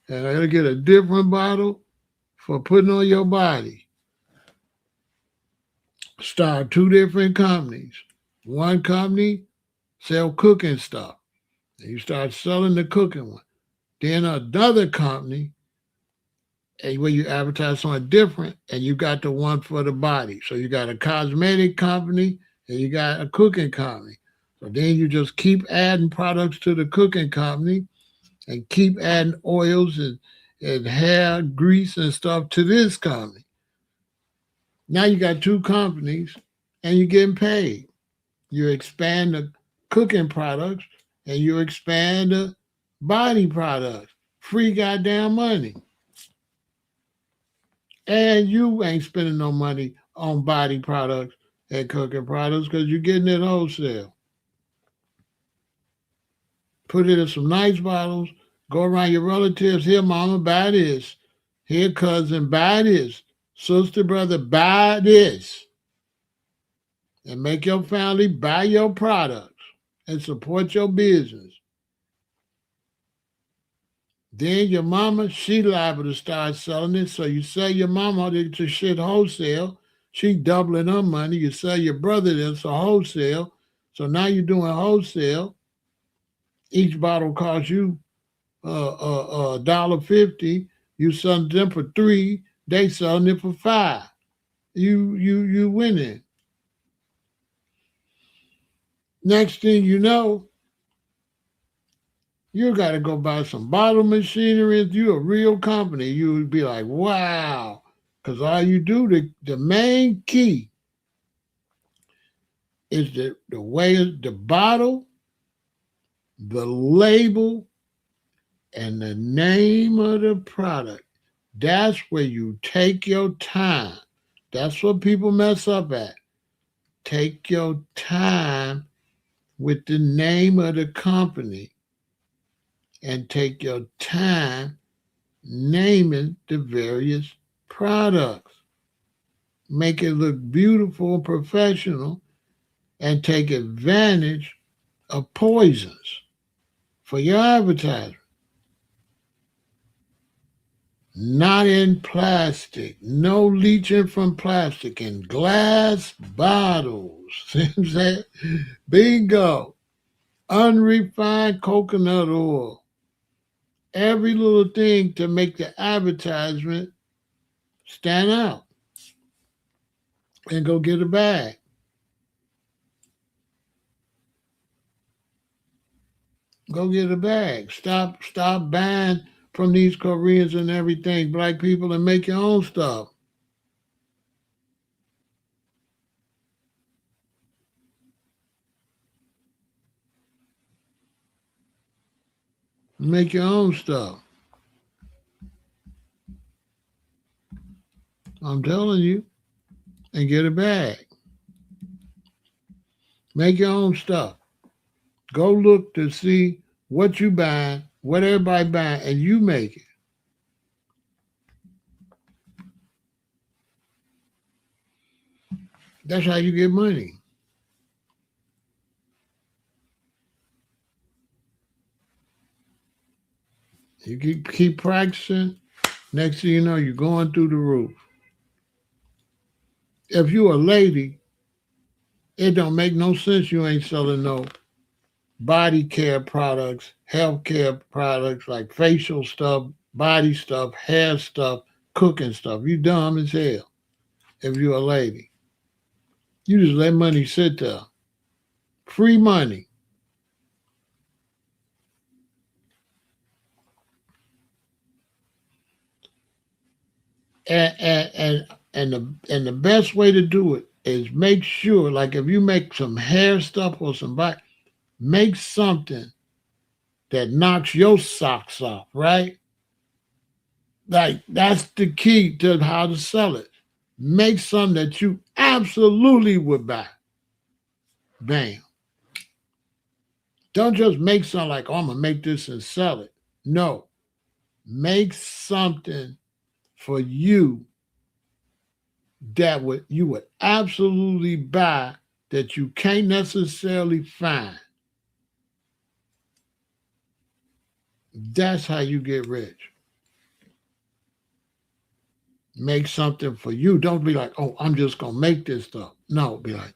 and I'll get a different bottle for putting on your body. Start two different companies. One company sell cooking stuff. And you start selling the cooking one. Then another company, where you advertise something different, and you got the one for the body. So you got a cosmetic company and you got a cooking company. So then you just keep adding products to the cooking company and keep adding oils and hair grease and stuff to this company. Now you got two companies and you're getting paid. You expand the cooking products and you expand the body products. Free goddamn money. And you ain't spending no money on body products and cooking products because you're getting it wholesale. Put it in some nice bottles. Go around your relatives. Here, mama, buy this. Here, cousin, buy this. Sister, brother, buy this. And make your family buy your products and support your business. Then your mama, she liable to start selling it. So you sell your mama to shit wholesale. She doubling her money. You sell your brother this for wholesale. So now you're doing wholesale. Each bottle costs you $1.50. You selling them for $3. They selling it for $5. You winning. Next thing you know, you got to go buy some bottle machinery. If you're a real company, you would be like, wow. Because all you do, the main key is the way the bottle, the label, and the name of the product. That's where you take your time. That's what people mess up at. Take your time with the name of the company and take your time naming the various products. Make it look beautiful and professional and take advantage of poisons for your advertising. Not in plastic. No leaching from plastic. In glass bottles. Bingo. Unrefined coconut oil. Every little thing to make the advertisement stand out. And go get a bag. Go get a bag. Stop buying from these Koreans and everything, black people, and make your own stuff. Make your own stuff. I'm telling you. And get a bag. Make your own stuff. Go look to see what you buying, what everybody buying, and you make it. That's how you get money. You keep practicing. Next thing you know, you're going through the roof. If you're a lady, it don't make no sense you ain't selling no body care products, health care products like facial stuff, body stuff, hair stuff, cooking stuff. You dumb as hell if you're a lady. You just let money sit there. Free money. And the best way to do it is make sure, like if you make some hair stuff or some body, make something that knocks your socks off, right? Like that's the key to how to sell it. Make something that you absolutely would buy. Bam. Don't just make something like, oh, I'm gonna make this and sell it. No. Make something for you that you would absolutely buy that you can't necessarily find. That's how you get rich. Make something for you. Don't be like, oh, I'm just gonna make this stuff. No, be like,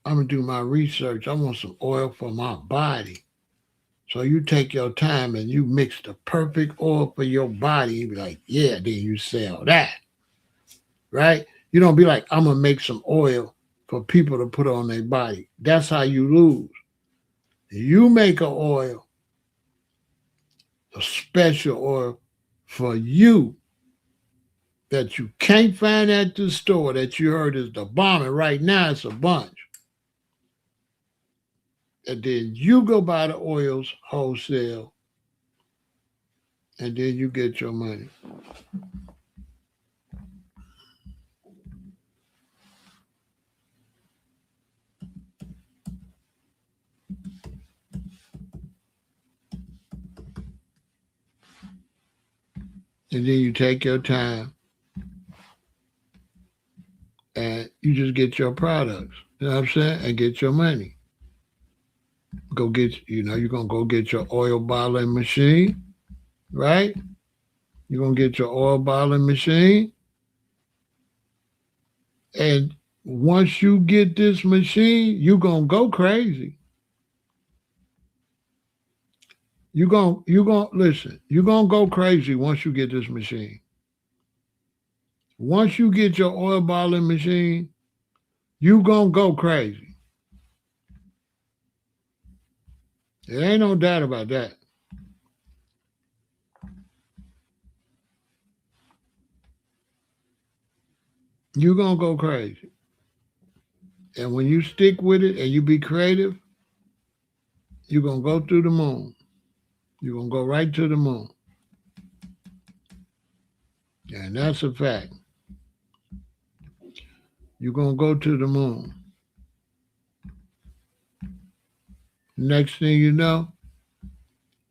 I'm gonna do my research. I want some oil for my body. So you take your time and you mix the perfect oil for your body. You be like, yeah, then you sell that. Right? You don't be like, I'm gonna make some oil for people to put on their body. That's how you lose. You make an oil, a special oil for you that you can't find at the store that you heard is the bomb. And right now it's a bunch. And then you go buy the oils wholesale, and then you get your money. And then you take your time and you just get your products. You know what I'm saying? And get your money. Go get, you're going to go get your oil bottling machine, right? You're going to get your oil bottling machine. And once you get this machine, you're going to go crazy. You're going to go crazy once you get this machine. Once you get your oil bottling machine, you're going to go crazy. There ain't no doubt about that. You're going to go crazy. And when you stick with it and you be creative, you're going to go through the moon. You're going to go right to the moon. And that's a fact. You're going to go to the moon. Next thing you know,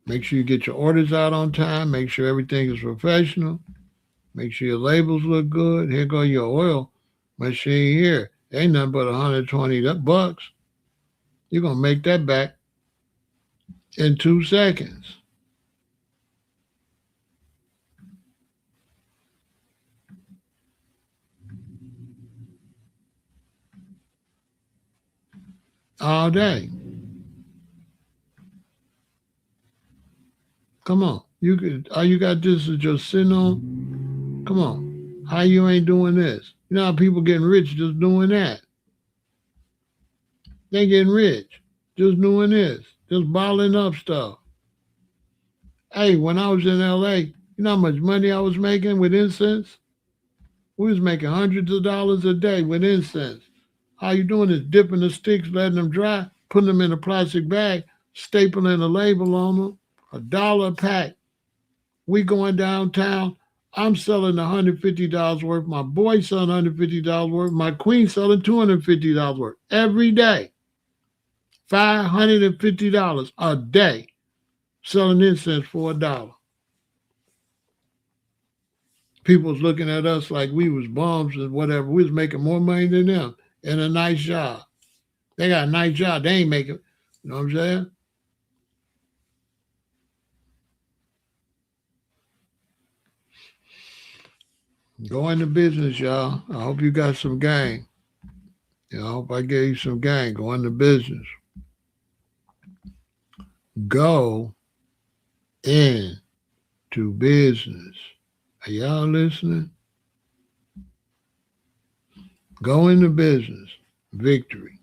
make sure you get your orders out on time. Make sure everything is professional. Make sure your labels look good. Here go your oil machine here. Ain't nothing but $120. You're going to make that back in 2 seconds. All day. Come on. All you got this is just sitting on. Come on. How you ain't doing this? You know how people getting rich just doing that. They getting rich just doing this. Just bottling up stuff. Hey, when I was in LA, you know how much money I was making with incense? We was making hundreds of dollars a day with incense. How you doing is dipping the sticks, letting them dry, putting them in a plastic bag, stapling a label on them, $1 a pack. We going downtown. I'm selling $150 worth. My boy selling $150 worth. My queen selling $250 worth every day. $550 a day selling incense for $1. people's looking at us like we was bums and whatever. We was making more money than them and a nice job. They got a nice job. They ain't making, you know what I'm saying? Go into business, y'all. I hope you got some game. I hope I gave you some game. Go into business. Go into business. Are y'all listening? Go into business. Victory.